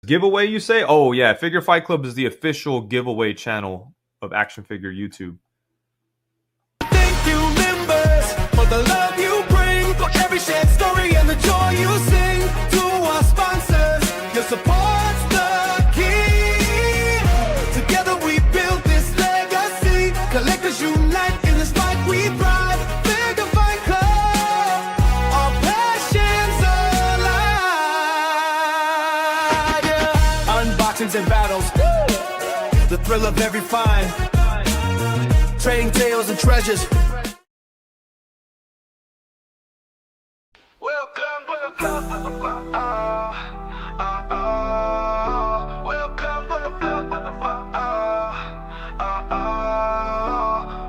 Giveaway, you say? Oh, yeah. Figure Fight Club is the official giveaway channel of Action Figure YouTube. Thank you, members, for the love you bring, for every shared story and the joy you sing. To our sponsors, your support's the key. Together we build this legacy. Collectors unite in this fight we thrive. Figure Fight Club, our passions alive. Yeah. Unboxings and battles, the thrill of every find. Trading tales and treasures.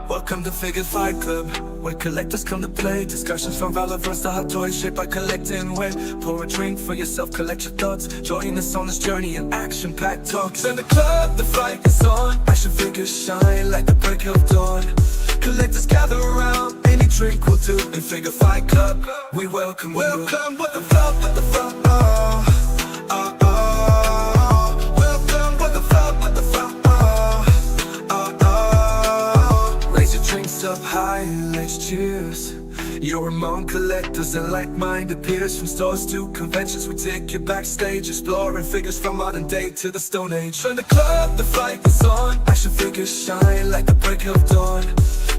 Welcome to Figure Fight Club, where collectors come to play. Discussions from relevance to hot toys shaped by collecting weight. Pour a drink for yourself, collect your thoughts. Join us on this journey in action-packed talks. In the club, the fight is on. Action figures shine like the break of dawn. Collectors gather around, any drink will do. In Figure Fight Club, we welcome you. Welcome with the flow, with the flow. Welcome with the flow, with the flow. Raise your drinks up high and let's cheers. You're among collectors and like-minded peers. From stores to conventions, we take you backstage, exploring figures from modern day to the Stone Age. In the club, the fight is on. Action figures shine like the break of dawn.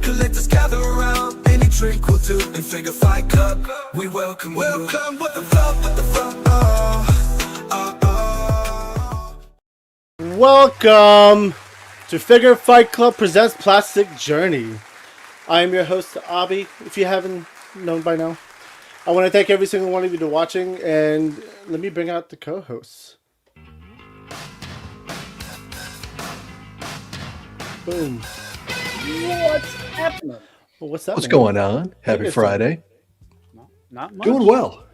Collectors gather around, any drink will do. In Figure Fight Club, we welcome you. Welcome with the flow, with the flow. Welcome to Figure Fight Club presents Plastic Journey. I am your host, Abi, if you haven't known by now. I want to thank every single one of you for watching, and let me bring out the co-hosts. Boom. What's happening? Well, what's that? What's going on? Happy Friday. Not much. Doing well.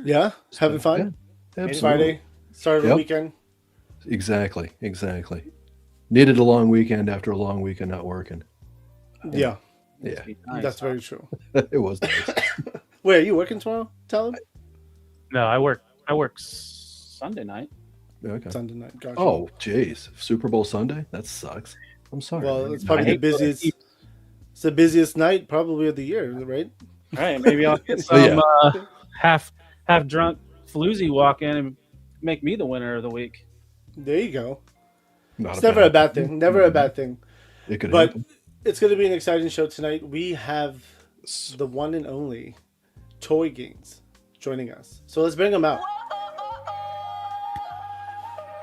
Yeah? Having fun? Yeah, absolutely. Friday, start of the weekend. Exactly. Needed a long weekend after a long weekend not working. Yeah. Yeah. Nice. That's very true. It was nice. Wait, are you working tomorrow? Tell him. No, I work Sunday night. Okay. Sunday night. Gotcha. Oh, jeez. Super Bowl Sunday? That sucks. I'm sorry. Well, it's probably the busiest. It's the busiest night probably of the year, right? All right, maybe I'll get some half drunk floozy walk in and make me the winner of the week. There you go. Not It's never a bad thing. Never a bad thing. It could But happen. it's going to be an exciting show tonight. We have the one and only Toy Gains joining us. So let's bring them out.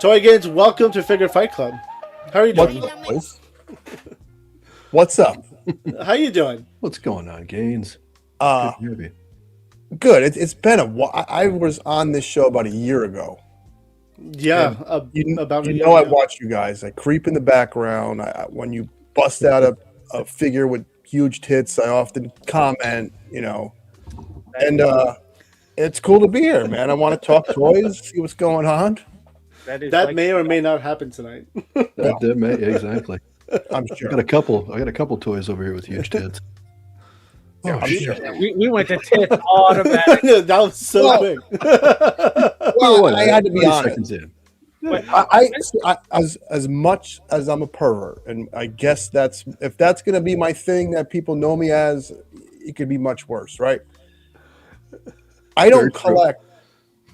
Toy Gains, welcome to Figure Fight Club. How are you doing? What's up, boys? What's up? How you doing? What's going on, Gaines? Uh, Good to hear you. good. It's been a while. I was on this show about a year ago. Yeah, about a year I ago. watch you guys. I creep in the background. When you bust out a figure with huge tits, I often comment. And it's cool to be here, man. I want to talk toys, see what's going on. That may or may not happen tonight. That may, exactly. I'm I sure. got a couple toys over here with huge tits. I'm sure. We went to tits automatic. That was so quick. Well, I had to be 30 honest. seconds in. I as much as I'm a pervert, and I guess if that's going to be my thing that people know me as, it could be much worse, right? I don't Very true. collect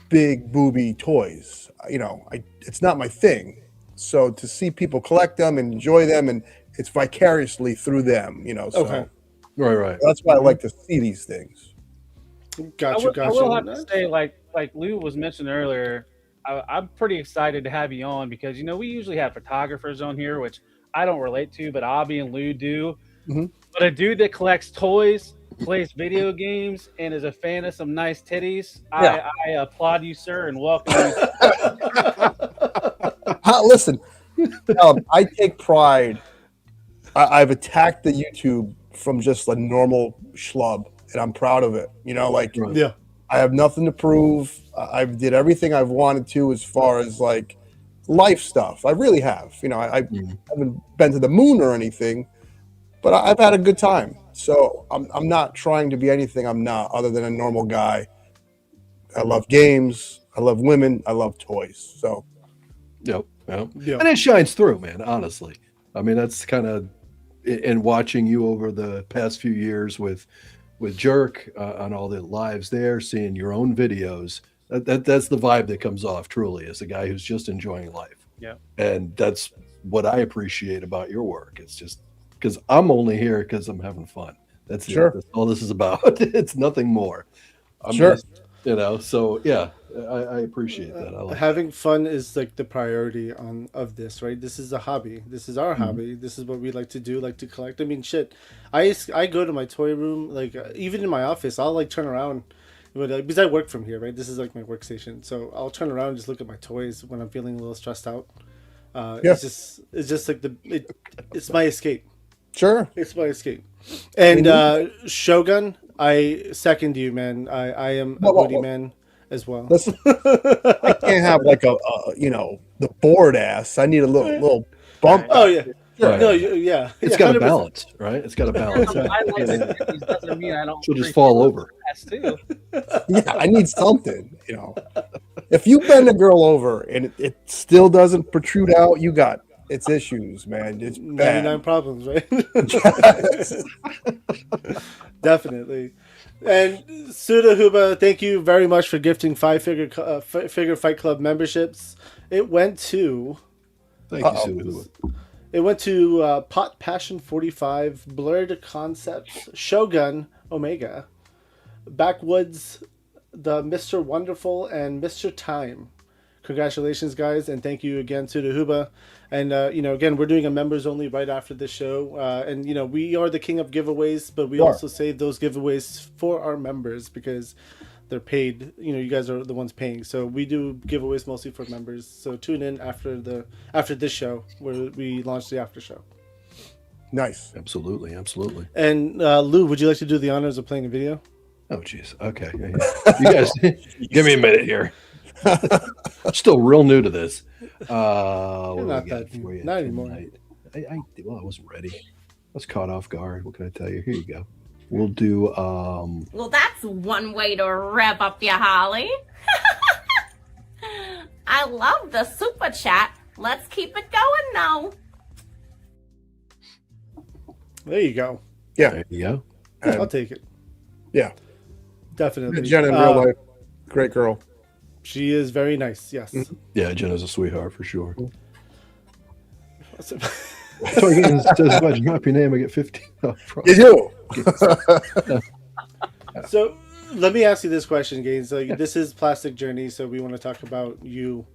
big booby toys. It's not my thing. So to see people collect them and enjoy them, and it's vicariously through them, So Okay. Right. that's why I like to see these things. Gotcha. I will have to say, like Lou was mentioning earlier, I'm pretty excited to have you on because we usually have photographers on here, which I don't relate to, but Abby and Lou do. Mhm. But a dude that collects toys, plays video games, and is a fan of some nice titties, Yeah. I applaud you, sir, and welcome you. Listen, I take pride. I've attacked the YouTube from just a normal schlub, and I'm proud of it. Yeah. I have nothing to prove. I did everything I've wanted to as far as like life stuff. I really have. I haven't been to the moon or anything, but I've had a good time. So I'm not trying to be anything I'm not, other than a normal guy. I love games. I love women. I love toys. So Yep. Yeah. And it shines through, man. Honestly, I mean, that's kind of in watching you over the past few years with Jerk on all the lives there, seeing your own videos. That's the vibe that comes off truly as a guy who's just enjoying life. Yeah. And that's what I appreciate about your work. It's just because I'm only here because I'm having fun. That's Sure. That's all this is about. It's nothing more. I'm Sure. just, so yeah, I appreciate that. I like Having fun is like the priority of this, right? This is a hobby. This is our hobby. This is what we like to do, like to collect. I mean, shit. I go to my toy room, like even in my office, I'll like turn around, because I work from here, right? This is like my workstation, so I'll turn around and just look at my toys when I'm feeling a little stressed out. Yeah. It's just like it's my escape. Sure. It's my escape. And Shogun, I second you, man. I am a Well, booty man as well. Listen, I can't have like a the bored ass. I need a little bump. Oh yeah, Right. no, yeah. It's got a 100%. balance, right? It's got a balance. I like these doesn't mean I don't. She'll just fall over. Too. Yeah, I need something. If you bend a girl over and it still doesn't protrude out, it's issues, man. It's 99 bad. problems, right? Definitely. And Suda Huba, thank you very much for gifting 5-figure Fight Club memberships. It went to Thank you, Sue. Pot Passion 45, Blurred Concepts, Shogun Omega, Backwoods, the Mr. Wonderful, and Mr. Time. Congratulations, guys, and thank you again to the Huba. And again, we're doing a members only right after this show. And we are the king of giveaways, but we also save those giveaways for our members because they're paid. You guys are the ones paying, so we do giveaways mostly for members. So tune in after this show where we launch the after show. Nice. Absolutely. And Lou, would you like to do the honors of playing a video? Oh, jeez. Okay. You guys, give me a minute here. I'm still real new to this. Not anymore. I wasn't ready. I was caught off guard. What can I tell you? Here you go. We'll do. Well, that's one way to rev up your Holly. I love the super chat. Let's keep it going now. There you go. Yeah. There you go. I'll take it. Yeah. Definitely. Jen in real life, great girl. She is very nice. Yes. Yeah, Jenna's a sweetheart for sure. So It says, if I drop your name, I get 15. You do. So let me ask you this question, Gaines. Like, this is Plastic Journey, so we want to talk about you.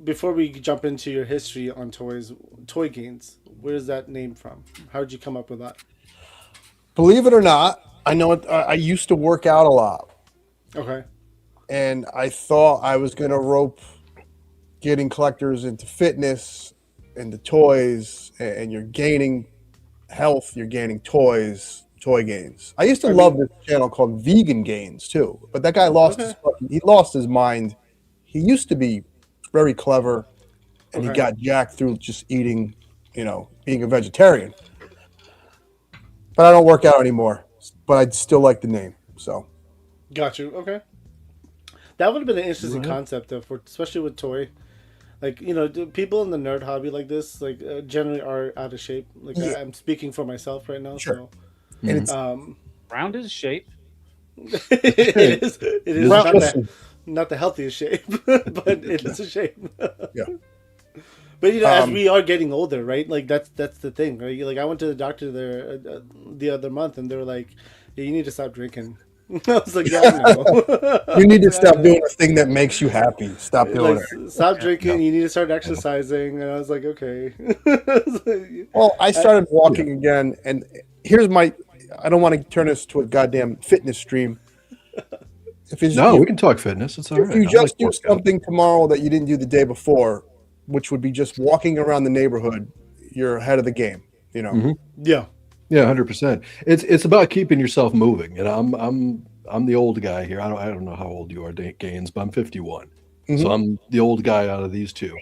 Before we jump into your history on Toy Gaines, where is that name from? How did you come up with that? Believe it or not, I know it. I used to work out a lot, Okay. and I thought I was going to rope getting collectors into fitness, into toys, and you're gaining health, you're gaining toys, Toy Gains. I used to love this channel called Vegan Gains too, but that guy lost his mind. He used to be very clever, and he got jacked through just eating, being a vegetarian. But I don't work out anymore, but I'd still like the name. So, Got you. Okay. That would have been an interesting concept, though, especially with toy. Like, people in the nerd hobby like this, like, generally are out of shape. Like, I'm speaking for myself right now. Sure. So, and it's Round is shape. it is not the healthiest shape, but it is a shape. Yeah. But as we are getting older, right? Like that's the thing, right? Like I went to the doctor there the other month, and they were like, "Yeah, you need to stop drinking." I was like, "Yeah, I know." you need to stop doing the thing that makes you happy. Stop doing it. Stop drinking. You need to start exercising. And I was like, "Okay." Well, I started walking again, and here's I don't want to turn this to a goddamn fitness stream. We can talk fitness. It's all right. If you just do something tomorrow that you didn't do the day before, which would be just walking around the neighborhood, you're ahead of the game. Yeah. Yeah, 100%. It's about keeping yourself moving. And I'm the old guy here. I don't know how old you are, Gaines, but I'm 51. So I'm the old guy out of these two.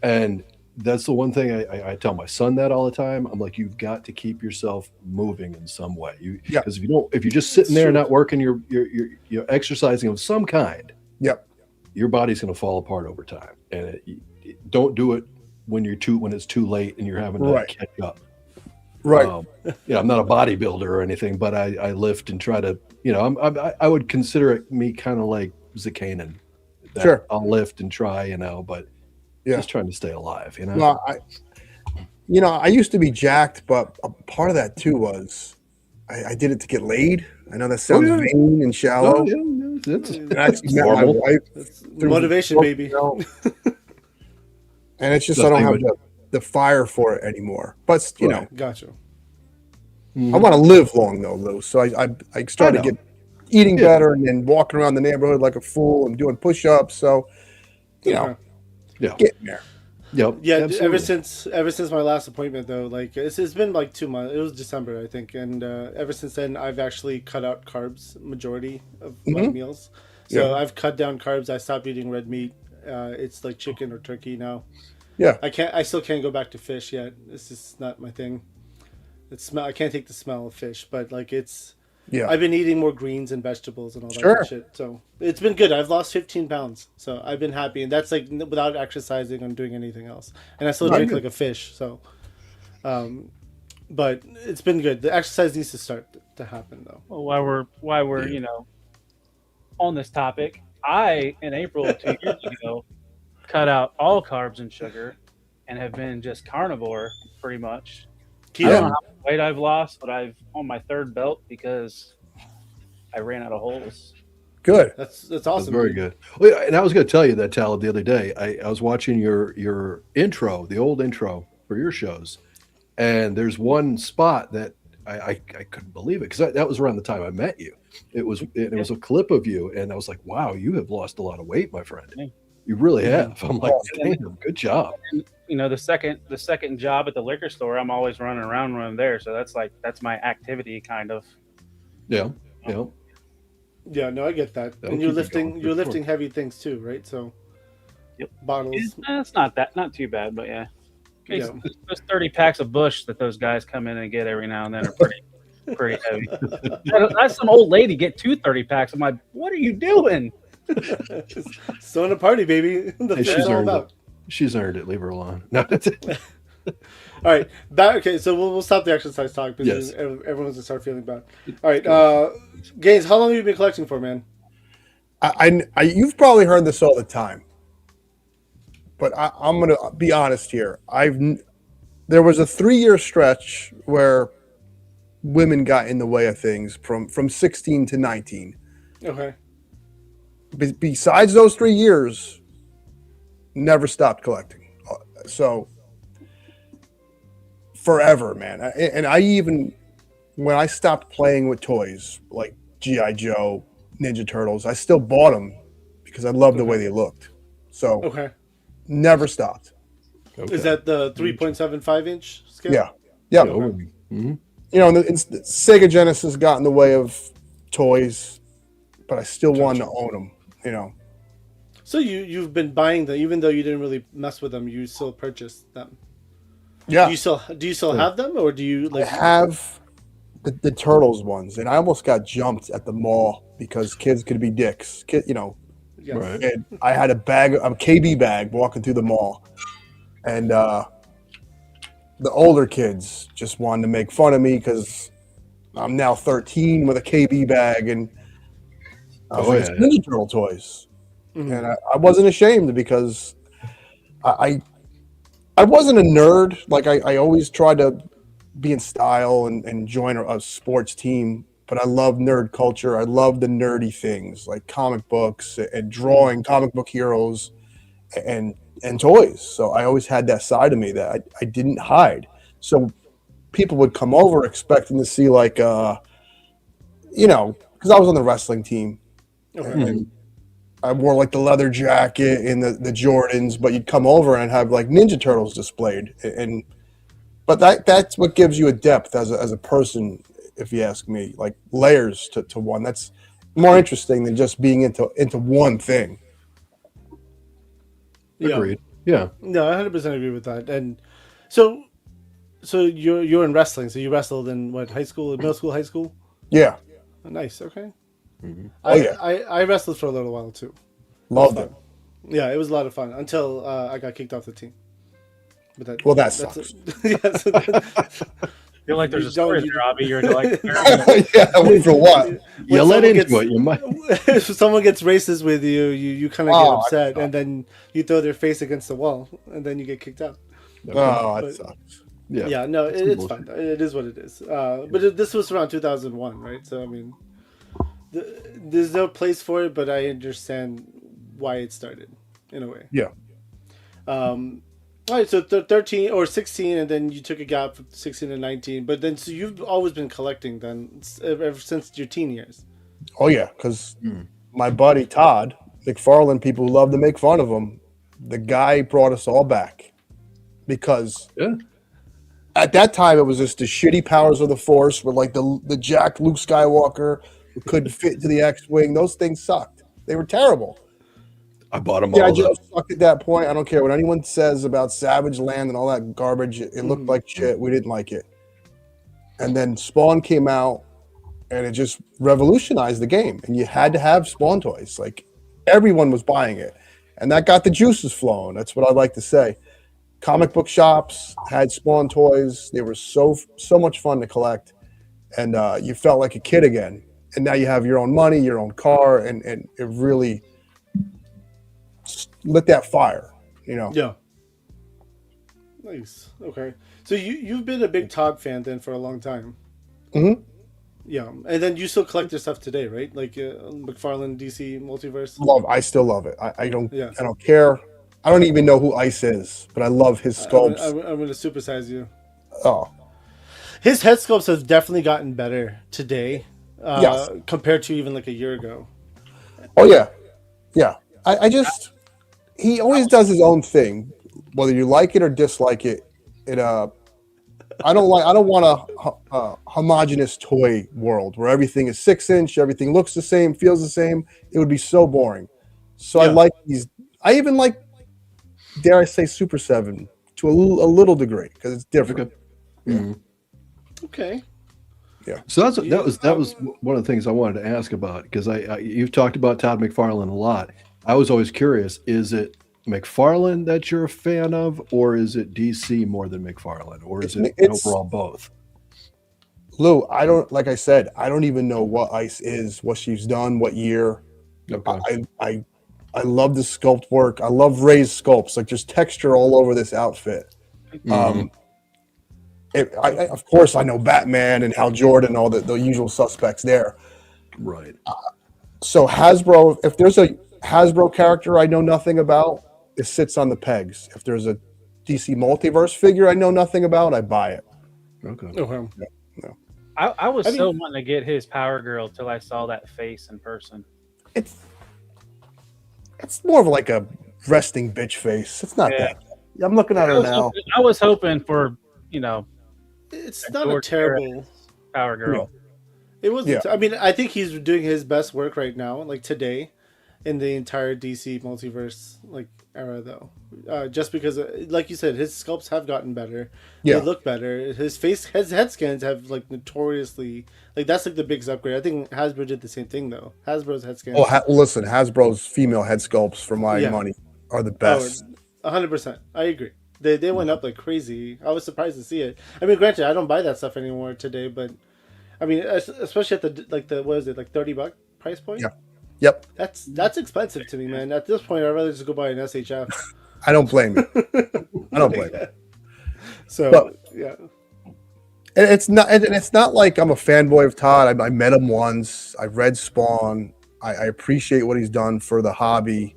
And that's the one thing I tell my son that all the time. I'm like, you've got to keep yourself moving in some way. Because if you're just sitting there not working, you're exercising of some kind. Yep. your body's going to fall apart over time, and don't do it when it's too late and you're having to Right. catch up. Right. I'm not a bodybuilder or anything, but I lift and try to, I would consider it me kind of like Zakanin. Sure. I'll lift and try, but just trying to stay alive, Well, I used to be jacked, but a part of that too was I did it to get laid. I know that sounds vain and shallow. That's I actually met my normal. wife. through Motivation, baby. And it's just I don't have the fire for it anymore. But Gotcha. I want to live long though, Lou. So I started to get eating better and then walking around the neighborhood like a fool and doing push-ups. So getting there. Yep. Yeah, absolutely. ever since my last appointment though, like it's been like 2 months. It was December, I think, and ever since then, I've actually cut out carbs majority of my meals. So I've cut down carbs. I stopped eating red meat. It's like chicken or turkey now. Yeah, I still can't go back to fish yet. It's just not my thing. I can't take the smell of fish, but like I've been eating more greens and vegetables and all that good shit. So it's been good. I've lost 15 pounds. So I've been happy. And that's like without exercising or doing anything else. And I still drink like a fish. So, but it's been good. The exercise needs to start to happen though. Well, while we're on this topic, I in April 2 years ago cut out all carbs and sugar and have been just carnivore pretty much. I don't know how much weight I've lost, but I've on my third belt because I ran out of holes. Good. That's awesome. That's very good. Well, and I was going to tell you that, Talib, the other day. I was watching your intro, the old intro for your shows, and there's one spot that I couldn't believe it because that was around the time I met you. It was a clip of you, and I was like, wow, you have lost a lot of weight, my friend. You really have. I'm like, damn, good job. And, the second job at the liquor store, I'm always running around there. So that's my activity kind of. Yeah. Yeah, no, I get that. And you're lifting heavy things too, right? So bottles. It's not too bad, but yeah. Those 30 packs of Bush that those guys come in and get every now and then are pretty heavy. That's some old lady get 30 packs. I'm like, what are you doing? Still in a party, baby. She's earned it. She's earned it. Leave her alone. No, that's it. All right, okay. So we'll stop the exercise talk because everyone's gonna start feeling bad. All right, Gaines, how long have you been collecting for, man? You've probably heard this all the time, but I'm gonna be honest here. There was a 3-year stretch where women got in the way of things from 16 to 19. Okay. Besides those 3 years, never stopped collecting. So forever, man. And I even, when I stopped playing with toys like G.I. Joe, Ninja Turtles, I still bought them because I loved the way they looked. So never stopped. Is that the 3.75 inch scale? Yeah. Yeah. Mm-hmm. Sega Genesis got in the way of toys, but I still wanted to own them. So you've been buying them, even though you didn't really mess with them. You still purchased them. Yeah. Do you still have them, or do you like? I have the Turtles ones, and I almost got jumped at the mall because kids could be dicks. Yes. Right. And I had a KB bag walking through the mall, and the older kids just wanted to make fun of me because I'm now 13 with a KB bag, and it's Ninja Turtle toys. Mm-hmm. And I wasn't ashamed because I wasn't a nerd. Like I always tried to be in style and join a sports team, but I love nerd culture. I love the nerdy things like comic books and drawing comic book heroes and toys. So I always had that side of me that I didn't hide. So people would come over expecting to see like, because I was on the wrestling team. And I wore like the leather jacket and the Jordans, but you'd come over and have like Ninja Turtles displayed, but that's what gives you a depth as a person, if you ask me, like layers to one. That's more interesting than just being into one thing. Agreed. Yeah. No, I 100% agree with that. And so you're in wrestling. So you wrestled in what, high school, middle school, high school? Yeah. Oh, nice. Okay. Mm-hmm. I wrestled for a little while too. Loved it. Yeah, it was a lot of fun until I got kicked off the team. But Well, that that's sucks. yeah, so I feel like there's You a story don't- there, Robbie. You're like, Yeah, for what? when You let someone into gets- it. You might. if someone gets racist with you, you kind of Oh, get that upset, sucks. and then you throw their face against the wall, and then you get kicked out. Oh, that But- sucks. Yeah, no, some it's bullshit. fine. It is what it is. This was around 2001, right? So I mean, there's no place for it, but I understand why it started in a way. Yeah. All right, so 13 or 16, and then you took a gap from 16 to 19. But then, so you've always been collecting then ever since your teen years. Oh yeah, because my buddy Todd McFarlane, people love to make fun of him. The guy brought us all back because at that time it was just the shitty powers of the Force, with like the jacked Luke Skywalker who couldn't fit into the X-wing. Those things sucked. They were terrible. I bought them Yeah, I all. just sucked at that point. I don't care what anyone says about Savage Land and all that garbage. It looked like shit. We didn't like it. And then Spawn came out, and it just revolutionized the game. And you had to have Spawn toys. Like, everyone was buying it. And that got the juices flowing. That's what I like to say. Comic book shops had Spawn toys. They were so much fun to collect. And you felt like a kid again. And now you have your own money, your own car, and it really lit that fire, you know. Yeah. Nice. Okay. So you've been a big Todd fan then for a long time. Mhm. Yeah, and then you still collect your stuff today, right? Like McFarlane DC Multiverse. I still love it. I don't Yeah. I don't care. I don't even know who Ice is, but I love his sculpts. I'm going to supersize you. Oh, His head sculpts have definitely gotten better today, Yes. compared to even like a year ago. oh yeah, yeah. I just he always does his own thing, whether you like it or dislike it. I don't want a homogenous toy world where everything is 6-inch, everything looks the same, feels the same. It would be so boring. So I Yeah. like these. I even like, dare I say, Super 7 to a little degree because it's different. Okay. So that was one of the things I wanted to ask about, because you've talked about Todd McFarlane a lot. I was always curious: is it McFarlane that you're a fan of, or is it DC more than McFarlane, or is it It's- overall both? Lou, I don't, like I said, I don't even know what Ice is, what she's done, what year. Okay. I love the sculpt work. I love Ray's sculpts, like just texture all over this outfit. Of course, I know Batman and Hal Jordan, all the usual suspects there. Right. So Hasbro, if there's a Hasbro character I know nothing about, it sits on the pegs. If there's a DC Multiverse figure I know nothing about, I buy it. Okay. Okay. I was I mean- so wanting to get his Power Girl till I saw that face in person. It's more of like a resting bitch face. It's not Yeah. that. I'm looking at her now. I was hoping for, It's not a George terrible. Power Girl. It wasn't. Yeah. I mean, I think he's doing his best work right now, like today, in the entire DC multiverse like era, though. Just because, like you said, his sculpts have gotten better. Yeah. They look better. His head scans have like notoriously like that's like the biggest upgrade. I think Hasbro did the same thing though. Hasbro's head scans. Oh, listen, Hasbro's female head sculpts for my Yeah. money are the best. 100%. I agree. They went up like crazy. I was surprised to see it. I mean, granted, I don't buy that stuff anymore today, but I mean, especially at the what is it, like $30 price point? Yeah. Yep. That's expensive to me, man. At this point, I'd rather just go buy an SHF. I don't blame you. I don't blame you. So But- yeah, And it's not like I'm a fanboy of Todd. I met him once. I read Spawn. I appreciate what he's done for the hobby.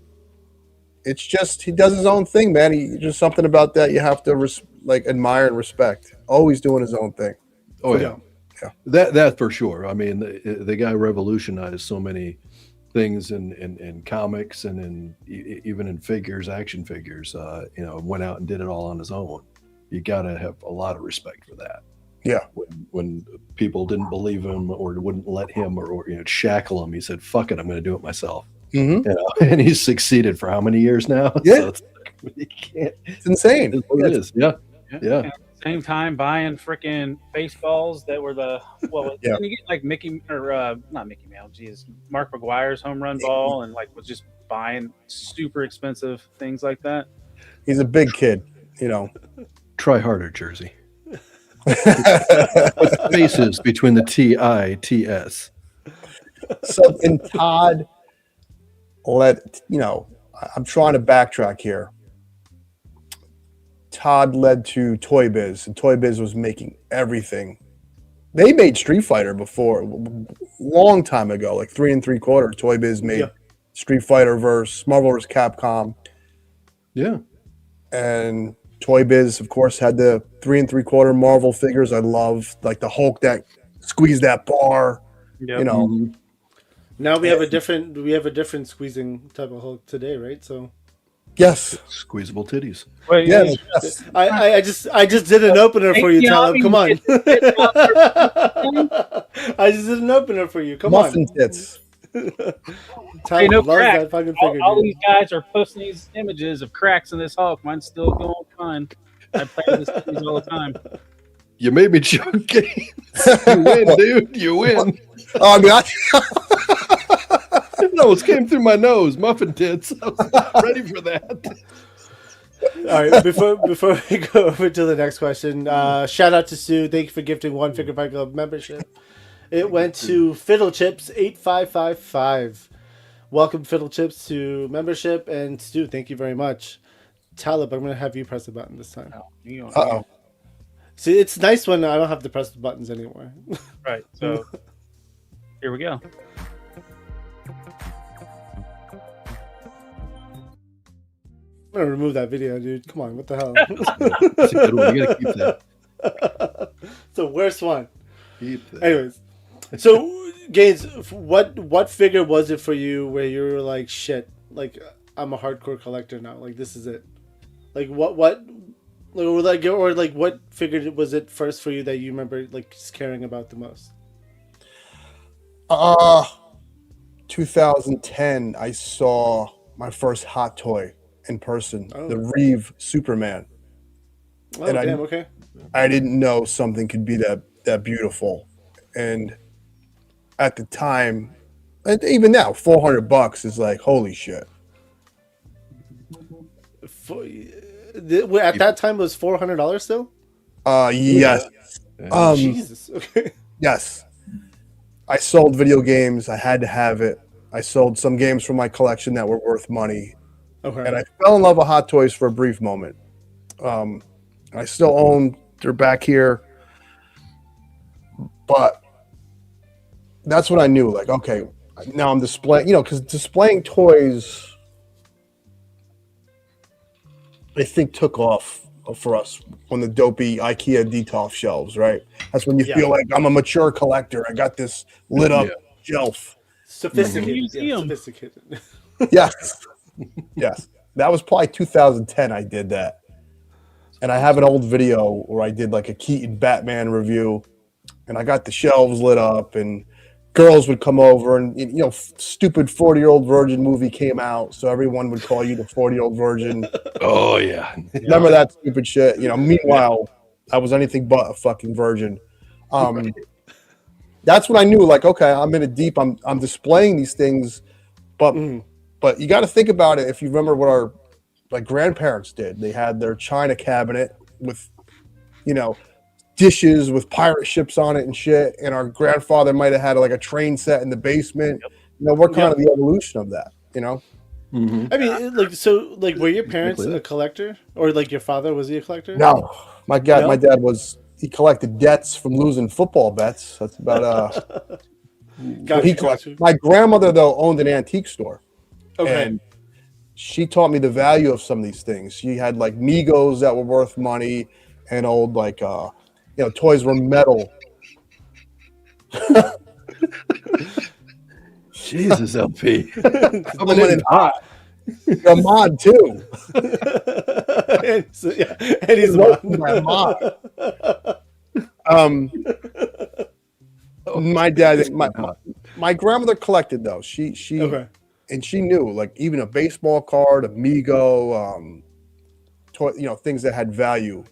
It's just he does his own thing, man. Just something about that you have to admire and respect. Always doing his own thing. Oh yeah. That for sure. I mean, the guy revolutionized so many things in comics and even in figures, action figures. Went out and did it all on his own. You got to have a lot of respect for that. Yeah. When people didn't believe him or wouldn't let him or shackle him, he said, "Fuck it, I'm going to do it myself." Mm-hmm. And he's succeeded for how many years now? Yeah. So you can't. It's insane. It's what it is. Yeah. Same time buying freaking baseballs that were Yeah. didn't you get like Mickey or not Mickey Mouse, geez, Mark McGuire's home run ball, and like was just buying super expensive things like that. He's a big kid, you know. Try harder, Jersey. With spaces between the TITS. So, and Todd I'm trying to backtrack here. Todd led to Toy Biz, and Toy Biz was making everything. They made Street Fighter before, long time ago, like 3 3/4. Toy Biz made Street Fighter versus Marvel vs. Capcom. Yeah. And Toy Biz, of course, had the 3 3/4 Marvel figures. I love, like the Hulk that squeezed that bar. Yep. You know. Now we have a different squeezing type of Hulk today, right? So Yes. Squeezable titties. Wait, Yeah. Yes. I just did an opener for you, Talib. Come on. I just did an opener for you. Come Muffin on. tits. Talib no loves crack. that fucking figure. all dude. these guys are posting these images of cracks in this Hulk. Mine's still going fine. I play with this things all the time. You made me choke games. You win, dude. You win. Oh, I mean, It almost came through my nose. Muffin tits. I was not ready for that. All right, before we go over to the next question, shout out to Sue. Thank you for gifting one Figure Fight Club membership. It went to Fiddle Chips 8555. Welcome Fiddle Chips to membership, and Stu, thank you very much. Talib, I'm gonna have you press the button this time. uh-oh. See, it's nice when I don't have to press the buttons anymore. Right. So here we go. I'm gonna remove that video, dude. Come on, what the hell? That's a good one. You gotta keep that. It's the worst one. Keep that. Anyways, so Gaines, what figure was it for you where you were like, shit, like I'm a hardcore collector now, like this is it? Like what what figure was it first for you that you remember like caring about the most? 2010, I saw my first hot toy in person, the Reeve Superman. Oh, And damn, okay. I didn't know something could be that beautiful. And at the time, and even now, $400 is like, holy shit. At that time, it was $400 still? Yes. Jesus. Okay. Yes. I sold video games. I had to have it. I sold some games from my collection that were worth money. Okay. And I fell in love with Hot Toys for a brief moment. I still own, they're back here. But that's when I knew, like, okay, now I'm displaying, because displaying toys, I think, took off for us on the dopey IKEA Detolf shelves, right? That's when you feel like I'm a mature collector. I got this lit up shelf. Sophisticated. Museum. Sophisticated. Yes. Yes. That was probably 2010 I did that. And I have an old video where I did like a Keaton Batman review, and I got the shelves lit up, and girls would come over, and stupid 40-Year-Old Virgin movie came out, so everyone would call you the 40-Year-Old Virgin. Oh yeah. Remember that stupid shit? Meanwhile, I was anything but a fucking virgin. That's when I knew, like, okay, I'm in it deep. I'm displaying these things, but you got to think about it. If you remember what our grandparents did, they had their china cabinet with, dishes with pirate ships on it and shit. And our grandfather might have had like a train set in the basement. We're kind of the evolution of that. Mm-hmm. I mean, were your parents a collector, or like your father, was he a collector? No, my dad was. He collected debts from losing football bets. That's about what he collected. My grandmother, though, owned an antique store. Okay. And she taught me the value of some of these things. She had like Migos that were worth money, and old toys were metal. Jesus, LP. Coming in hot. A mod too. and he's a mod. My dad, my grandmother collected those. She and she knew, like, even a baseball card, a Mego, toy, things that had value.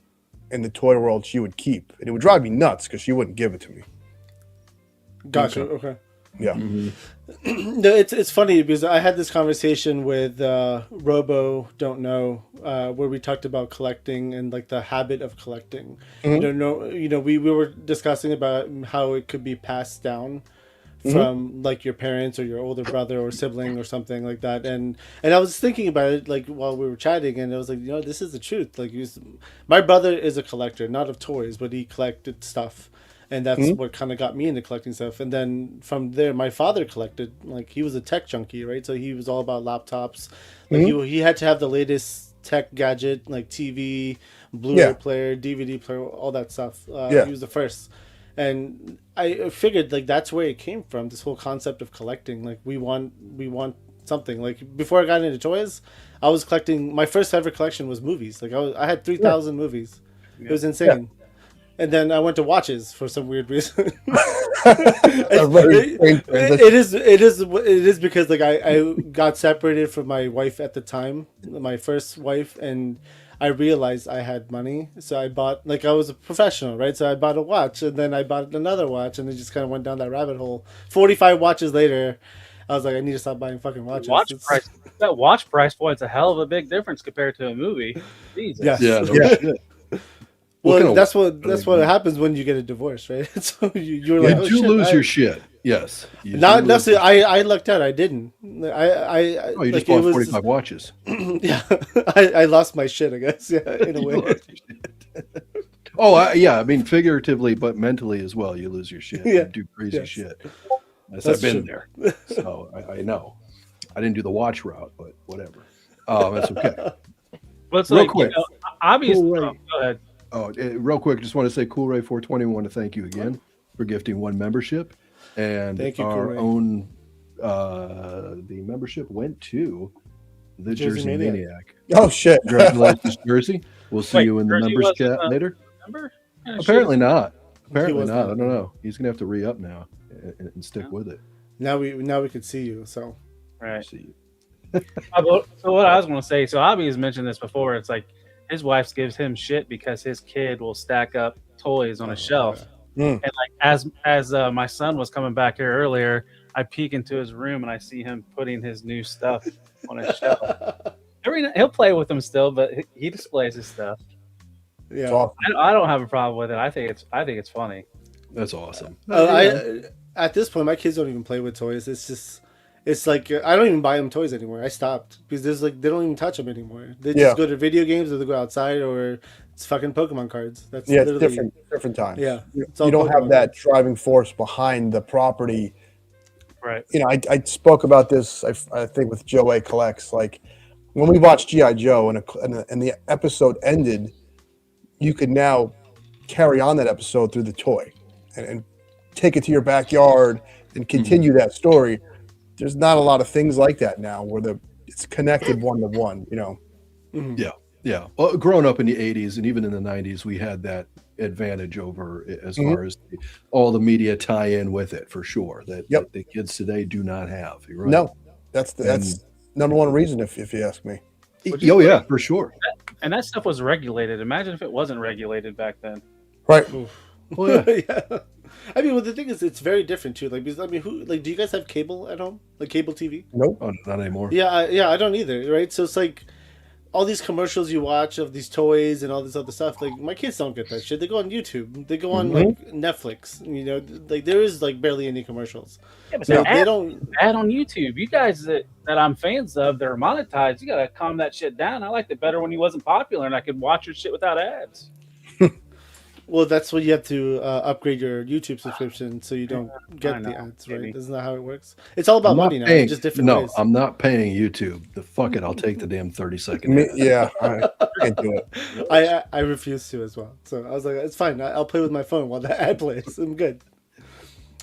in the toy world she would keep, and it would drive me nuts because she wouldn't give it to me. Gotcha. Okay. Yeah. No, it's funny because I had this conversation with Robo Don't Know where we talked about collecting and like the habit of collecting. We were discussing about how it could be passed down from like your parents or your older brother or sibling or something like that, and I was thinking about it like while we were chatting, and I was like, this is the truth. Like, my brother is a collector, not of toys, but he collected stuff. And that's what kind of got me into collecting stuff. And then from there, my father collected. Like, he was a tech junkie, right? So he was all about laptops. Like he had to have the latest tech gadget, like TV, Blu-ray player, DVD player, all that stuff. He was the first. And I figured like that's where it came from. This whole concept of collecting. Like, we want something. Like, before I got into toys, I was collecting. My first ever collection was movies. Like, I had 3,000 movies. It was insane. And then I went to watches for some weird reason. It is because like I got separated from my wife at the time, my first wife, and I realized I had money, so I bought, like, I was a professional, right? So I bought a watch, and then I bought another watch, and it just kind of went down that rabbit hole. 45 watches later, I was like, I need to stop buying fucking watches. That watch price point's a hell of a big difference compared to a movie. Jesus. Yes. Yeah. Well, that's what happens when you get a divorce, right? So you're like, you do lose your shit. Yes. Not necessarily. I lucked out. I didn't. You like, just bought 45 watches. Yeah, I lost my shit, I guess. Yeah, in a way. I mean, figuratively, but mentally as well. You lose your shit. Yeah. You do crazy shit. I've been there, so I know. I didn't do the watch route, but whatever. That's okay. But it's Real like, quick. obviously. Cool, Go ahead. Real quick, just want to say Cool Ray 420. Want to thank you again for gifting one membership, and thank you, our Cool own. The membership went to the Jersey Maniac. Oh shit! Congratulations, Jersey. We'll see you in the Jersey members wasn't chat later. Remember? Apparently not. Apparently was not. not. I don't know. He's gonna have to re-up now and stick with it. Now we could see you. So Right. See you. So what I was going to say, so Abby has mentioned this before. It's like his wife gives him shit because his kid will stack up toys on a shelf. And like as my son was coming back here earlier, I peek into his room and I see him putting his new stuff on a shelf. He'll play with them still, but he displays his stuff. yeah. Awesome. I don't have a problem with it. I think it's funny. That's awesome. At this point, my kids don't even play with toys. It's like I don't even buy them toys anymore. I stopped because there's like they don't even touch them anymore. They just go to video games or they go outside or it's fucking Pokemon cards. That's It's different times. Yeah, you don't have that driving force behind the property. Right. I spoke about this. I think with Joe A Collects. Like when we watched GI Joe and the episode ended, you could now carry on that episode through the toy and take it to your backyard and continue that story. There's not a lot of things like that now where it's connected one to one, Yeah. Well, growing up in the 80s and even in the 90s, we had that advantage over as far as all the media tie in with it for sure that the kids today do not have. You're right. No, that's number one reason if you ask me. Oh yeah, for sure. And that stuff was regulated. Imagine if it wasn't regulated back then. Right. Well, yeah. yeah. I mean, well, the thing is, it's very different too. Like, because I mean, do you guys have cable at home? Like cable TV? Nope. Oh, not anymore. Yeah, I don't either. Right. So it's like all these commercials you watch of these toys and all this other stuff. Like my kids don't get that shit. They go on YouTube. They go on like Netflix. Like there is like barely any commercials. Yeah, but So they they don't ad on YouTube. You guys that I'm fans of, that are monetized, you gotta calm that shit down. I liked it better when he wasn't popular and I could watch your shit without ads. Well, that's what you have to upgrade your YouTube subscription so you don't get the ads, right? maybe. Isn't that how it works? It's all about money now, just different ways. I'm not paying YouTube. Fuck it. I'll take the damn 30-second. Yeah, I can't do it. I refuse to as well. So I was like, it's fine. I'll play with my phone while the ad plays. I'm good.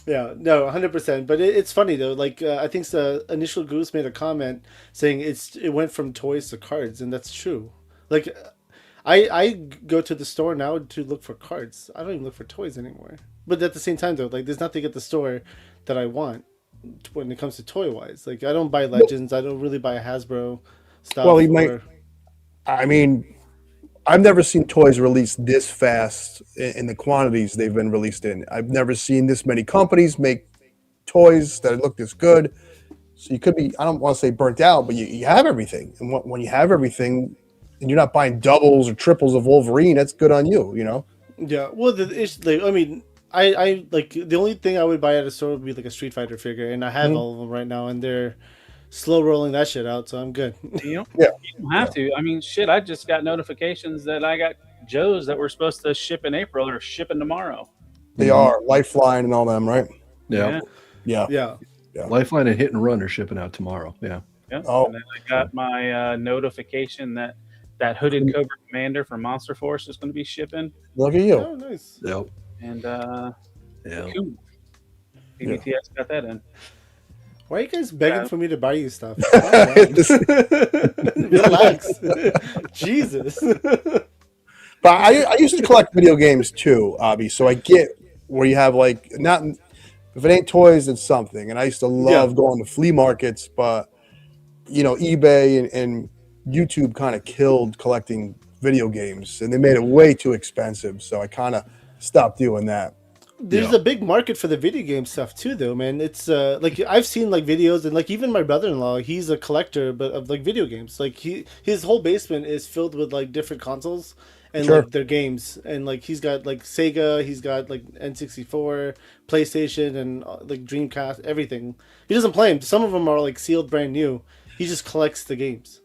Yeah, no, 100%. But it's funny though. Like I think the initial Goose made a comment saying it went from toys to cards, and that's true. Like I go to the store now to look for cards. I don't even look for toys anymore. But at the same time though, like there's nothing at the store that I want when it comes to toy wise. Like I don't buy Legends. I don't really buy Hasbro stuff. Well, I mean, I've never seen toys released this fast in the quantities they've been released in. I've never seen this many companies make toys that look this good. So you could be, I don't want to say burnt out, but you have everything. And when you have everything and you're not buying doubles or triples of Wolverine, that's good on you, you know? Yeah, well, I mean, I like the only thing I would buy at a store would be like a Street Fighter figure, and I have all of them right now, and they're slow rolling that shit out, so I'm good. You Yeah. don't have to. I mean, shit, I just got notifications that I got Joe's that were supposed to ship in April or shipping tomorrow. They are Lifeline and all them, right? Yeah. Yeah. Yeah. Lifeline and Hit and Run are shipping out tomorrow. Yeah. Yep. Oh. And then I got my notification that hooded Cobra Commander from Monster Force is going to be shipping. Look at you. Oh, nice. Yep. And Yeah. cool. BBTS got that in. Why are you guys begging for me to buy you stuff? But Relax. Jesus. I used to collect video games too, Abby. So I get where you have like not if it ain't toys, it's something. And I used to love going to flea markets, but you know, eBay and YouTube kind of killed collecting video games, and they made it way too expensive. So I kind of stopped doing that. There's a big market for the video game stuff too, though, man. It's like I've seen like videos, and like even my brother-in-law, he's a collector, but of like video games. Like his whole basement is filled with like different consoles and like their games, and like he's got like Sega, he's got like N64, PlayStation, and like Dreamcast, everything. He doesn't play them. Some of them are like sealed brand new. He just collects the games.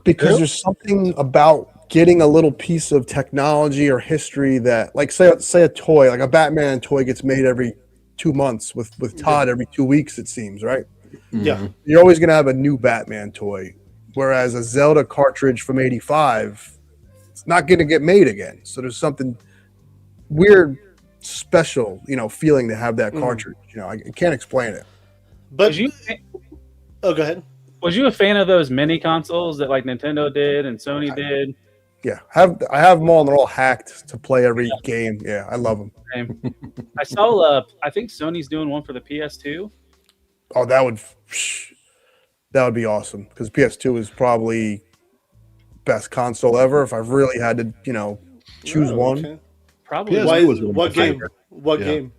Because there's something about getting a little piece of technology or history that, like, say a toy, like a Batman toy gets made every 2 months with Todd every 2 weeks, it seems, right? Yeah. You're always going to have a new Batman toy, whereas a Zelda cartridge from 85, it's not going to get made again. So there's something weird, special, you know, feeling to have that cartridge. You know, I can't explain it. But oh, go ahead. Was you a fan of those mini consoles that like Nintendo did and Sony did? Yeah, I have them all, and they're all hacked to play every game. Yeah, I love them. Same. I saw. I think Sony's doing one for the PS2. Oh, that would be awesome, because PS2 is probably best console ever. If I really had to, you know, choose one. Okay. Probably. PS2 was one of my What game? favorite. What Yeah. game?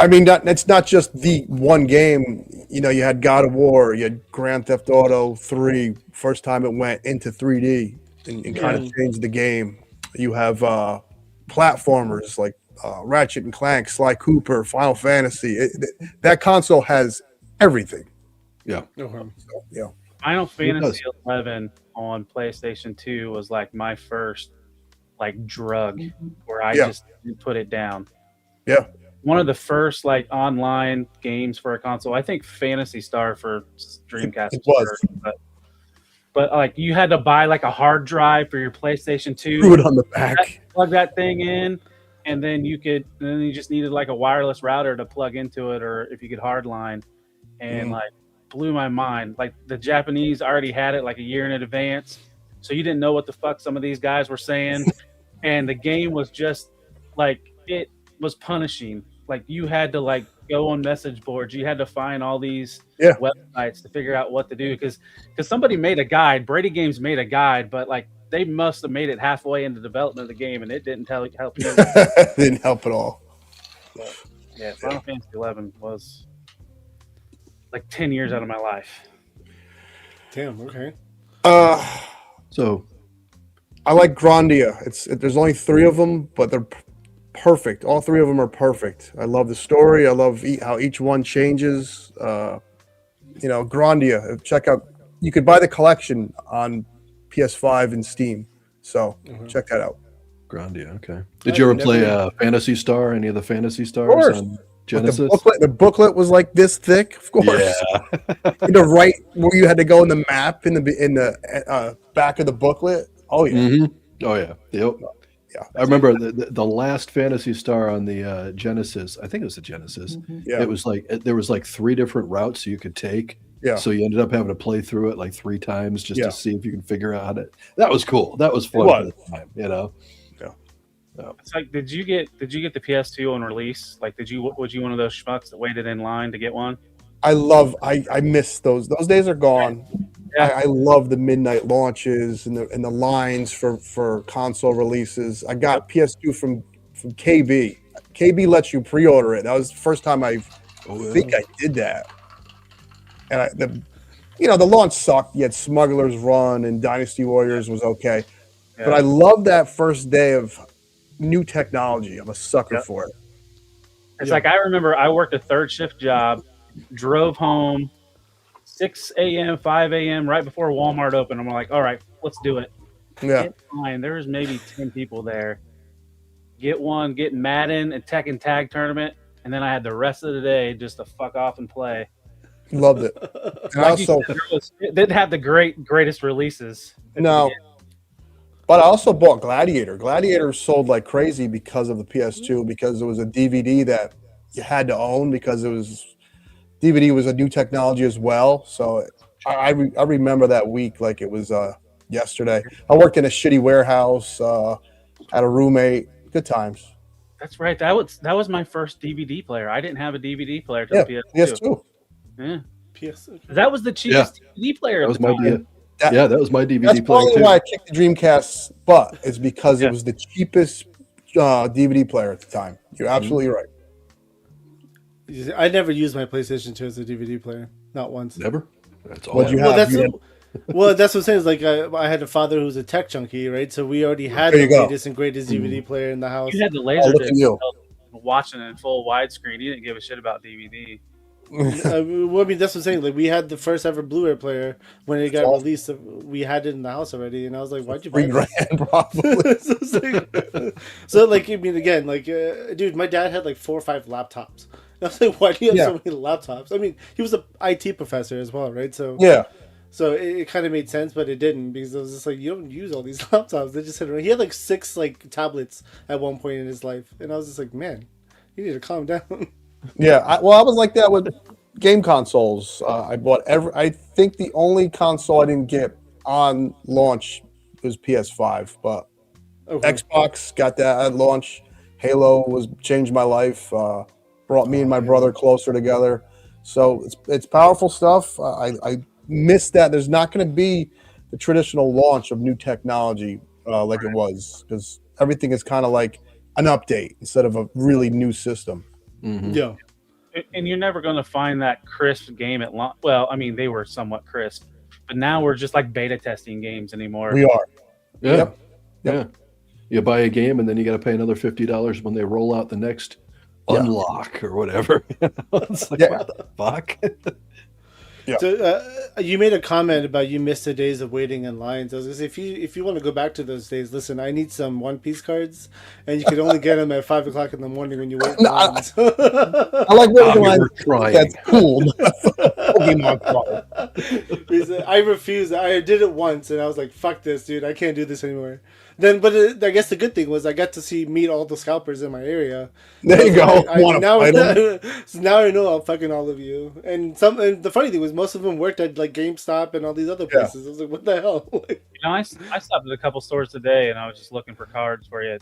I mean, it's not just the one game. You know, you had God of War, you had Grand Theft Auto 3, first time it went into 3D and kind of changed the game. You have platformers like Ratchet and Clank, Sly Cooper, Final Fantasy. That console has everything. Yeah. Okay. So, yeah. Final Fantasy 11 on PlayStation 2 was like my first like drug where I just didn't put it down. Yeah. One of the first like online games for a console. I think Phantasy Star for Dreamcast It was. first, but like you had to buy like a hard drive for your PlayStation 2. Threw it on the back. Plug that thing in, and then you just needed like a wireless router to plug into it, or if you could hardline, and like blew my mind. Like the Japanese already had it like a year in advance, so you didn't know what the fuck some of these guys were saying, and the game was just like it was punishing. Like you had to like go on message boards, you had to find all these websites to figure out what to do because somebody made a guide. Brady Games made a guide, but like they must have made it halfway into development of the game, and it didn't help you. Didn't help at all. But, yeah, Final Fantasy 11 was like 10 years out of my life. Damn. Okay. So I like Grandia. There's only 3 of them, but they're perfect. All 3 of them are perfect. I love the story. I love how each one changes. You know, Grandia. Check out. You could buy the collection on PS5 and Steam. So check that out. Grandia. Okay. Did you ever play Phantasy Star? Any of the Phantasy Stars on Genesis? The booklet was like this thick, of course. Yeah. The right where you had to go in the map in the back of the booklet. Oh yeah. Mm-hmm. Oh yeah. Yep. Yeah. I remember the last Phantasy Star on the Genesis. I think it was the Genesis. Yeah. It was like there was like 3 different routes you could take. Yeah. So you ended up having to play through it like 3 times just to see if you can figure out how to. That was cool. That was fun at the time, you know. Yeah. It's like, did you get the PS2 on release? Like, was you one of those schmucks that waited in line to get one? I miss those. Those days are gone. Yeah. I love the midnight launches and the lines for console releases. I got PS2 from KB. KB lets you pre-order it. That was the first time I think I did that. And the launch sucked. You had Smuggler's Run and Dynasty Warriors was okay. Yeah. But I love that first day of new technology. I'm a sucker for it. It's like I remember I worked a third shift job, drove home 6 a.m., 5 a.m. right before Walmart opened. I'm like, all right, let's do it. Yeah. Get fine. There was maybe 10 people there. Get Madden and Tekken Tag Tournament, and then I had the rest of the day just to fuck off and play. Loved it. And Like also, it didn't have the greatest releases. no. But I also bought Gladiator. Gladiator sold like crazy because of the PS2, because it was a DVD that you had to own because DVD was a new technology as well. So I remember that week like it was yesterday. I worked in a shitty warehouse, had a roommate. Good times. That's right. That was my first DVD player. I didn't have a DVD player till Yeah, PS2. PS2. Yeah. That was the cheapest DVD player. That was my time. that was my DVD That's player probably too. why I kicked the Dreamcast's butt. Is because it was the cheapest DVD player at the time. You're absolutely right. I never used my PlayStation 2 as a DVD player, not once. Never. That's all. What'd you Well, have? that's what I'm saying. Is like I had a father who was a tech junkie, right? So we already had There the you go. latest and greatest DVD player in the house. You had the laser look at disc, you. watching it in full widescreen. You didn't give a shit about DVD. Well, I mean, that's what I'm saying. Like we had the first ever Blu-ray player when it got released. We had it in the house already, and I was like, "Why'd you buy $3,000 probably. so, like, I mean, again, like, dude, my dad had like 4 or 5 laptops. I was like, "Why do you have so many laptops?" I mean, he was an IT professor as well, right? So Yeah. So it kind of made sense, but it didn't, because it was just like, you don't use all these laptops. They just sit around. He had like 6 like tablets at one point in his life, and I was just like, man, you need to calm down. Yeah, I was like that with game consoles. I bought I think the only console I didn't get on launch was PS5, but Okay. Xbox got that at launch. Halo changed my life. Brought me and my brother closer together. So it's powerful stuff. I miss that. There's not going to be the traditional launch of new technology like it was, because everything is kind of like an update instead of a really new system. Mhm. Yeah. And you're never going to find that crisp game at launch. Well, I mean, they were somewhat crisp, but now we're just like beta testing games anymore. We are. Yeah. Yep. Yeah. You buy a game and then you got to pay another $50 when they roll out the next unlock or whatever. It's like, what the fuck? Yeah. So you made a comment about you missed the days of waiting in lines. I was gonna say, if you want to go back to those days, listen, I need some One Piece cards, and you could only get them at 5 o'clock in the morning when you wait in lines. I like waiting We're lines. trying. That's cool. Pokemon card. Because I refused. I did it once, and I was like, "Fuck this, dude! I can't do this anymore." Then, but I guess the good thing was I got to meet all the scalpers in my area. There you go. Now, Fight 'em? so now I know I'm fucking all of you. And the funny thing was, most of them worked at like GameStop and all these other places. I was like, "What the hell?" Like, I stopped at a couple stores today, and I was just looking for cards for you.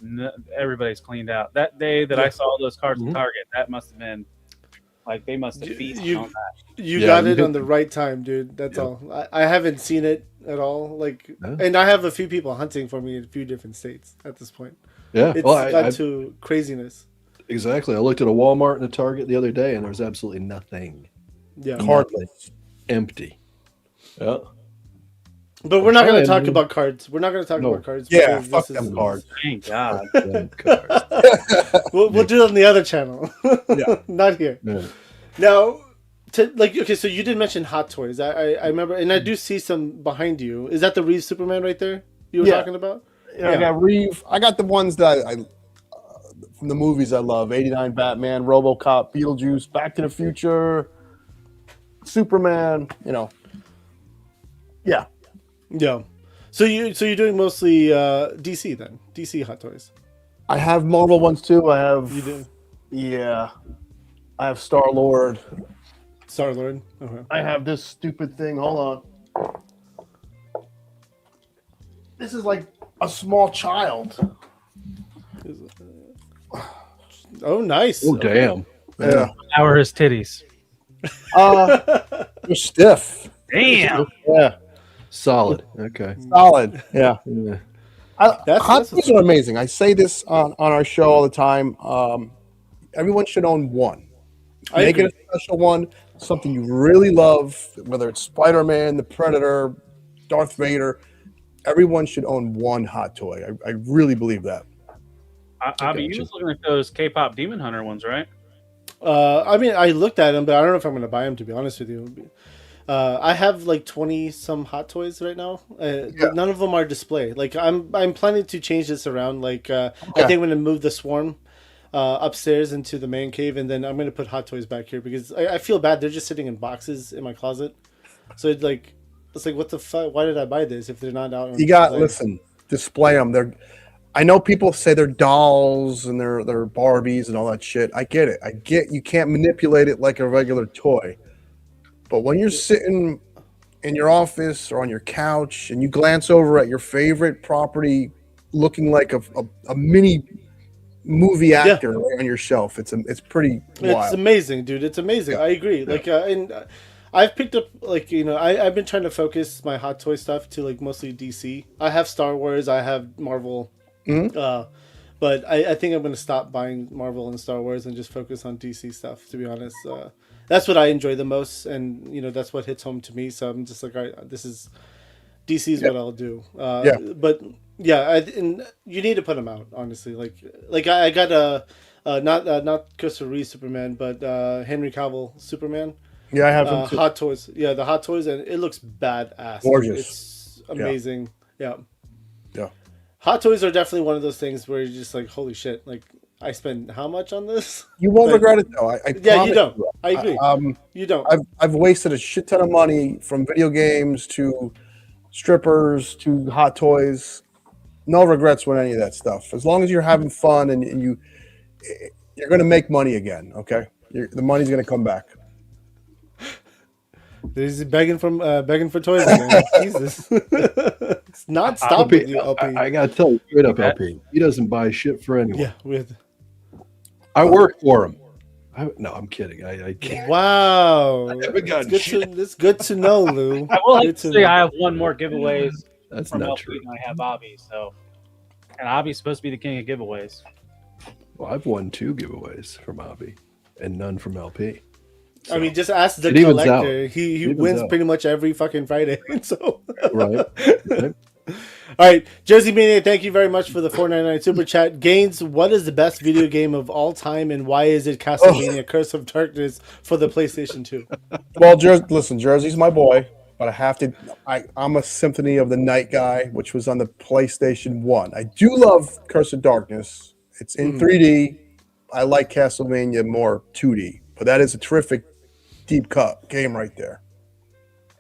Everybody's cleaned out. That day that I saw those cards at Target, that must have been like they must have feasted on that. You got it on the right time, dude. That's all. I haven't seen it at all. Like, and I have a few people hunting for me in a few different states at this point. Yeah. It's Well, got to craziness. exactly. I looked at a Walmart and a Target the other day and there was absolutely nothing. Yeah. Cardless. Empty. Yeah. But we're not going to trying, talk dude. about cards. We're not going to talk about cards. Yeah, because fuck this them cards. Thank God. We'll do it on the other channel. Yeah. Not here. Yeah. Now, okay, so you did mention Hot Toys. I remember, and I do see some behind you. Is that the Reeve Superman right there you were talking about? Yeah. I got Reeve. I got the ones that I from the movies I love: '89 Batman, RoboCop, Beetlejuice, Back to the Future, Superman. You know. Yeah. Yeah. So you're doing mostly DC then? DC Hot Toys. I have Marvel ones too. I have. You do. Yeah. I have Star-Lord. Star Lord. Okay. I have this stupid thing. Hold on. This is like a small child. Oh, nice. Oh, damn. Yeah. How are his titties? They're stiff. Damn. Yeah, Solid. Okay. solid. Yeah. Yeah. Hot toys are amazing. I say this on our show all the time. Everyone should own one. Make it a special one, something you really love, whether it's Spider-Man, the Predator, Darth Vader. Everyone should own one hot toy. I really believe that. I mean, you was looking at those K-pop Demon Hunter ones, right? I mean, I looked at them, but I don't know if I'm going to buy them, to be honest with you. I have like 20 some hot toys right now. None of them are display. Like I'm planning to change this around. Like I think I'm going to move the swarm upstairs into the man cave, and then I'm going to put hot toys back here because I feel bad. They're just sitting in boxes in my closet. So it's like what the fuck? Why did I buy this if they're not out? On listen, display them. I know people say they're dolls and they're Barbies and all that shit. I get it. I get you can't manipulate it like a regular toy. But when you're sitting in your office or on your couch and you glance over at your favorite property looking like a mini movie actor on your shelf, it's pretty wild. It's amazing, dude. It's amazing. Yeah. I agree. Like and I've picked up I've been trying to focus my hot toy stuff to like mostly DC. I have Star Wars, I have Marvel. Mm-hmm. But I think I'm going to stop buying Marvel and Star Wars and just focus on DC stuff, to be honest. That's what I enjoy the most, and that's what hits home to me. So I'm just like, all right, this is DC's what I'll do. But and you need to put them out, honestly. Like I got not Christopher Reeve Superman, but Henry Cavill Superman. Yeah, I have them too. Hot toys. Yeah, the hot toys, and it looks badass. Gorgeous. It's amazing. Yeah. Hot toys are definitely one of those things where you're just like, holy shit! Like, I spent how much on this? You won't regret it though. You don't. I agree. You don't. I've wasted a shit ton of money from video games to strippers to hot toys. No regrets with any of that stuff. As long as you're having fun and you're going to make money again. Okay, the money's going to come back. He's begging for toys again. Jesus. It's not stopping you, LP. I gotta tell you straight up, LP. He doesn't buy shit for anyone. Yeah, I work for him. No, I'm kidding. I can't. Wow. It's good to know, Lou. I will have to say I have one more giveaways. That's from not LP true. than I have Obby, and Obby's supposed to be the king of giveaways. Well, I've won 2 giveaways from Obby and none from LP. So, I mean, just ask the collector. He wins out. Pretty much every fucking Friday. So right. All right, Jersey Mania, thank you very much for the $4.99 super chat. Gaines, what is the best video game of all time, and why is it Castlevania: Curse of Darkness for the PlayStation 2? Well, listen, Jersey's my boy, but I have to. I'm a Symphony of the Night guy, which was on the PlayStation 1. I do love Curse of Darkness. It's in 3D. I like Castlevania more 2D, but that is a terrific deep cut game right there.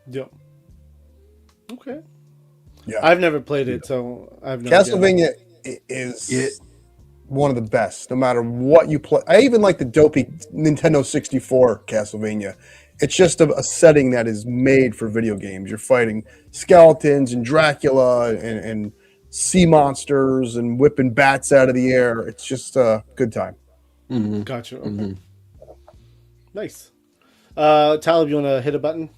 Yep. Okay. Yeah. I've never played it, so I've no Castlevania is one of the best, no matter what you play. I even like the dopey Nintendo 64 Castlevania. It's just a setting that is made for video games. You're fighting skeletons and Dracula and sea monsters and whipping bats out of the air. It's just a good time. Mm-hmm. Gotcha. Okay. Mm-hmm. Nice. Talib, you want to hit a button?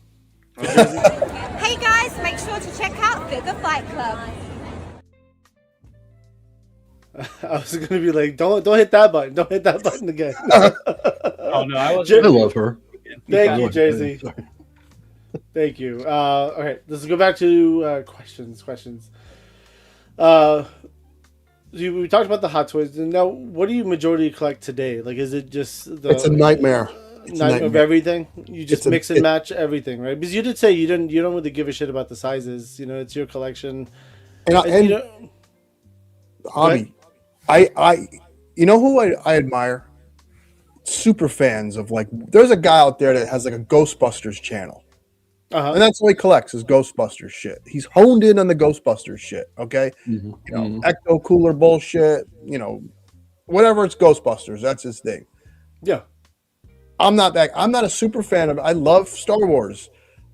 Hey guys, make sure to check out Figure Fight Club. I was going to be like, don't hit that button. Don't hit that button again. Oh no, I love her. Thank you, Jay-Z. Thank you. All right, let's go back to questions. We talked about the hot toys. Now, what do you majority collect today? Like, is it just It's a nightmare. Of everything? You just mix and match everything, right? Because you did say you don't really give a shit about the sizes. It's your collection. Hobby. I you know who I admire? Super fans of there's a guy out there that has a Ghostbusters channel. Uh-huh. And that's what he collects is Ghostbusters shit. He's honed in on the Ghostbusters shit, okay? Mm-hmm. Ecto cooler bullshit, whatever, it's Ghostbusters. That's his thing. Yeah. I'm not a super fan of it. I love Star Wars.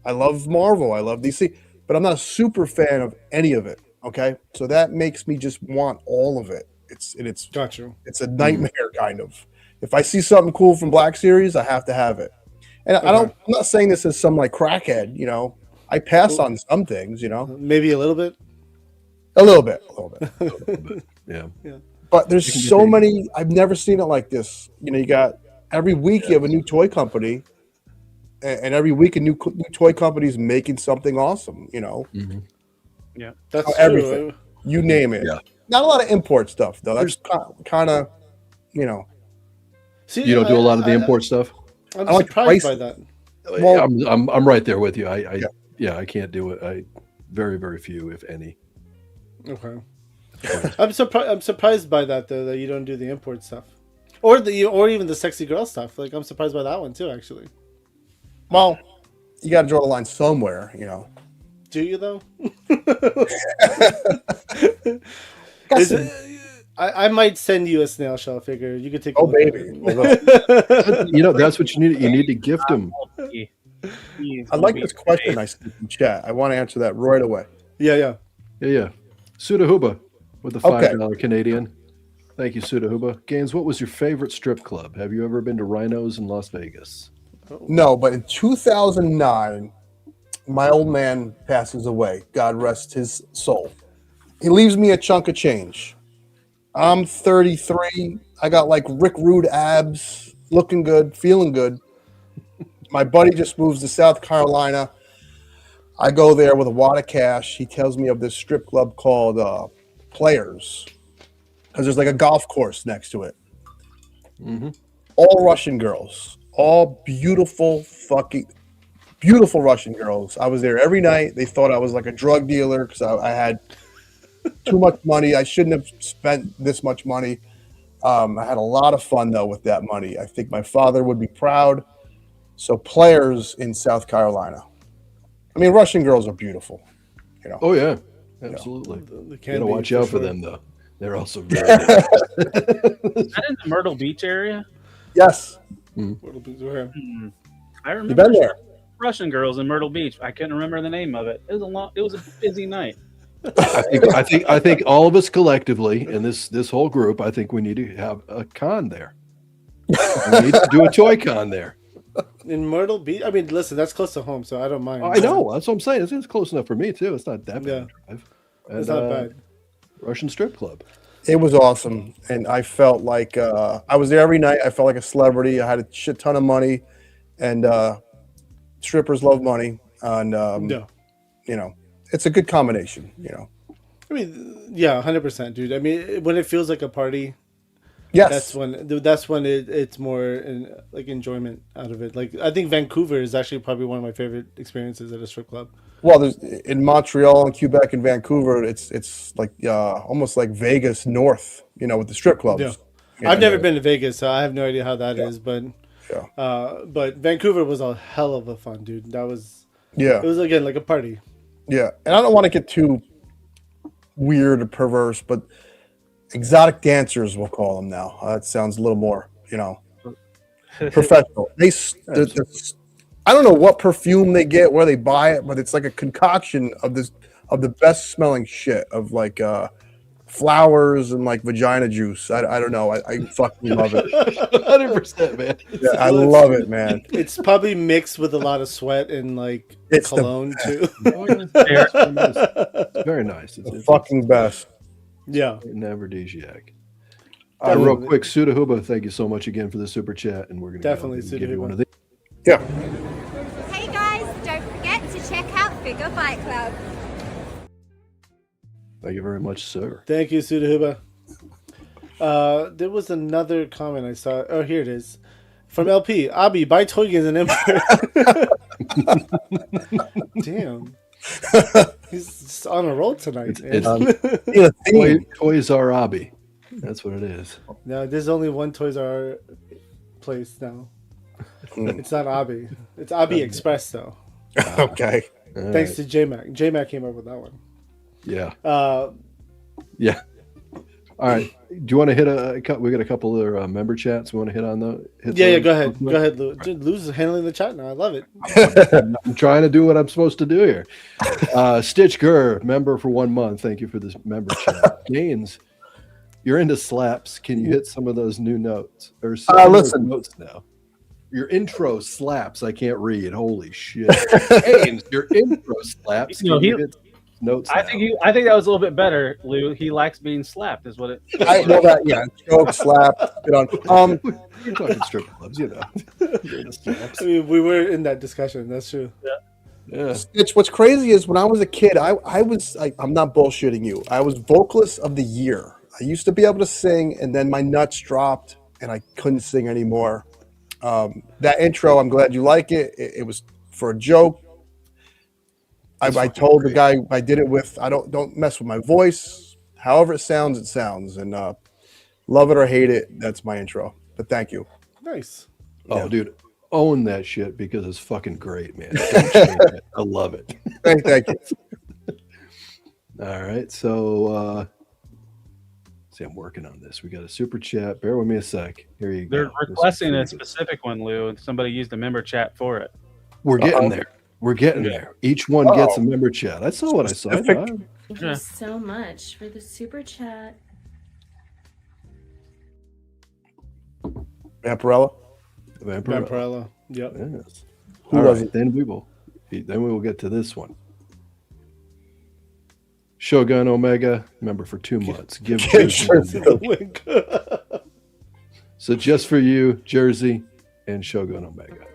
I love Marvel. I love DC. But I'm not a super fan of any of it, okay? So that makes me just want all of it. It's got you. It's a nightmare kind of. If I see something cool from Black Series, I have to have it. And I'm not saying this as some like crackhead, you know. I pass on some things, you know. Maybe a little bit. A little bit. Yeah. But there's so many. I've never seen it like this. You know, you got every week you have a new toy company, and every week a new toy company is making something awesome. You know. Mm-hmm. Yeah, that's everything. True. You name it. Yeah. Not a lot of import stuff though. That's kind of, you know. See, You don't do a lot of the import stuff. I'm like surprised by that. Well, I'm right there with you. I can't do it. Very, very few, if any. Okay. I'm surprised by that though, that you don't do the import stuff, or even the sexy girl stuff. Like, I'm surprised by that one too, actually. Well, you got to draw the line somewhere, you know. Do you though? I might send you a snail shell figure. You could take. Oh baby! You know, that's what you need. You need to gift them. I like this question I see in chat. I want to answer that right away. Yeah. Sudahuba with the $5 Canadian. Thank you, Sudahuba. Gaines, what was your favorite strip club? Have you ever been to Rhinos in Las Vegas? No, but in 2009, my old man passes away. God rest his soul. He leaves me a chunk of change. I'm 33. I got like Rick Rude abs, looking good, feeling good. My buddy just moves to South Carolina. I go there with a wad of cash. He tells me of this strip club called Players, because there's like a golf course next to it. Mm-hmm. All Russian girls, all beautiful Russian girls. I was there every night. They thought I was like a drug dealer because I had too much money. I shouldn't have spent this much money. I had a lot of fun though with that money. I think my father would be proud. So Players in South Carolina. I mean, Russian girls are beautiful. You know. Oh yeah, absolutely. You gotta watch out for them though. They're also very. Is that in the Myrtle Beach area? Yes. Myrtle Beach. I remember. You been there? Russian girls in Myrtle Beach. I couldn't remember the name of it. It was a busy night. I think all of us collectively in this whole group, I think we need to have a con there. We need to do a toy con there. In Myrtle Beach, I mean, listen, that's close to home, so I don't mind. I know, that's what I'm saying. It's close enough for me too. It's not that bad a drive. It's not bad. Russian strip club. It was awesome, and I felt like I was there every night. I felt like a celebrity. I had a shit ton of money, and strippers love money, and you know, it's a good combination. You know, I mean, yeah, 100%, dude. I mean, when it feels like a party. Yes, that's when it's more like enjoyment out of it. Like, I think Vancouver is actually probably one of my favorite experiences at a strip club. Well, there's in Montreal and Quebec and Vancouver, it's like almost like Vegas North, you know, with the strip clubs. Yeah. I've never been to Vegas, so I have no idea how that is. But Vancouver was a hell of a fun, dude. That was it was again like a party. Yeah, and I don't want to get too weird or perverse, but exotic dancers, we'll call them now. That sounds a little more, you know, professional. I don't know what perfume they get, where they buy it, but it's like a concoction of the best smelling shit of like flowers and like vagina juice. I don't know. I fucking love it. 100%, man. Yeah, I love it, man. It's probably mixed with a lot of sweat and like cologne too. It's very nice. It's the fucking best. Yeah. An aphrodisiac. Real quick, Sudahuba, thank you so much again for the super chat, and we're going to give you one of these. Yeah. Hey guys, don't forget to check out Figure Fight Club. Thank you very much, sir. Thank you, Sudahuba. There was another comment I saw. Oh, here it is. From LP. Abi, buy toy games and import. Damn. He's just on a roll tonight. Toys R Abi. That's what it is. No, there's only one Toys R place now. It's not Abi. It's Abi Express, though. Okay. Thanks to J-Mac. J-Mac came up with that one. Yeah. Yeah. All right. Do you want to hit we got a couple of member chats. We want to hit on the. Go ahead. Go ahead, Lou. Dude, Lou's handling the chat now. I love it. I'm trying to do what I'm supposed to do here. Stitch Gurr, member for 1 month. Thank you for this member chat. Gaines, you're into slaps. Can you hit some of those new notes? Or listen. notes now? Your intro slaps. I can't read. Holy shit. Haynes, your intro slaps. You know, Can you get notes I now? think that was a little bit better, Lou. He likes being slapped, is what it. Choke, slap, spit on. You're talking strip clubs, you know. I mean, we were in that discussion. That's true. Yeah. What's crazy is when I was a kid, I'm not bullshitting you. I was vocalist of the year. I used to be able to sing, and then my nuts dropped, and I couldn't sing anymore. That intro, I'm glad you like it. It was for a joke. I told the guy I did it with. I don't mess with my voice. However it sounds, and love it or hate it. That's my intro. But thank you. Nice. Oh, dude, own that shit because it's fucking great, man. Don't change it. I love it. Thank you. All right, so see, I'm working on this. We got a super chat. Bear with me a sec. Here you go. They're requesting a specific one, Lou, and somebody used the member chat for it. We're getting there. We're getting there. Each one gets a member chat. I saw what I saw. Thank you so much for the super chat. Vampirella. Vampirella. Yep. Yes. Who All was right, it? then we will get to this one. Shogun Omega, member for 2 months. Give Jersey the wink. So just for you, Jersey and Shogun Omega.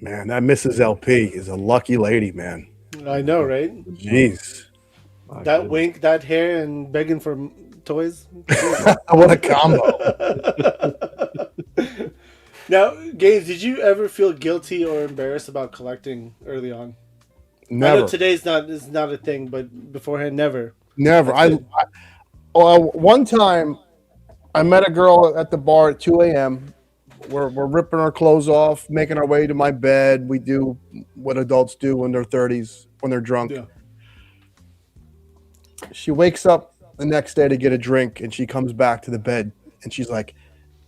Man, that Mrs. LP is a lucky lady, man. I know, right? Jeez. That wink, that hair, and begging for toys. What a combo. Now, Gaines, did you ever feel guilty or embarrassed about collecting early on? Never. I know today's not a thing, but beforehand, never. Never. One time, I met a girl at the bar at 2 a.m. We're ripping our clothes off, making our way to my bed. We do what adults do when they're 30s, when they're drunk. Yeah. She wakes up the next day to get a drink, and she comes back to the bed, and she's like,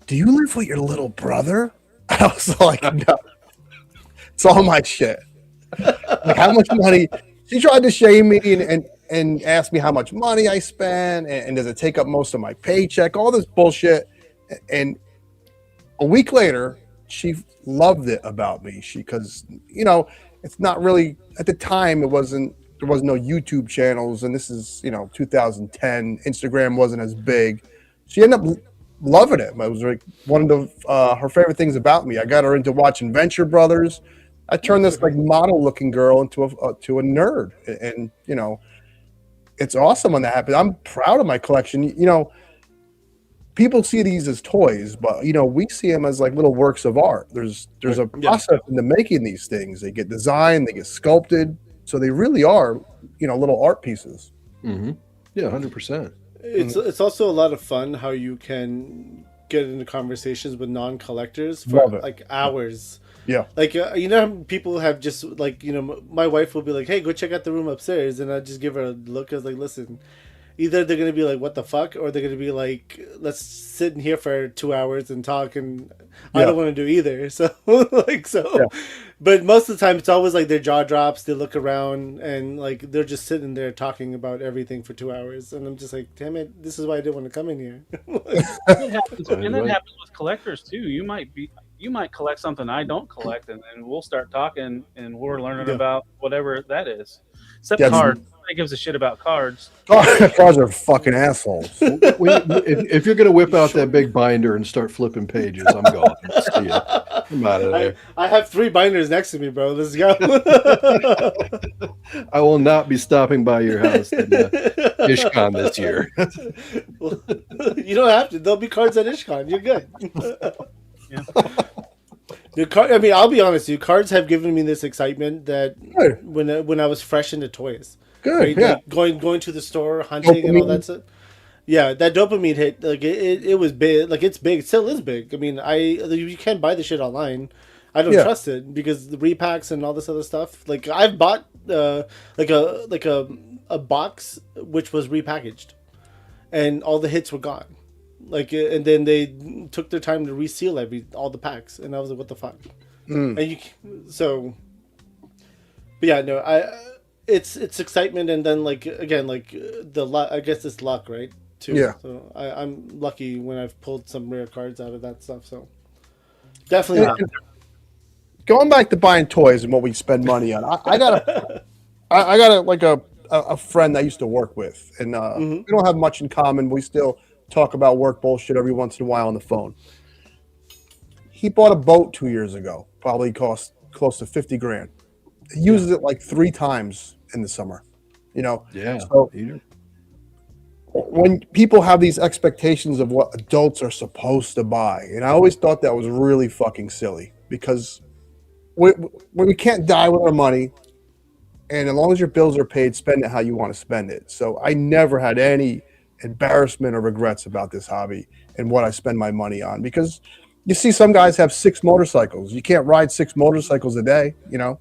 "Do you live with your little brother?" I was like, "No, it's all my shit." Like, how much money? She tried to shame me and ask me how much money I spent, and does it take up most of my paycheck? All this bullshit. And a week later, she loved it about me. Because it's not really at the time. There was no YouTube channels, and this is 2010. Instagram wasn't as big. She ended up loving it. It was like one of her favorite things about me. I got her into watching Venture Brothers. I turned this like model-looking girl into a nerd, and it's awesome when that happens. I'm proud of my collection. People see these as toys, but we see them as like little works of art. There's a process into making these things. They get designed, they get sculpted, so they really are little art pieces. Mm-hmm. Yeah, 100%. It's also a lot of fun how you can get into conversations with non-collectors for like hours. Yeah. Like, how people have just like, my wife will be like, "Hey, go check out the room upstairs." And I just give her a look. I was like, listen, either they're going to be like, "What the fuck?" Or they're going to be like, "Let's sit in here for 2 hours and talk." And I don't want to do either. So but most of the time it's always like their jaw drops. They look around and like, they're just sitting there talking about everything for 2 hours. And I'm just like, damn it, this is why I didn't want to come in here. That happens with collectors too. You might collect something I don't collect, and we'll start talking, and we're learning about whatever that is. Except cards. Nobody gives a shit about cards. Cards are fucking assholes. If you're gonna whip out that big binder and start flipping pages, I'm going. See ya. I'm out of there. I have 3 binders next to me, bro. Let's go. I will not be stopping by your house in IshCon this year. Well, you don't have to. There'll be cards at IshCon. You're good. Yeah. I'll be honest with you. Cards have given me this excitement that when I was fresh into toys. Good, right? yeah. Like going to the store, hunting, and all that stuff. Yeah, that dopamine hit, like it was big. Like, it's big. It still is big. I mean, you can't buy the shit online. I don't trust it because the repacks and all this other stuff. Like, I've bought like a box which was repackaged, and all the hits were gone. Like, and then they took their time to reseal all the packs, and I was like, "What the fuck?" And but yeah, no, it's excitement, and then like again, like I guess it's luck, right? too. Yeah. So I'm lucky when I've pulled some rare cards out of that stuff. So definitely not. Going back to buying toys and what we spend money on, I got a friend I used to work with, and we don't have much in common. We still talk about work bullshit every once in a while on the phone. He bought a boat 2 years ago, probably cost close to $50,000. He uses it like 3 times in the summer, you know. Yeah. So when people have these expectations of what adults are supposed to buy, and I always thought that was really fucking silly, because we can't die with our money, and as long as your bills are paid, spend it how you want to spend it. So I never had any embarrassment or regrets about this hobby and what I spend my money on, because you see some guys have 6 motorcycles. You can't ride 6 motorcycles a day, you know.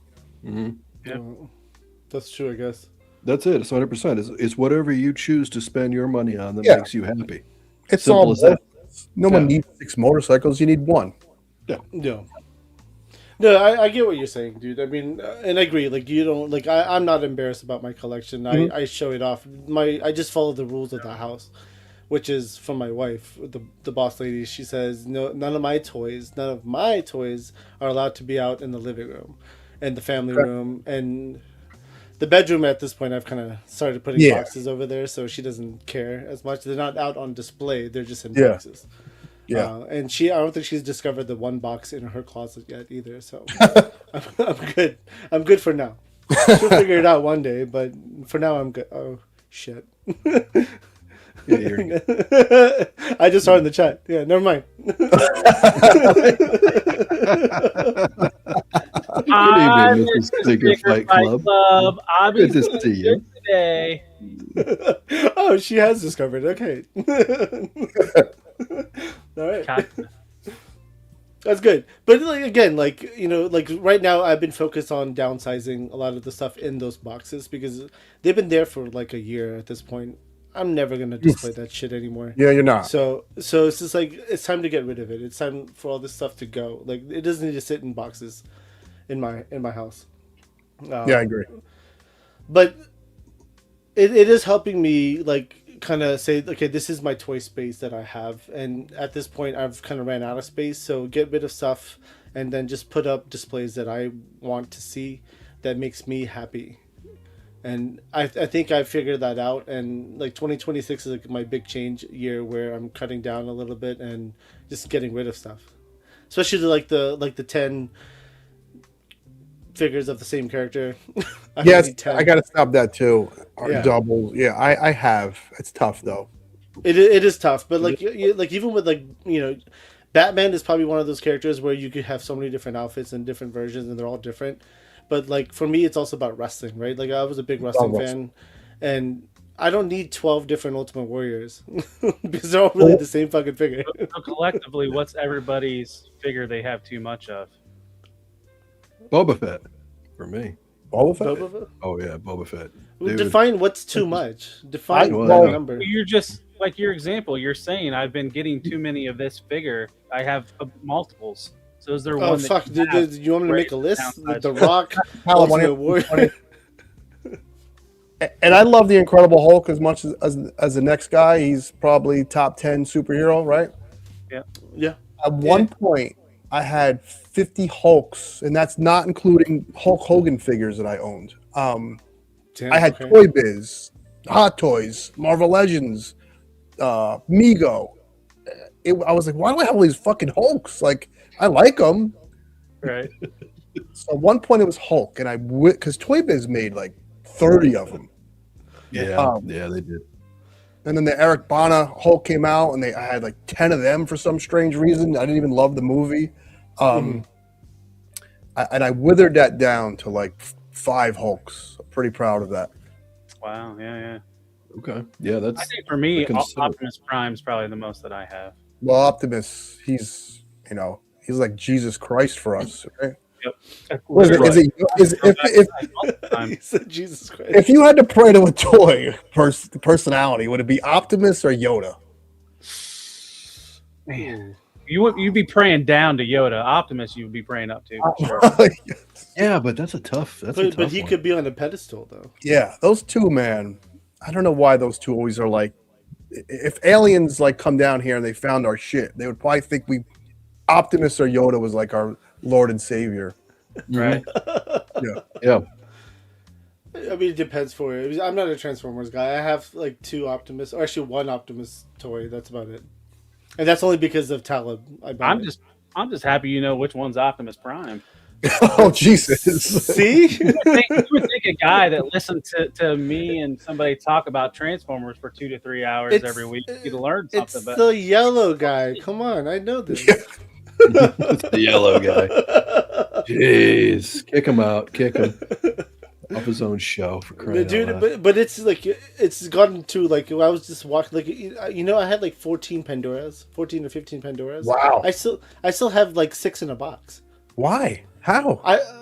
That's true, I guess. That's it. It's 100%. It's whatever you choose to spend your money on that makes you happy. It's Simple all as that. no one needs 6 motorcycles. You need 1. No. No, I get what you're saying, dude. I mean, and I agree. Like, you don't like. I'm not embarrassed about my collection. I show it off. I just follow the rules of the house, which is from my wife, the boss lady. She says, no, none of my toys are allowed to be out in the living room, and the family room, and the bedroom. At this point, I've kind of started putting boxes over there, so she doesn't care as much. They're not out on display. They're just in boxes. Yeah, and I don't think she's discovered the one box in her closet yet either. So I'm good. I'm good for now. She'll figure it out one day, but for now I'm good. Oh shit! I just saw in the chat. Yeah, never mind. Good evening, Mrs. Sticker Fight Club. Good to see you today. Oh, she has discovered. Okay. All right. That's good. But like, again, like, you know, like right now I've been focused on downsizing a lot of the stuff in those boxes because they've been there for like a year at this point. I'm never going to display that shit anymore. Yeah, you're not. So it's just like, it's time to get rid of it. It's time for all this stuff to go. Like, it doesn't need to sit in boxes in my house. Yeah, I agree. But it is helping me, like, kind of say, okay, this is my toy space that I have, and at this point I've kind of ran out of space, so get rid of stuff and then just put up displays that I want to see that makes me happy. And I think I figured that out, and like 2026 is like my big change year where I'm cutting down a little bit and just getting rid of stuff, especially the 10 figures of the same character. Yes, I gotta stop that too. Yeah. Doubles. Yeah, I have. It's tough though. It is tough, but like even with, like, you know, Batman is probably one of those characters where you could have so many different outfits and different versions, and they're all different. But like for me, it's also about wrestling, right? Like I was a big wrestling fan, and I don't need 12 different Ultimate Warriors because they're all really the same fucking figure. So collectively, what's everybody's figure they have too much of? Boba Fett for me. Boba Fett? Boba Fett? Oh yeah, Boba Fett. Dude. Dude. Define what's too much. Define Well, that number. You're just like your example. You're saying I've been getting too many of this figure. I have multiples. So is there one? Oh fuck! That Did you want me to make a list? The Rock, Ultimate Ultimate Warrior. And I love the Incredible Hulk as much as the next guy. He's probably top 10 superhero, right? Yeah. At one point, I had 50 Hulks, and that's not including Hulk Hogan figures that I owned. Damn, I had Toy Biz, Hot Toys, Marvel Legends, Mego. I was like, why do I have all these fucking Hulks? Like, I like them. Right. So at one point it was Hulk, and because Toy Biz made like 30 of them. Yeah, yeah, they did. And then the Eric Bana Hulk came out, and I had like 10 of them for some strange reason. I didn't even love the movie. And I withered that down to like 5 Hulks. I'm pretty proud of that. Wow. Yeah. Okay. Yeah, that's. I think for me, Optimus Prime is probably the most that I have. Well, Optimus, he's like Jesus Christ for us, right? Yep. He said Jesus Christ. If you had to pray to a toy personality, would it be Optimus or Yoda? Man, you'd be praying down to Yoda. Optimus, you would be praying up to. For sure. Yeah, but that's a tough. But he could be on a pedestal though. Yeah, those two, man. I don't know why those two always are like if aliens like come down here and they found our shit, they would probably think Optimus or Yoda was like our Lord and Savior. Right. Yeah. I mean, it depends for you. I'm not a Transformers guy. I have like 2 Optimus, or actually 1 Optimus toy. That's about it, and that's only because of Talib. I'm just happy you know which one's Optimus Prime. Oh Jesus! See, You would think a guy that listened to me and somebody talk about Transformers for 2 to 3 hours every week, you'd learn something. it's But the yellow guy. Come on, I know this. It's the yellow guy. Jeez. Kick him out. Kick him. Off his own show for crying Dude, out loud. but it's like it's gotten to like I was just walking like I had like 14 Pandoras, 14 or 15 Pandoras. Wow. I still have like 6 in a box. Why? How?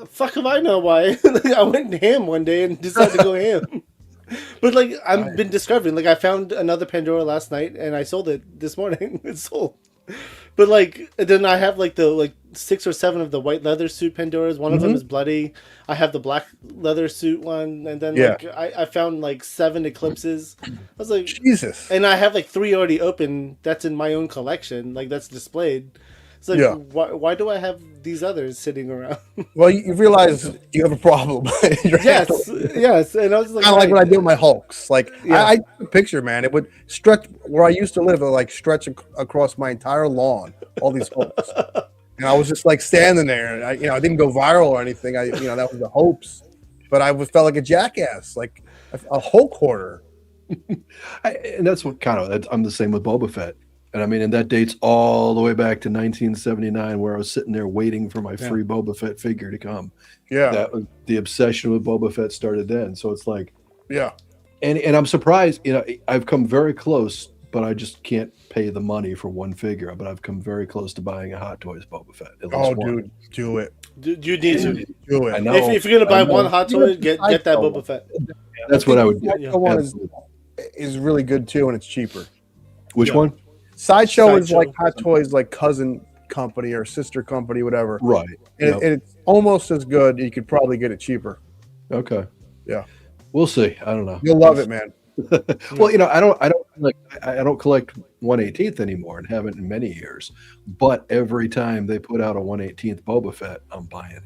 Fuck if I know why. I went ham one day and decided to go ham. But like I've been discovering, like I found another Pandora last night and I sold it this morning. It's sold. But like then I have like the 6 or 7 of the white leather suit Pandoras. One of them is bloody. I have the black leather suit one, and then like I found like 7 Eclipses. I was like Jesus. and I have like 3 already open. That's in my own collection. Like that's displayed. It's like why do I have these others sitting around? Well, you realize you have a problem. yes. And I was like, Kind of like what I do with my Hulks. Like I took a picture, man. It would stretch where I used to live. It would like stretch across my entire lawn. All these Hulks, and I was just like standing there. And I didn't go viral or anything. That was the hopes, but I felt like a jackass, like a Hulk hoarder. And that's what I'm the same with Boba Fett. And I mean, and that dates all the way back to 1979, where I was sitting there waiting for my free Boba Fett figure to come. Yeah. That was the obsession with Boba Fett started then. So it's like, yeah. And I'm surprised, I've come very close, but I just can't pay the money for one figure. But I've come very close to buying a Hot Toys Boba Fett. Dude, do it. You need to do it. I know. If you're gonna buy one Hot Toy, get that Boba Fett. That's what I would do. The one is really good too, and it's cheaper. Which one? Sideshow is like Hot Toys, like cousin company or sister company, whatever. Right. And it's almost as good. You could probably get it cheaper. Okay. Yeah. We'll see. I don't know. You'll love it, man. Well, I don't collect 1/18th anymore and haven't in many years. But every time they put out a 1/18th Boba Fett, I'm buying it.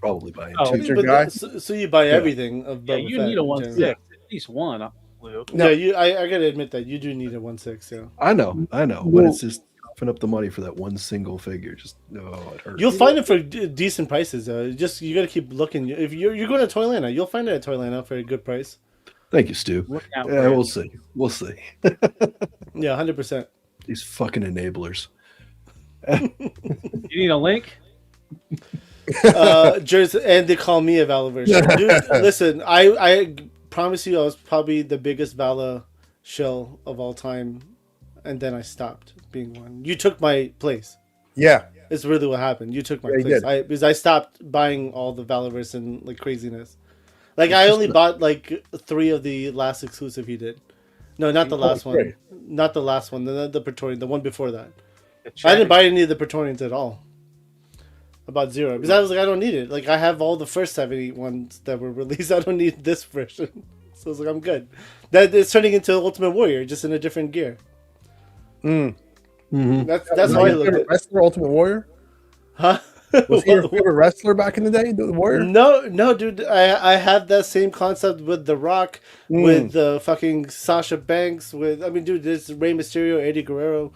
Probably buying two. So you buy everything of Boba Fett. You need a 1/6, at least one. No, I gotta admit that you do need a 1/6. Yeah, I know, but it's just coughing up the money for that one single figure. Just it hurts. You'll find it for decent prices though. You gotta keep looking. If you're going to Toylanta, you'll find it at Toylanta for a good price. Thank you, Stu. Yeah, we'll see. We'll see. Yeah, 100%. These fucking enablers. You need a link? Jersey, and they call me a Vala version. Dude, listen, I promise you I was probably the biggest Vala shill of all time, and then I stopped being one. You took my place. Yeah. It's really what happened. You took my Yeah, place. Because I stopped buying all the Valaverse and like craziness. Like I only bought like 3 of the last exclusive he did. No, not the last one. Not the last one. The Praetorian. The one before that. I didn't buy any of the Praetorians at all. About 0. Because I was like, I don't need it. Like I have all the first 70 ones that were released. I don't need this version. So I was like, I'm good. That it's turning into Ultimate Warrior, just in a different gear. Mm-hmm. That's how I look at it. Wrestler, Ultimate Warrior? Huh? Was he your favorite wrestler back in the day, the Warrior? No, dude. I had that same concept with The Rock, with the fucking Sasha Banks, dude, there's Rey Mysterio, Eddie Guerrero.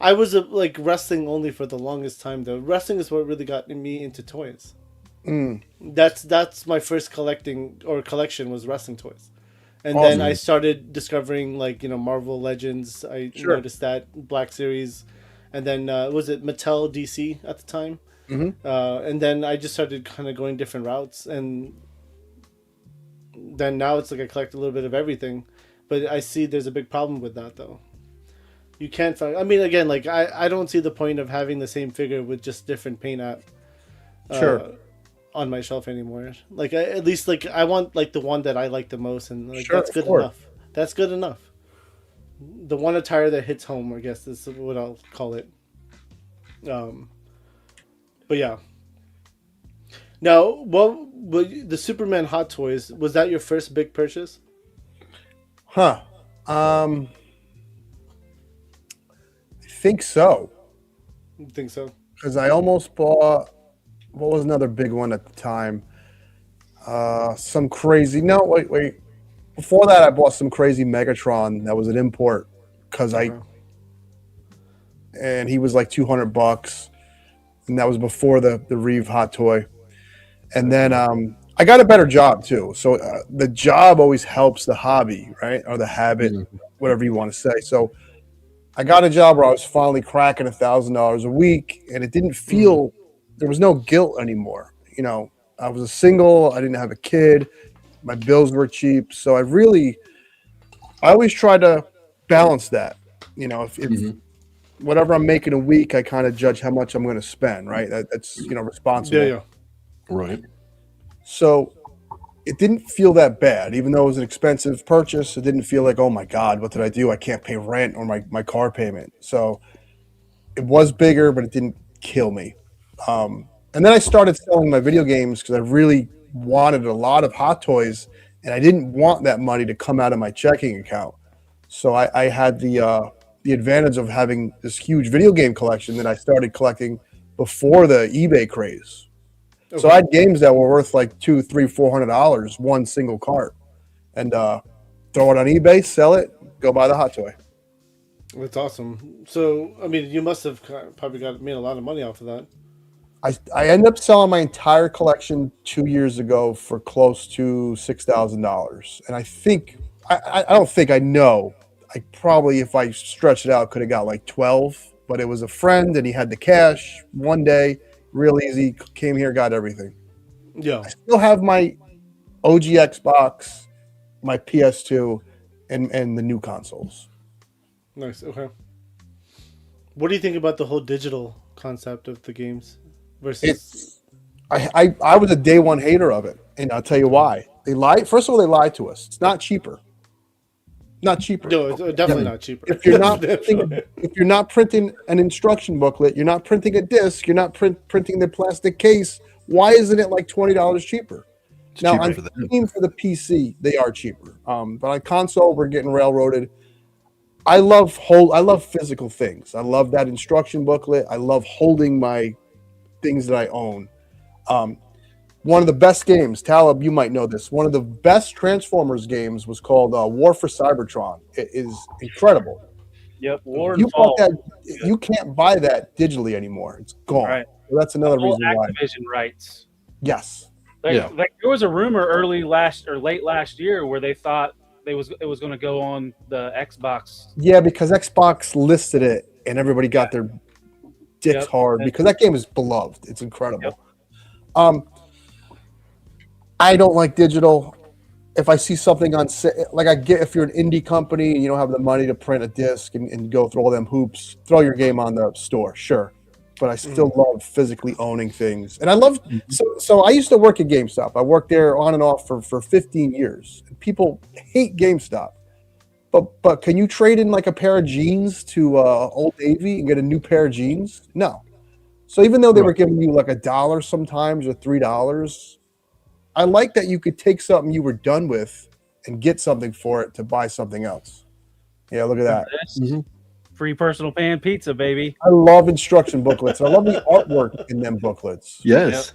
I was like wrestling only for the longest time though. Wrestling is what really got me into toys. That's my first collection was wrestling toys. And then I started discovering Marvel Legends. I noticed that Black Series, and then was it Mattel DC at the time? Mm-hmm. And then I just started kind of going different routes, and then now it's like I collect a little bit of everything. But I see there's a big problem with that though. You can't find. I mean, again, like I don't see the point of having the same figure with just different paint on my shelf anymore. Like at least I want the one that I like the most, and that's good enough. That's good enough. The one attire that hits home, I guess, is what I'll call it. But yeah. Now, the Superman Hot Toys, was that your first big purchase? Huh. think so. You think so? Because I almost bought, what was another big one at the time? Some crazy, no, wait. Before that, I bought some crazy Megatron that was an import because and he was like $200, and that was before the Reeve Hot Toy. And then I got a better job too. So the job always helps the hobby, right? Or the habit, whatever you want to say. So I got a job where I was finally cracking $1,000 a week, and it didn't feel, there was no guilt anymore. You know, I was a single, I didn't have a kid, my bills were cheap. So I always try to balance that. You know, if whatever I'm making a week, I kind of judge how much I'm going to spend, right? That's, you know, responsible. Yeah. Right. So it didn't feel that bad, even though it was an expensive purchase. It didn't feel like, oh my God, what did I do? I can't pay rent or my car payment. So it was bigger, but it didn't kill me. And then I started selling my video games because I really wanted a lot of Hot Toys, and I didn't want that money to come out of my checking account. So I had the advantage of having this huge video game collection that I started collecting before the eBay craze. Okay. So I had games that were worth like $200, $300, $400, one single cart, and throw it on eBay, sell it, go buy the Hot Toy. That's awesome. So, I mean, you must have probably made a lot of money off of that. I ended up selling my entire collection 2 years ago for close to $6,000, and I know. I probably, if I stretched it out, could have got like 12, but it was a friend, and he had the cash one day. Real easy. Came here, got everything. Yeah. I still have my OG Xbox, my PS2, and the new consoles. Nice. Okay. What do you think about the whole digital concept of the games versus? I was a day one hater of it, and I'll tell you why. They lied. First of all, they lied to us. It's not cheaper. Not cheaper. No, it's definitely not cheaper. If you're not printing an instruction booklet, you're not printing a disc, you're not printing the plastic case. Why isn't it like $20 cheaper? It's now cheaper on Steam for the PC, they are cheaper. But on console, we're getting railroaded. I love physical things. I love that instruction booklet. I love holding my things that I own. One of the best games, Talib, you might know this. One of the best Transformers games was called War for Cybertron. It is incredible. Yep, War You and Fall. you can't buy that digitally anymore. It's gone. Right. So that's another reason why. Activision rights. Yes. Like there was a rumor late last year where they thought it was going to go on the Xbox. Yeah, because Xbox listed it and everybody got their dicks hard because that game is beloved. It's incredible. Yep. I don't like digital. If I see something on, like I get, if you're an indie company and you don't have the money to print a disc and go through all them hoops, throw your game on the store, sure. But I still love physically owning things. And I love, so I used to work at GameStop. I worked there on and off for 15 years. And people hate GameStop. But can you trade in like a pair of jeans to Old Navy and get a new pair of jeans? No. So even though they were giving you like $1 sometimes or $3, I like that you could take something you were done with and get something for it to buy something else. Yeah, look at that. Free personal pan pizza, baby. I love instruction booklets. I love the artwork in them booklets. Yes.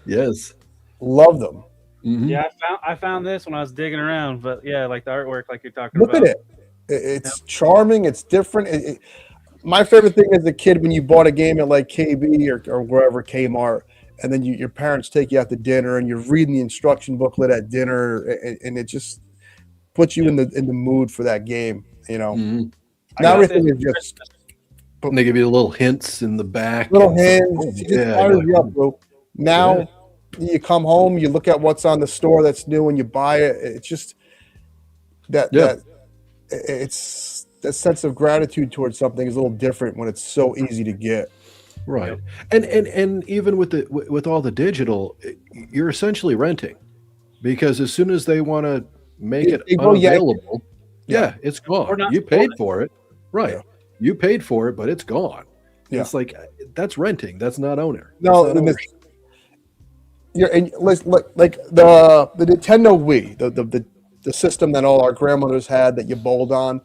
Love them. Mm-hmm. Yeah, I found this when I was digging around, but yeah, like the artwork, like you're talking about. Look at it. It's charming. It's different. My favorite thing as a kid when you bought a game at like KB or wherever, Kmart, and then your parents take you out to dinner and you're reading the instruction booklet at dinner, and it just puts you in the mood for that game. You know, now everything is just. And they give you little hints in the back. Little hints. It just fires you up, bro. Now you come home, you look at what's on the store that's new, and you buy it. It's just that it's that sense of gratitude towards something is a little different when it's so easy to get. Right. And even with all the digital, you're essentially renting, because as soon as they want to make it unavailable, it's gone. You paid for it. Right. Yeah. You paid for it, but it's gone. Yeah. It's like, that's renting. That's not owner. No, like the Nintendo Wii, the system that all our grandmothers had that you bowled on.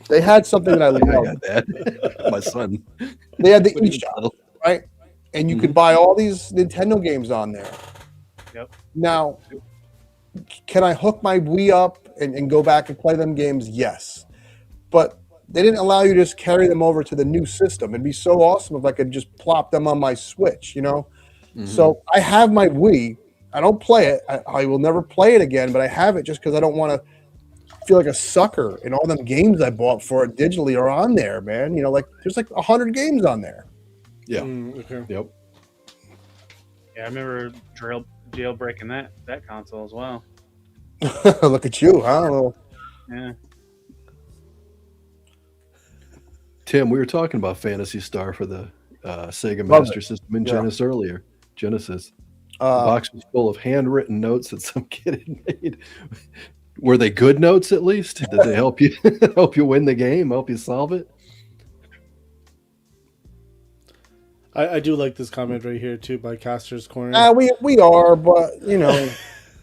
They had something that I I loved. got that. My son. They had the eShop, right? And you could buy all these Nintendo games on there. Yep. Now, can I hook my Wii up and go back and play them games? Yes. But they didn't allow you to just carry them over to the new system. It'd be so awesome if I could just plop them on my Switch, you know? So I have my Wii. I don't play it. I will never play it again, but I have it just because I don't want to feel like a sucker. And all them games I bought for it digitally are on there, man. You know, like there's like 100 games on there. Yeah. Okay. Yep. Yeah, I remember jailbreaking that console as well. Look at you. I don't know. Yeah. Tim, we were talking about Phantasy Star for the Sega Love Master it. System in Yeah. Genesis earlier. Genesis. The box was full of handwritten notes that some kid had made. Were they good notes at least? Did they help you win the game, help you solve it? I do like this comment right here too by Caster's Corner. We are, but you know.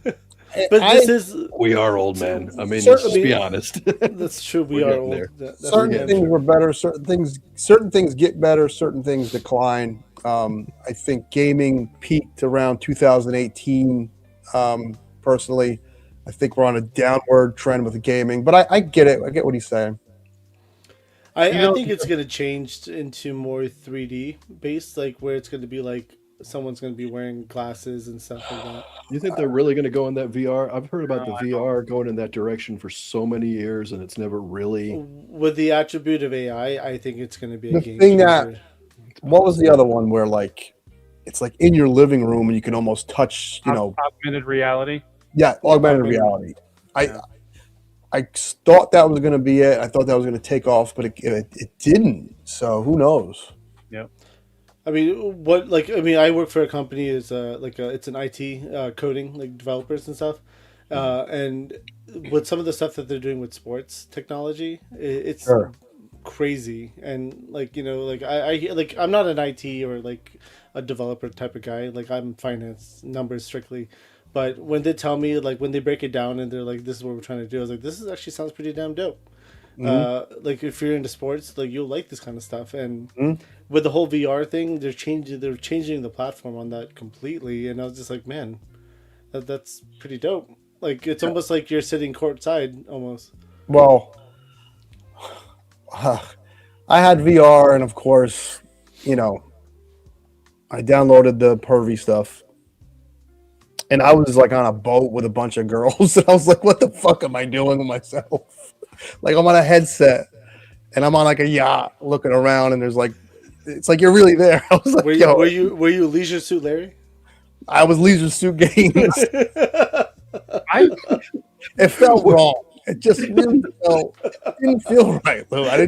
But this is We are old men. I mean, let's Certainly- just be honest. that's true. We We're are getting old. there. That's certain again things true. were better. Certain things get better. Certain things decline. I think gaming peaked around 2018. Personally, I think we're on a downward trend with the gaming. But I get it. I get what he's saying. I think it's going to change into more 3D based, like where it's going to be like someone's going to be wearing glasses and stuff like that. You think they're really going to go in that VR? I've heard about the VR going in that direction for so many years, and it's never really. With the attribute of AI, I think it's going to be a The game thing changer. What was the other one where like it's like in your living room and you can almost touch, you know, Augmented reality. yeah, augmented reality. I thought that was going to be it. I thought that was going to take off, but it didn't. So who knows? Yep. I mean, I work for a company it's an IT coding like developers and stuff, and with some of the stuff that they're doing with sports technology, it's Sure. crazy. And like I'm not an IT or like a developer type of guy. Like I'm finance numbers strictly. But when they tell me, like when they break it down and they're like, "This is what we're trying to do," I was like, "This is actually sounds pretty damn dope." Like if you're into sports, like you'll like this kind of stuff. And with the whole VR thing, they're changing the platform on that completely. And I was just like, man, that's pretty dope. Like it's almost like you're sitting courtside almost. Well, I had VR, and of course, you know, I downloaded the pervy stuff. And I was like on a boat with a bunch of girls, and I was like, "What the fuck am I doing with myself?" Like I'm on a headset, and I'm on like a yacht, looking around, and there's like, it's like you're really there. I was like, Were you Leisure Suit Larry? I was Leisure Suit Games. It felt wrong. It just really didn't feel right, Lou. I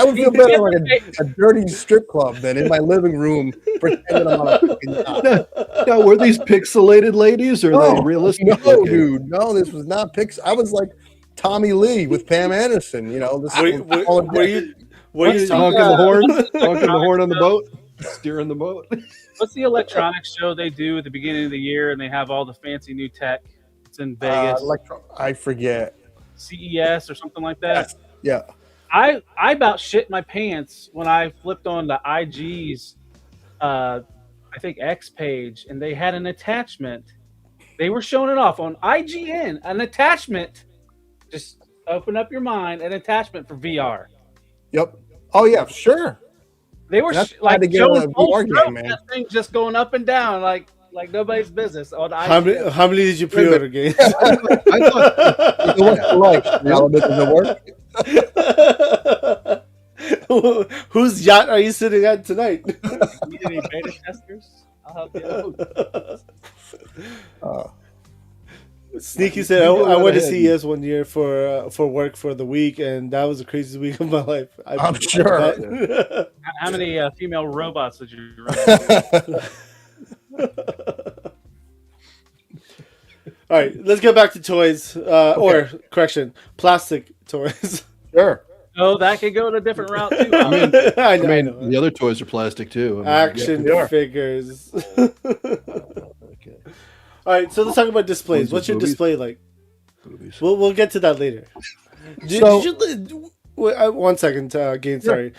would feel better like a dirty strip club than in my living room pretending I'm on a fucking yacht. Now, were these pixelated ladies or are they realistic? No, looking? dude. No, this was not I was like Tommy Lee with Pam Anderson. You know, this Were you honking the horn? Honking the horn on the boat? Steering the boat? What's the electronics show they do at the beginning of the year, and they have all the fancy new tech? It's in Vegas. I forget. CES or something like that. Yeah. I about shit my pants when I flipped on the IG's I think X page, and they had an attachment. They were showing it off on IGN, an attachment. Just open up your mind, an attachment for VR. Yep. Oh yeah, sure. They were That's like how to get showing a VR game, man. that thing just going up and down like nobody's business on How many did you pre-order, Gabe? I thought Whose yacht are you sitting at tonight? Need any beta testers? I'll help you out. Sneaky said, I went to CES one year for work for the week, and that was the craziest week of my life. I'm sure. How many female robots did you run? All right, let's get back to toys, or correction, plastic toys. Sure. Oh, that could go in a different route too. I I know. mean, the other toys are plastic too. Action yeah. figures. Okay. All right, so let's talk about displays. Movies, What's your movies. display like? Movies. We'll get to that later. Did you? One second, Gain. Sorry,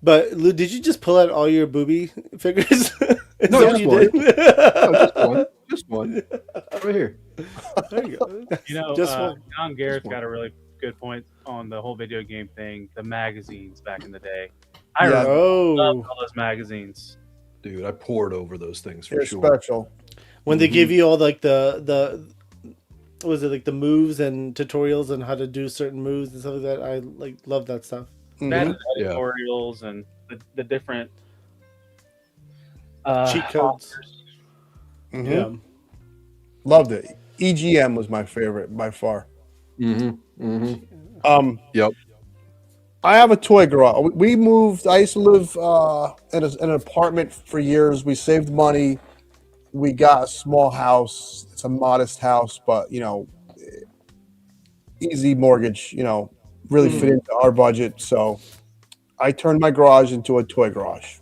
but Lou, did you just pull out all your booby figures? No, just one. Did? Just one. Right here. There you go. You know, Just one. John Garrett's got a really good point on the whole video game thing. The magazines back in the day. I love all those magazines. Dude, I poured over those things for They're sure. special. When they give you all like the what was it, like the moves and tutorials on how to do certain moves and stuff like that. I love that stuff. That tutorials and the different cheat codes. Yeah, loved it. EGM was my favorite by far. Yep. I have a toy garage. We moved. I used to live in an apartment for years. We saved money. We got a small house. It's a modest house, but easy mortgage. Really fit into our budget. So I turned my garage into a toy garage.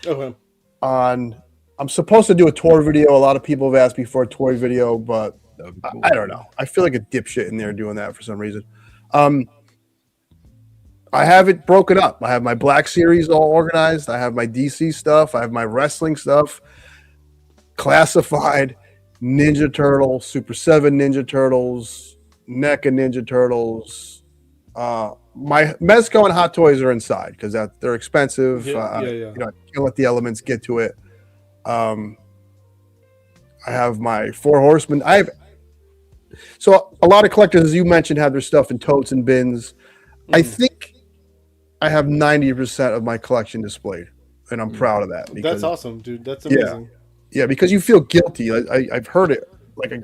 Okay. I'm supposed to do a tour video. A lot of people have asked me for a toy video, but cool. I don't know. I feel like a dipshit in there doing that for some reason. I have it broken up. I have my Black Series all organized. I have my DC stuff. I have my wrestling stuff classified. Ninja Turtles, Super 7 Ninja Turtles, NECA Ninja Turtles. My Mezco and Hot Toys are inside because they're expensive. I can't let the elements get to it. I have my Four Horsemen. So a lot of collectors, as you mentioned, have their stuff in totes and bins. I think I have 90% of my collection displayed, and I'm proud of that. That's awesome, dude. That's amazing. Yeah, because you feel guilty. I've heard it. Like I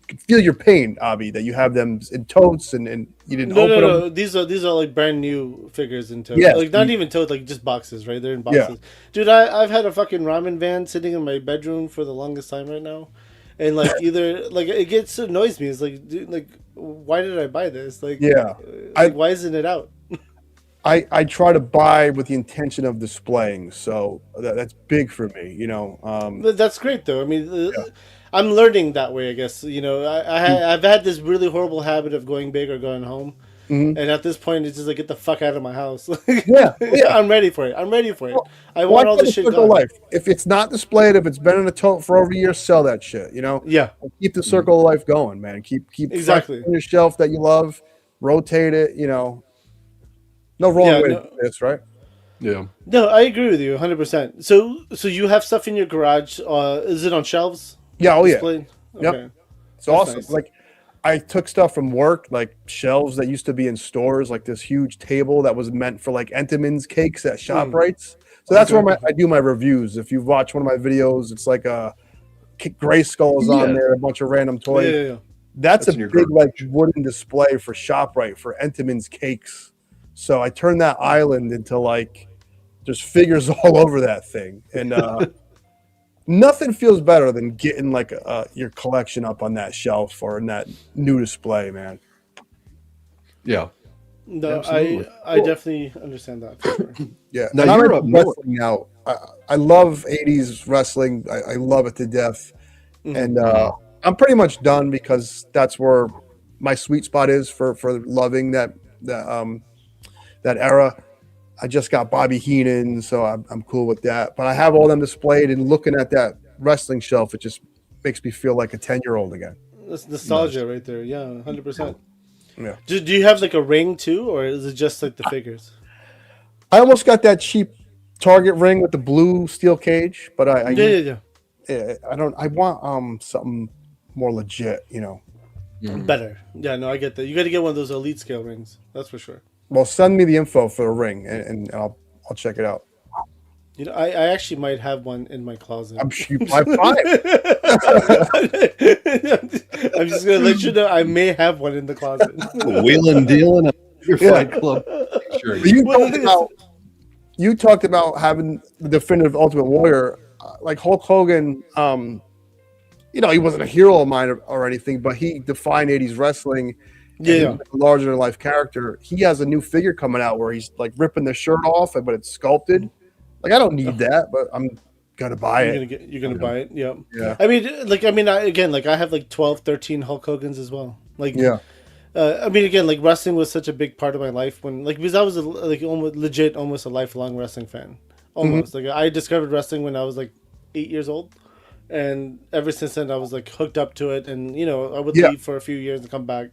can feel your pain, Abby, that you have them in totes and you didn't open them. No. These are like brand new figures in totes. Yeah. Like not even totes, like just boxes, right? They're in boxes. Yeah. Dude, I've had a fucking ramen van sitting in my bedroom for the longest time right now. And like either like it annoys me. It's like, dude, like why did I buy this? Like why isn't it out? I try to buy with the intention of displaying, so that's big for me, That's great though. I mean, I'm learning that way, I guess. I've had this really horrible habit of going big or going home, and at this point, it's just like get the fuck out of my house. I'm ready for it. I want all this shit gone. Life. If it's not displayed, if it's been in a tote for over a year, sell that shit. Yeah. Keep the circle of life going, man. Keep exactly on your shelf that you love. Rotate it. No wrong way to do this, right? Yeah. No, I agree with you 100%. So you have stuff in your garage. Is it on shelves? Yeah. Oh, displayed? Yeah. Okay. Yep. It's awesome. Nice. Like I took stuff from work, like shelves that used to be in stores, like this huge table that was meant for like Entenmann's cakes at ShopRites. So that's where I do my reviews. If you've watched one of my videos, it's like a Gray Skull's on there, a bunch of random toys. Yeah. That's a big like wooden display for ShopRite for Entenmann's cakes. So I turned that island into like there's figures all over that thing, and nothing feels better than getting like your collection up on that shelf or in that new display, man. Yeah, no, I definitely understand that. For sure. Yeah, now you're up wrestling now. I love '80s wrestling. I love it to death, and I'm pretty much done because that's where my sweet spot is for loving that era. I just got Bobby Heenan, so I'm cool with that. But I have all them displayed, and looking at that wrestling shelf, it just makes me feel like a 10-year-old again. That's nostalgia right there. Yeah, 100%. Yeah. Do you have like a ring too, or is it just like the figures? I almost got that cheap Target ring with the blue steel cage, but I don't. I want something more legit, Better. Yeah, no, I get that. You got to get one of those elite scale rings. That's for sure. Well, send me the info for a ring, and I'll check it out. I actually might have one in my closet. I'm sure you might find I'm just gonna let you know I may have one in the closet. Wheeling, dealing, your Fight Club. Sure. You talked about having the definitive Ultimate Warrior, like Hulk Hogan. He wasn't a hero of mine or anything, but he defined '80s wrestling. Yeah, a larger than life character. He has a new figure coming out where he's like ripping the shirt off, but it's sculpted. Like I don't need that, but I'm gonna buy it. You're gonna buy it. Yeah. Yeah. I mean, again, like I have like 12, 13 Hulk Hogan's as well. Like, I mean, again, like wrestling was such a big part of my life because I was like almost a lifelong wrestling fan. Almost like I discovered wrestling when I was like 8 years old, and ever since then I was like hooked up to it. And I would leave for a few years and come back.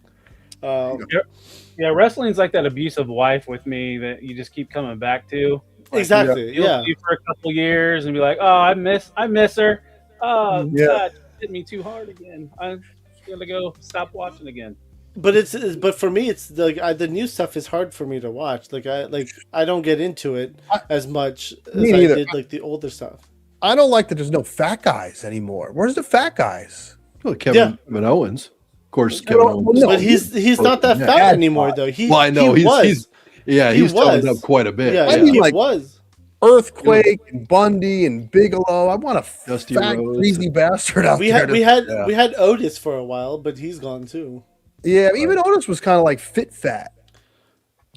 Yeah, wrestling's like that abusive wife with me that you just keep coming back to. Like, exactly. You'll leave for a couple years and be like, oh, I miss her. Oh, God, she hit me too hard again. I'm gonna go stop watching again. But for me, it's like the new stuff is hard for me to watch. I don't get into it as much as I did like the older stuff. I don't like that there's no fat guys anymore. Where's the fat guys? Well, Kevin Owens. Of course, Kevin Owens. But he's not that fat anymore, though. I know he's toned up quite a bit. Yeah, I mean, he like, was. Earthquake and Bundy and Bigelow. I want a Dusty fat, Rhodes. greasy bastard out We there. we had Otis for a while, but he's gone too. Yeah, even Otis was kind of like fit fat.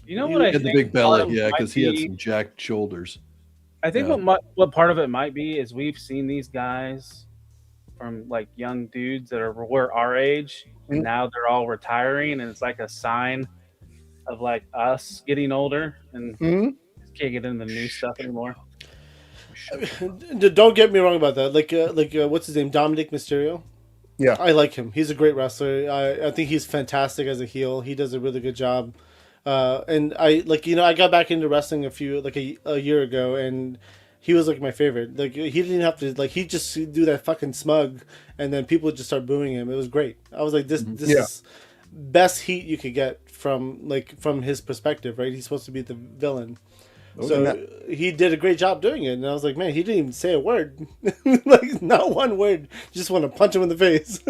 You know He what I had think? the big belly, part of it yeah, because might he had be- some jacked shoulders. I think what part of it might be is we've seen these guys from like young dudes that were our age, and now they're all retiring, and it's like a sign of like us getting older and just can't get into the new stuff anymore. Don't get me wrong about that. What's his name? Dominic Mysterio. Yeah, I like him. He's a great wrestler. I think he's fantastic as a heel. He does a really good job. And I got back into wrestling a year ago, and he was like my favorite. Like he didn't have to he just do that fucking smug, and then people would just start booing him. It was great. I was like, this is best heat you could get from his perspective, right? He's supposed to be the villain. So he did a great job doing it, and I was like, man, he didn't even say a word, like not one word. Just want to punch him in the face.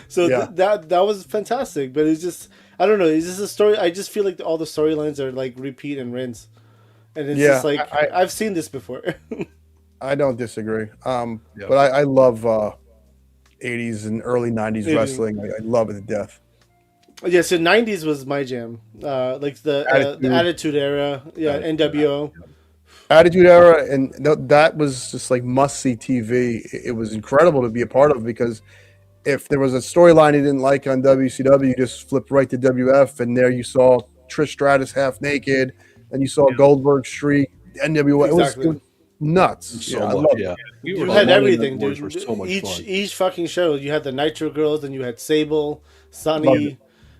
So that was fantastic. But it's just, I don't know. It's just a story. I just feel like all the storylines are like repeat and rinse, and it's just like I've seen this before. I don't disagree. But I love 80s and early 90s wrestling. I love it to death. Yeah, so 90s was my jam. Like the Attitude Era, NWO. Attitude Era, and that was just like must-see TV. It was incredible to be a part of, because if there was a storyline you didn't like on WCW, you just flipped right to WF, and there you saw Trish Stratus half naked, and you saw Goldberg streak, NWO. Exactly. It was nuts. You had everything, dude. Were so much fun. Each fucking show, you had the Nitro Girls, and you had Sable, Sunny.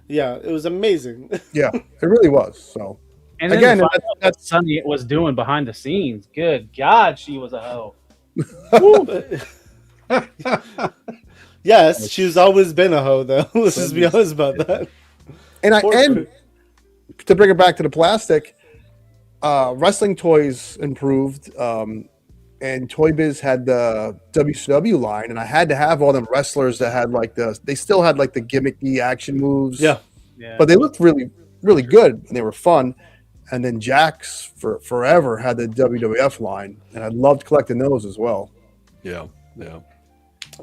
Yeah, it was amazing. Yeah, it really was. So, and then again, that's Sunny was doing behind the scenes. Good God, she was a hoe. Yes, she's always been a hoe, though. Let's just be honest about that. And to bring it back to the plastic, wrestling toys improved, and Toy Biz had the WCW line, and I had to have all them wrestlers that had they still had like the gimmicky action moves. Yeah. But they looked really, really good, and they were fun. And then Jax for forever had the WWF line, and I loved collecting those as well. Yeah.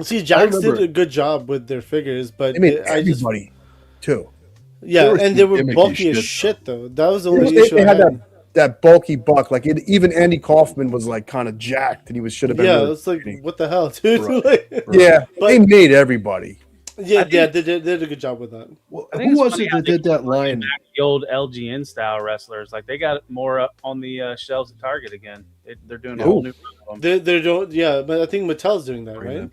See, Jax did a good job with their figures, but I mean, everybody too. Yeah, and they were bulky as shit, though. That was the only issue. They had that bulky buck. Like even Andy Kaufman was like kind of jacked, and he should have been. Yeah, it's like, what the hell, dude? Right. Yeah, but they made everybody. Yeah, they did a good job with that. Well, who was it that did that line? The old LGN style wrestlers, like they got more up on the shelves at Target again. They're doing a whole new. They're doing, but I think Mattel's doing that, right?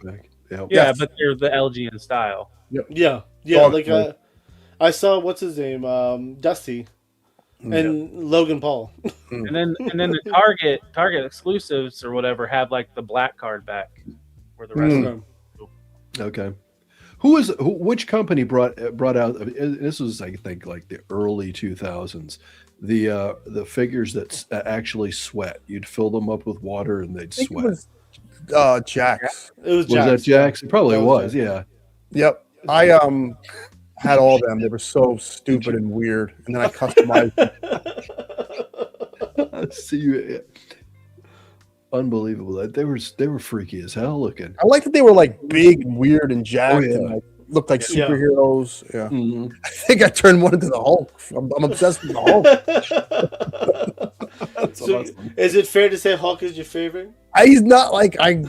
Yeah, but they're the LGN style. Yeah. Like I saw what's his name, Dusty, and Logan Paul. and then the Target exclusives or whatever have like the black card back where the rest of them. Okay. Which company brought out? This was, I think, like the early 2000s. The figures that actually sweat. You'd fill them up with water and they'd sweat. It was Jax. It was Jax. Was that Jax? It probably was. Yeah. Yep. I had all of them. They were so stupid and weird, and then I customized them. See, unbelievable. They were freaky as hell looking. I like that they were like big and weird and jacked and like looked like superheroes. Yeah. Mm-hmm. I think I turned one into the Hulk. I'm obsessed with the Hulk. That's awesome. Is it fair to say Hulk is your favorite? He's not like I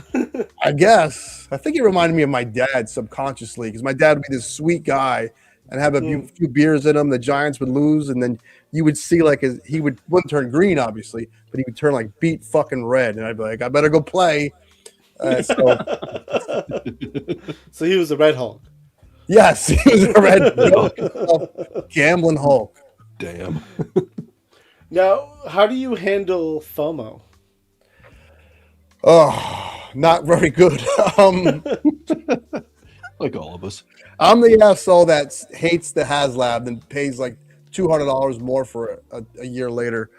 guess. I think he reminded me of my dad subconsciously, because my dad would be this sweet guy, and have a few beers in him. The Giants would lose, and then you would see like wouldn't turn green, obviously, but he would turn like beet fucking red, and I'd be like, I better go play. So he was a Red Hulk. Yes, he was a red gambling Hulk. Damn. Now, how do you handle FOMO? Oh, not very good. Like all of us. I'm the asshole that hates the HasLab and pays like $200 more for it a year later.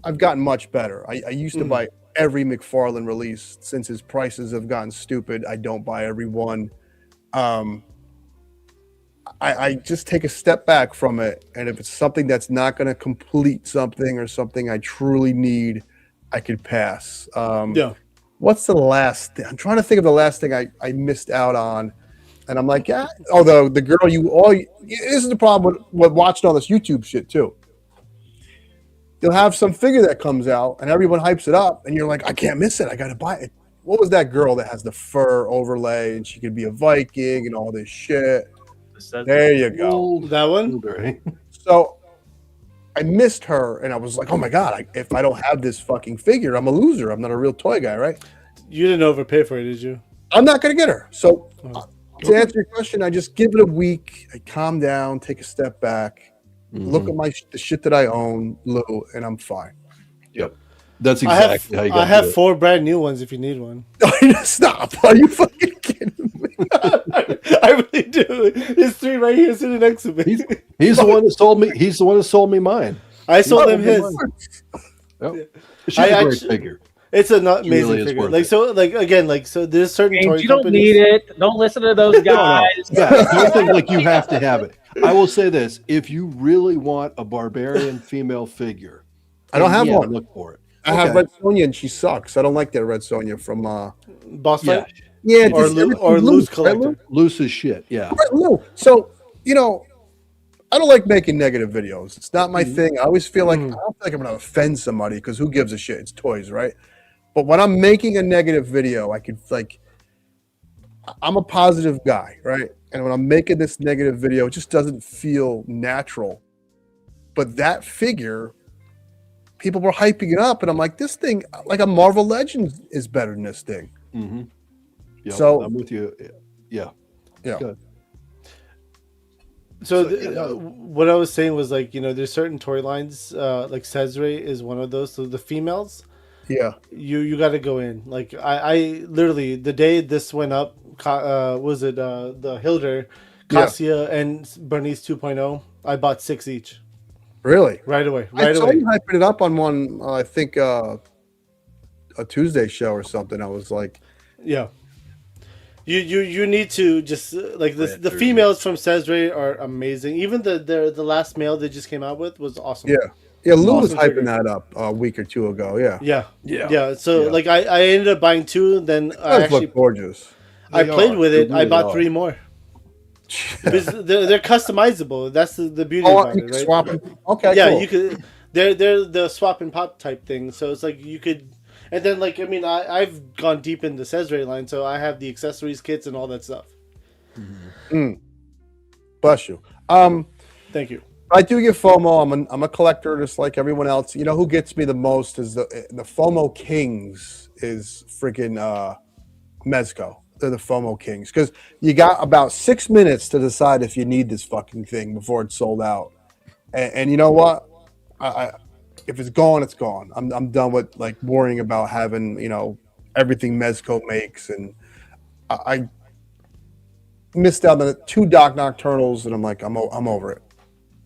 I've gotten much better. I used to buy every McFarlane release. Since his prices have gotten stupid, I don't buy every one. I just take a step back from it, and if it's something that's not going to complete something or something I truly need, I could pass. What's the last thing? I'm trying to think of the last thing I missed out on, and I'm like, yeah. Although the girl this is the problem with watching all this YouTube shit too. You'll have some figure that comes out, and everyone hypes it up, and you're like, I can't miss it. I got to buy it. What was that girl that has the fur overlay, and she could be a Viking and all this shit? There you go. That one? So I missed her, and I was like, oh my God, if I don't have this fucking figure, I'm a loser. I'm not a real toy guy, right? You didn't overpay for it, did you? I'm not going to get her. So to answer your question, I just give it a week. I calm down, take a step back, look at the shit that I own, Lou, and I'm fine. Yep. That's exactly how you got I have 4 brand new ones if you need one. Stop. Are you fucking kidding me? I really do. There's 3 right here sitting next to me. He's the one that sold me. He's the one that sold me mine. I sold him his. Yep. She's a great figure. It's an amazing really figure. Like so, like again, like so. There's certain toy you don't companies. need it. Don't listen to those guys. Yeah, don't think like you have to have it. I will say this: if you really want a barbarian female figure, I don't have one. Look for it. I have Red Sonja, and she sucks. I don't like that Red Sonja from Boss Fight. Yeah, or Loose Collector. Right, Loose as shit. Yeah. Right, Lou. So I don't like making negative videos. It's not my thing. I always feel like I don't feel like I'm gonna offend somebody because who gives a shit? It's toys, right? But when I'm making a negative video, I could I'm a positive guy, right? And when I'm making this negative video, it just doesn't feel natural. But that figure, people were hyping it up, and I'm like, this thing, like a Marvel Legends, is better than this thing. Mm-hmm. Yep, so I'm with you. Yeah. Good. So what I was saying was there's certain toy lines, like Cesare is one of those. So the females, you got to go in. Like I literally the day this went up, was it the Hilder, Cassia, and Bernice 2.0? I bought 6 each. Really? Right away. I saw you hyping it up on one. I think a Tuesday show or something. I was like, yeah. You need to just like this. The females from Cesare are amazing. Even the last male they just came out with was awesome. Yeah. Lou was hyping that up a week or 2 ago. Yeah. So like I ended up buying 2. Then I actually look gorgeous. I played with it. I bought 3 more. They're customizable. That's the beauty about it, right? Swap them. Okay. Yeah, cool. you could. They're the swap and pop type thing. So it's like you could. And then, I've gone deep into Cesare line, so I have the accessories, kits, and all that stuff. Bless you. Thank you. I do get FOMO. I'm a collector, just like everyone else. You know who gets me the most is the FOMO kings is freaking Mezco. They're the FOMO kings because you got about 6 minutes to decide if you need this fucking thing before it's sold out. And you know what? If it's gone, it's gone. I'm done with worrying about having everything Mezco makes, and I missed out on the 2 Doc Nocturnals, and I'm like, I'm over it.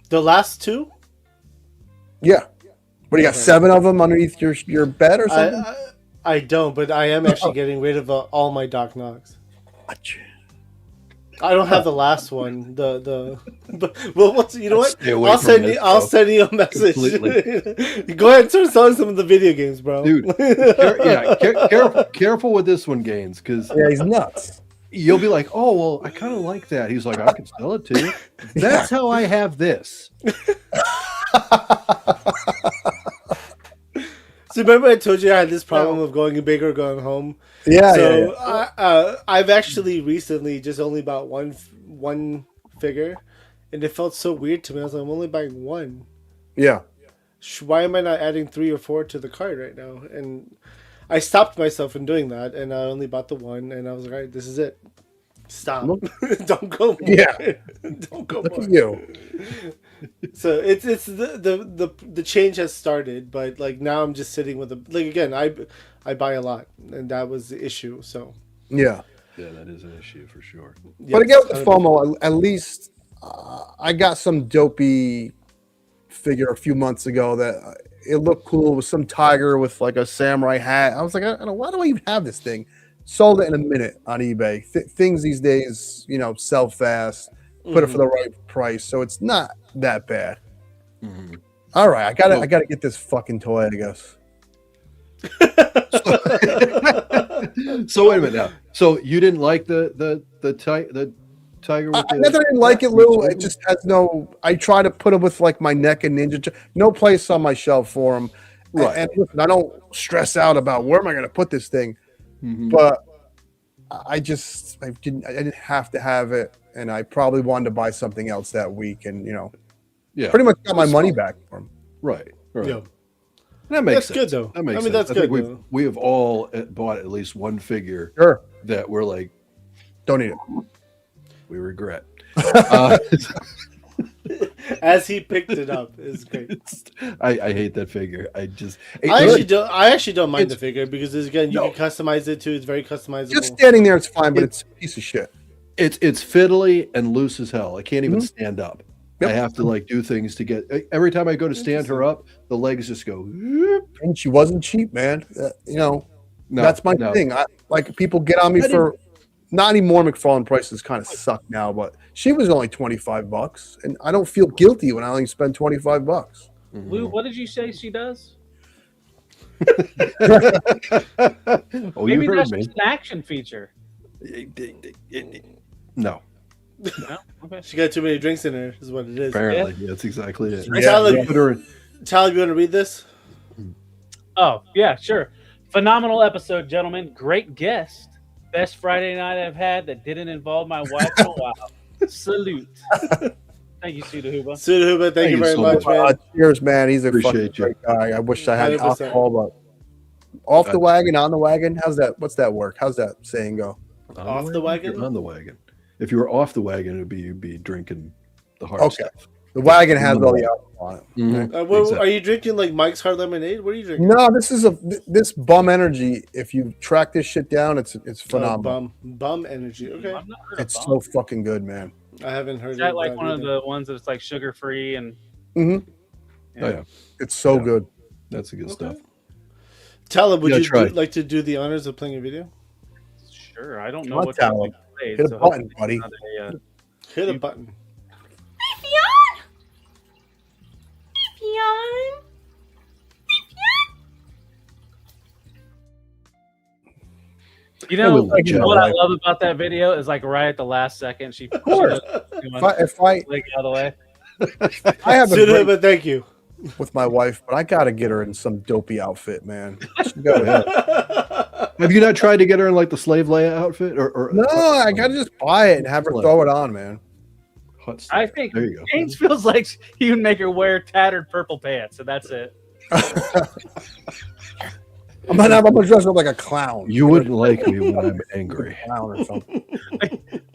The last 2? Yeah. What do you got? 7 of them underneath your bed or something? I don't, but I am actually getting rid of all my Doc Nocs. I don't have the last one. But you know what? I'll send you a message. Go ahead and start selling some of the video games, bro. Dude, careful with this one, Gaines, because he's nuts. You'll be like, oh well, I kind of like that. He's like, I can sell it to you. That's how I have this. So remember I told you I had this problem of going big or going home? Yeah, So yeah. I've actually recently just only bought one figure, and it felt so weird to me. I was like, I'm only buying one. Yeah. Why am I not adding 3 or 4 to the cart right now? And I stopped myself from doing that, and I only bought the one, and I was like, all right, this is it. Stop. Don't go more. Yeah. Don't go Look more. at you. So it's the change has started, but like now I'm just sitting with again I buy a lot, and that was the issue. So Yeah. Yeah, that is an issue for sure. But again, with the FOMO, at least I got some dopey figure a few months ago that it looked cool. It was some tiger with like a samurai hat. I was like, I don't know, why do I even have this thing? Sold it in a minute on eBay. Things these days, sell fast. Put it for the right price, so it's not that bad. Mm-hmm. All right, I gotta get this fucking toy, I guess. So wait a minute now. So you didn't like the tiger? With Not that I didn't like it, Lou. It just has no. I try to put them with like my neck and ninja. No place on my shelf for them. Right. And listen, I don't stress out about where am I going to put this thing, but I didn't have to have it, and I probably wanted to buy something else that week, and Yeah, pretty much got my money back for them. right. Yeah. That makes That's sense. good, though. That makes I mean, sense. that's I think good, though. we have all bought at least one figure Sure, that we're like, don't need it. we regret. As he picked it up is great. I hate that figure. I actually don't mind the figure because again you can customize it too. It's very customizable. Just standing there, it's fine, but it's a piece of shit. It's fiddly and loose as hell. I can't even stand up. Yep. I have to like do things to get. Every time I go to stand her up, the legs just go. And she wasn't cheap, man. No, that's my thing. Like people get on me for. Not anymore. McFarlane prices kind of suck now, but she was only $25, and I don't feel guilty when I only spend $25. Lou, what did you say she does? Oh, Maybe you heard that's me. just an action feature. No, No? Okay. She got too many drinks in her, is what it is. apparently that's exactly it. Tyler, Put her in- Tyler, you want to read this? Oh, yeah, sure. Phenomenal episode, gentlemen. Great guest. Best Friday night I've had that didn't involve my wife in a while. Salute. Thank you, Sudahuba. Sudahuba, thank you very so much, much. man. Cheers, man. He's a Appreciate fucking you. great guy. I wish I had 100%. alcohol, but off the wagon, on the wagon. What's that work? How's that saying go? Off the wagon? You're on the wagon. If you were off the wagon, you'd be drinking the hard Okay. stuff. The wagon has all the alcohol on it. Mhm. What, Exactly. Are you drinking like Mike's Hard Lemonade? What are you drinking? No, this bum energy. If you track this shit down, it's phenomenal. Bum energy. Okay, I've not heard of It's Bomb. so fucking good, man. I haven't heard Is that of like that one of either. the ones that's like sugar free and Mm-hmm. Oh yeah, It's so Yeah. good. that's the good stuff. Tyler, would Yeah, you try. like to do the honors of playing a video? sure. I don't know Come on, what Tyler. you played. Hit a so button, hopefully buddy. it's not a, Hit a button. You know Like what I love about that video is like right at the last second she course. If I leg out of the way. I have a break Sudahuba, thank you. with my wife, but I gotta get her in some dopey outfit, man. She gotta- Have you not tried to get her in like the slave Leia outfit or no, I gotta just buy it and have her throw it on, man. hot stuff? I think There you go. James feels like you would make her wear tattered purple pants, and that's it. I'm gonna dress up like a clown. You wouldn't like me when I'm angry. Clown or something.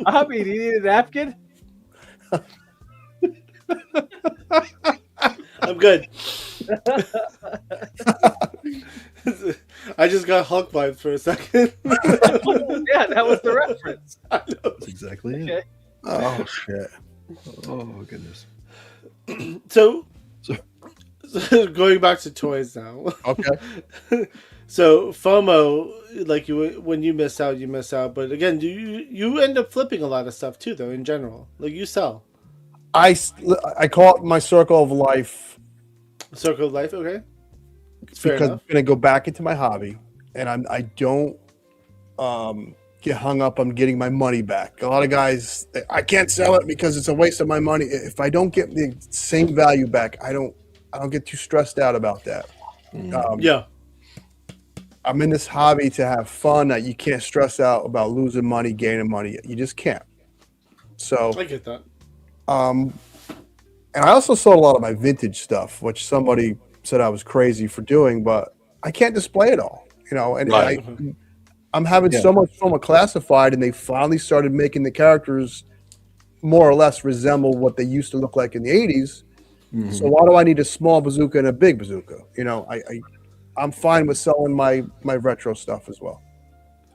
Abby, do you need a napkin? I'm good. I just got Hulk vibes for a second. Yeah, that was the reference. That's exactly it. Okay. Oh shit. Oh goodness. So going back to toys now. Okay. So FOMO, like when you miss out, you miss out. But again, do you end up flipping a lot of stuff too, though? In general, like you sell I call it my circle of life Circle of Life. Okay, fair because enough. I'm gonna go back into my hobby, and I don't get hung up on getting my money back. A lot of guys, I can't sell it because it's a waste of my money. If I don't get the same value back, I don't get too stressed out about that. Yeah. I'm in this hobby to have fun. That you can't stress out about losing money, gaining money. You just can't. So I get that. and I also sold a lot of my vintage stuff, which somebody said I was crazy for doing, but I can't display it all, you know. And Right. I'm having so much fun with Classified, and they finally started making the characters more or less resemble what they used to look like in the 80s. So why do I need a small bazooka and a big bazooka? You know, I'm fine with selling my retro stuff as well.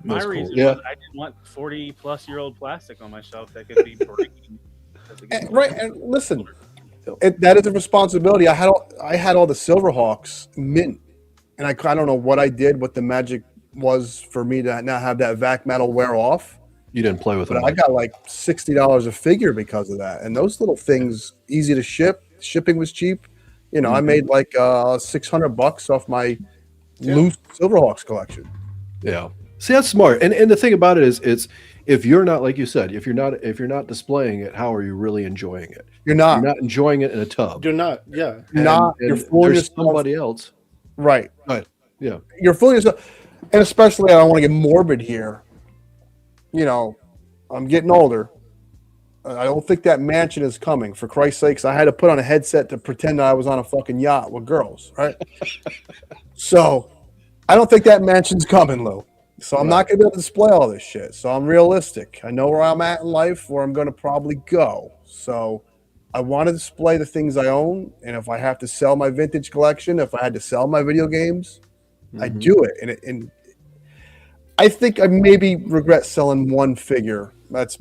My That's cool. reason Yeah. was I didn't want 40-plus-year-old plastic on my shelf that could be breaking. Right, and listen, that is a responsibility. I had all the Silverhawks mint, and I don't know what I did, what the magic was for me to not have that vac metal wear off. You didn't play with But them. I got like $60 a figure because of that. And those little things, easy to ship. Shipping was cheap. You know, I made like $600 off my loose Silverhawks collection. Yeah. See, that's smart. And the thing about it is, it's if you're not, like you said, if you're not displaying it, how are you really enjoying it? You're not. You're not enjoying it in a tub. You're not. Yeah. You're fooling there's yourself. somebody else. Right. Right. Yeah. You're fooling yourself. And especially, I don't want to get morbid here. You know, I'm getting older. I don't think that mansion is coming. For Christ's sakes, I had to put on a headset to pretend I was on a fucking yacht with girls, right? So, I don't think that mansion's coming, Lou. So I'm not going to be able to display all this shit. So I'm realistic. I know where I'm at in life, where I'm going to probably go. So I want to display the things I own. And if I have to sell my vintage collection, if I had to sell my video games, I do it. And I think I maybe regret selling one figure. That's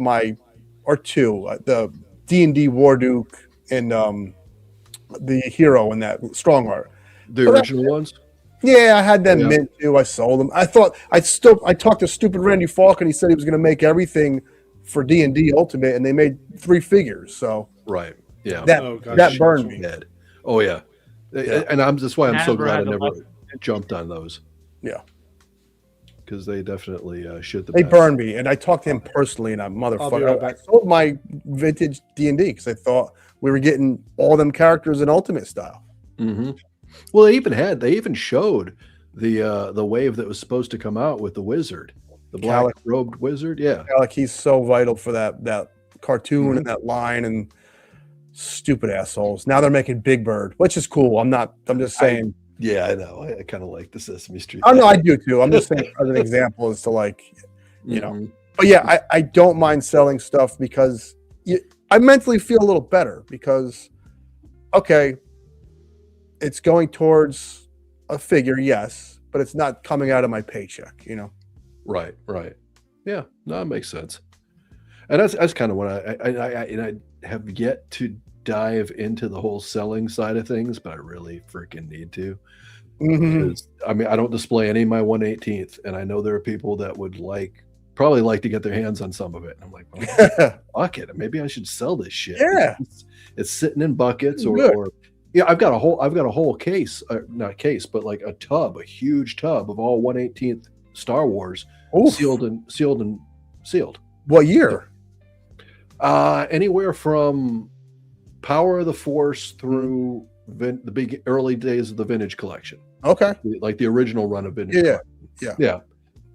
or two. The D&D Warduke and the hero in that Strongheart. The original ones? Yeah, I had them mint too. I sold them. I talked to stupid Randy Falk, and he said he was going to make everything for D&D Ultimate, and they made 3 figures. So right, yeah, that burned me. Dead. Oh yeah, and that's why I'm so Hasbro glad I had the never luck. jumped on those. Yeah, because they definitely shit the They bed. burned me, and I talked to him personally, and I I'll be motherfucker. right back. I sold my vintage D&D because I thought we were getting all them characters in Ultimate style. Mm-hmm. Well, they even showed the wave that was supposed to come out with the wizard, the black robed wizard. Yeah, Like he's so vital for that cartoon and that line, and stupid assholes. Now they're making Big Bird, which is cool. I'm just saying. I know. I kind of like the Sesame Street. Oh no, I do too. I'm just saying as an example as to like, you know. But yeah, I don't mind selling stuff because I mentally feel a little better because, okay, it's going towards a figure, yes, but it's not coming out of my paycheck, you know. Right. Yeah, no, that makes sense. And that's kind of what I have yet to dive into the whole selling side of things, but I really freaking need to. Because, I mean, I don't display any of my 1/18th, and I know there are people that would probably like to get their hands on some of it. And I'm like, well, fuck it, maybe I should sell this shit. Yeah, it's sitting in buckets, or I've got a whole case, not case, but like a huge tub of all 1/18th Star Wars, sealed. What year? Anywhere from Power of the Force through the big early days of the vintage collection. Okay, like the original run of vintage. Yeah.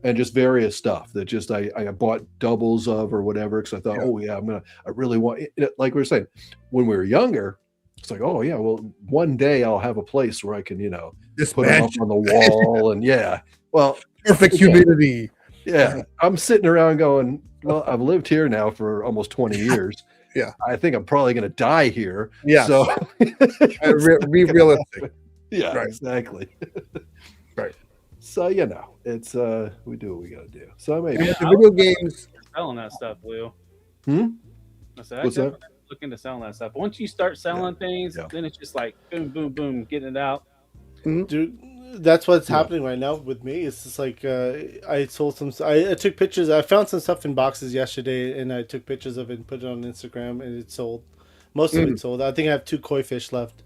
And just various stuff that just I bought doubles of or whatever because I thought, I really want it. Like we were saying, when we were younger, it's like, oh yeah, well, one day I'll have a place where I can, put them up on the wall and perfect humidity. Yeah, I'm sitting around going, well, I've lived here now for almost 20 years. Yeah, I think I'm probably going to die here. Yeah, so be realistic. Yeah, right. Exactly. Right. So it's we do what we got to do. So maybe the video games selling that stuff, Lou. What's that? Look into selling that stuff. Once you start selling things, then it's just like boom, boom, boom, getting it out. Dude, that's what's happening right now with me. It's just like I sold some. I took pictures. I found some stuff in boxes yesterday, and I took pictures of it and put it on Instagram, and it sold. Most of it sold. I think I have 2 koi fish left.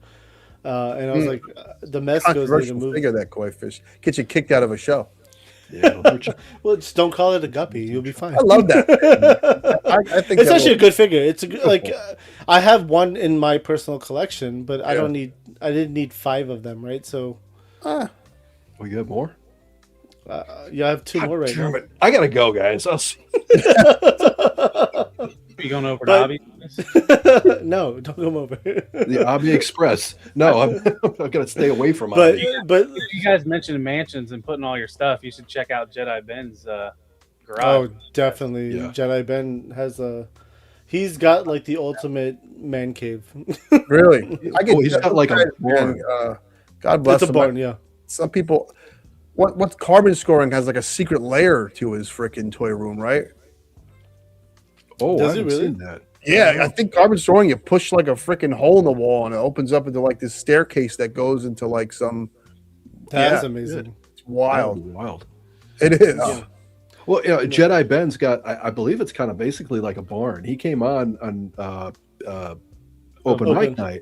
And I was like, the Mezco's need to move. Figure that koi fish get you kicked out of a show. Yeah, well, just don't call it a guppy. You'll be fine. I love that. I think it's actually a good figure. It's a good, I have one in my personal collection, but I didn't need 5 of them, right? So, oh, you have more? Yeah, I have two more right now. Damn it. I gotta go, guys. I'll see. Are you going over to But- Hobby? No, don't come over. The Hobby Express. No, I'm gonna stay away from but Hobby. but If you guys mentioned mansions and putting all your stuff, you should check out Jedi Ben's garage. oh, definitely. Yeah. Jedi Ben has a. He's got like the ultimate man cave. Really? I get. He's got like a barn. God bless It's a him. barn, yeah. Some people, what carbon scoring has like a secret layer to his freaking toy room, right? Oh, Does I it haven't really? seen that. Yeah, I think carbon storing, you push like a freaking hole in the wall and it opens up into like this staircase that goes into like some. That is Yeah, amazing. It's wild. Wild. It is. Yeah. Well, you know, Jedi Ben's got, I believe it's kind of basically like a barn. He came on open mic night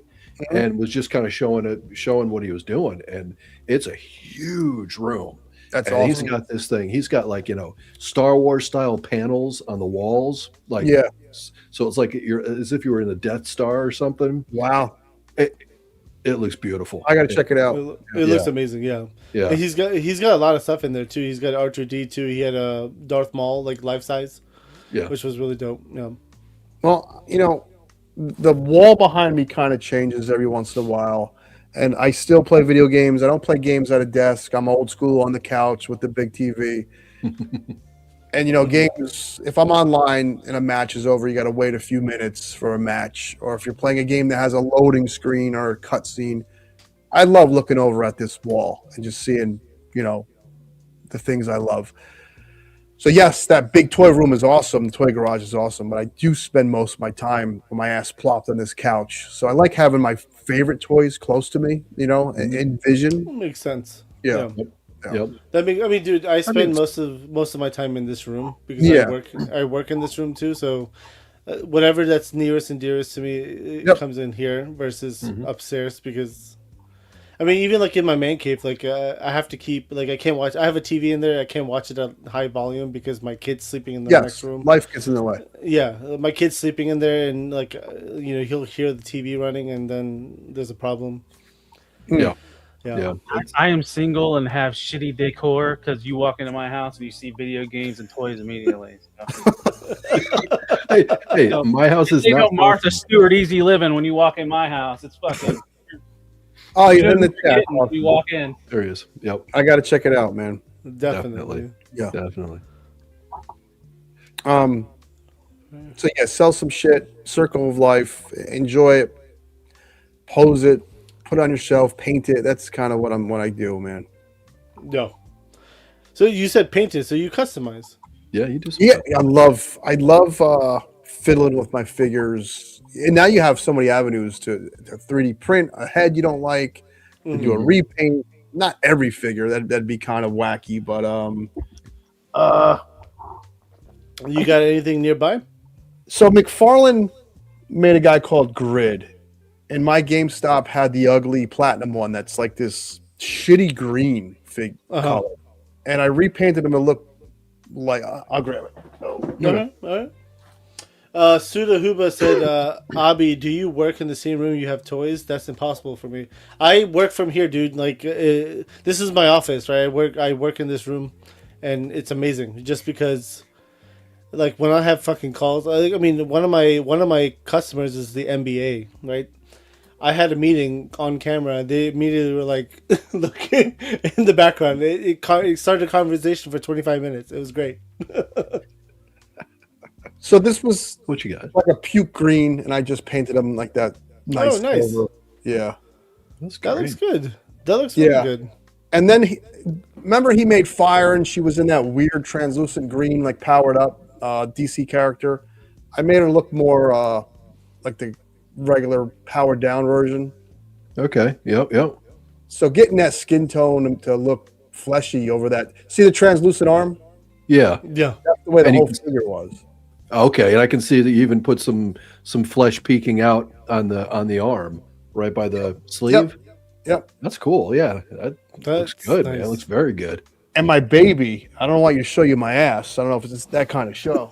and was just kind of showing what he was doing. And it's a huge room. That's And awesome. he's got this thing. He's got like, you know, Star Wars style panels on the walls. Like, Yeah. So it's like you're as if you were in the Death Star or something. Wow. It looks beautiful. I got to check it out. It looks amazing, yeah. Yeah. And he's got a lot of stuff in there too. He's got R2D2. He had a Darth Maul like life size, Yeah. which was really dope. Yeah. Well, you know, the wall behind me kind of changes every once in a while. And I still play video games. I don't play games at a desk. I'm old school on the couch with the big TV. And, you know, games, if I'm online and a match is over, you got to wait a few minutes for a match. Or if you're playing a game that has a loading screen or a cutscene, I love looking over at this wall and just seeing, you know, the things I love. So, yes, that big toy room is awesome. The toy garage is awesome. But I do spend most of my time with my ass plopped on this couch. So I like having my favorite toys close to me, you know, in vision. Makes sense. Yeah. Yep. I mean, dude, I spend mean- most of my time in this room because Yeah. I work in this room too. So whatever that's nearest and dearest to me, it Yep. comes in here versus upstairs because. I mean, even like in my man cave, like I have to keep like I can't watch. I have a TV in there. I can't watch it at high volume because my kid's sleeping in the next Yes, room. life gets in the way. Yeah, my kid's sleeping in there, and like you know, he'll hear the TV running, and then there's a problem. Yeah. Yeah. Yeah. I am single and have shitty decor because you walk into my house and you see video games and toys immediately. Hey, my house is You know not Martha Stewart easy living when you walk in my house. It's fucking. Oh, you you're in the chat. when you walk in. There he is. Yep. I got to check it out, man. Definitely. Yeah. Definitely. So yeah, sell some shit. Circle of Life. Enjoy it. Pose it. Put it on your shelf. Paint it. That's kind of what I do, man. No. So you said painted, so you customize. Yeah, you just Yeah, I love fiddling with my figures. And now you have so many avenues to 3D print a head you don't like, to do a repaint. Not every figure, that'd be kind of wacky, but You got anything nearby? so McFarlane made a guy called Grid, and my GameStop had the ugly platinum one that's like this shitty green color, and I repainted him to look like I'll grab it. Okay, all right. Suda Huba said, Abi, do you work in the same room you have toys? That's impossible for me. I work from here, dude. Like, this is my office, right? I work in this room, and it's amazing. Just because, like, when I have fucking calls, I mean, one of my customers is the NBA, right? I had a meeting on camera. They immediately were like, looking in the background. It started a conversation for 25 minutes. It was great. So this was what you got? like a puke green, and I just painted him like that. Nice. Oh, nice. Over. Yeah. That's That great. looks good. That looks really Yeah. good. And then remember he made Fire, and she was in that weird translucent green, like powered up DC character. I made her look more like the regular powered down version. Okay. Yep. So getting that skin tone to look fleshy over that. See the translucent arm? Yeah. Yeah. That's the way the And you whole can- figure was. Okay, and I can see that you even put some flesh peeking out on the arm, right by the sleeve. Yep. That's cool. Yeah, that looks That's good, man. nice. It looks very good. And my baby, I don't want you to show you my ass. I don't know if it's that kind of show.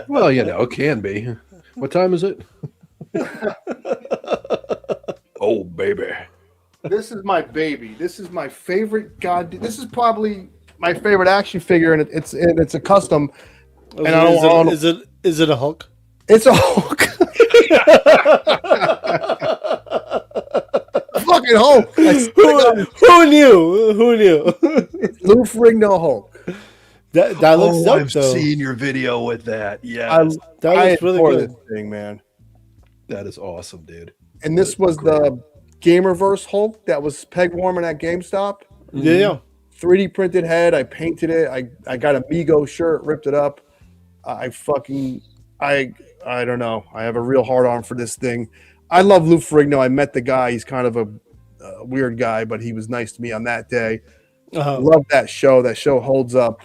Well, you know, it can be. What time is it? Oh, baby. This is my baby. This is my favorite this is probably my favorite action figure, and it's a custom. And I don't, is it a Hulk? It's a Hulk. Fucking Hulk. Who knew? Who knew? Lou Ferrigno Hulk. That looks dope, I've though. seen your video with that. Yeah, That looks really adore good. this thing, man. that is awesome, dude. And this was the Gamerverse Hulk that was peg warming at GameStop. Yeah. 3D printed head. I painted it. I got a Mego shirt, ripped it up. I don't know. I have a real hard on for this thing. I love Lou Ferrigno. I met the guy. He's kind of a weird guy, but he was nice to me on that day. Love that show. That show holds up.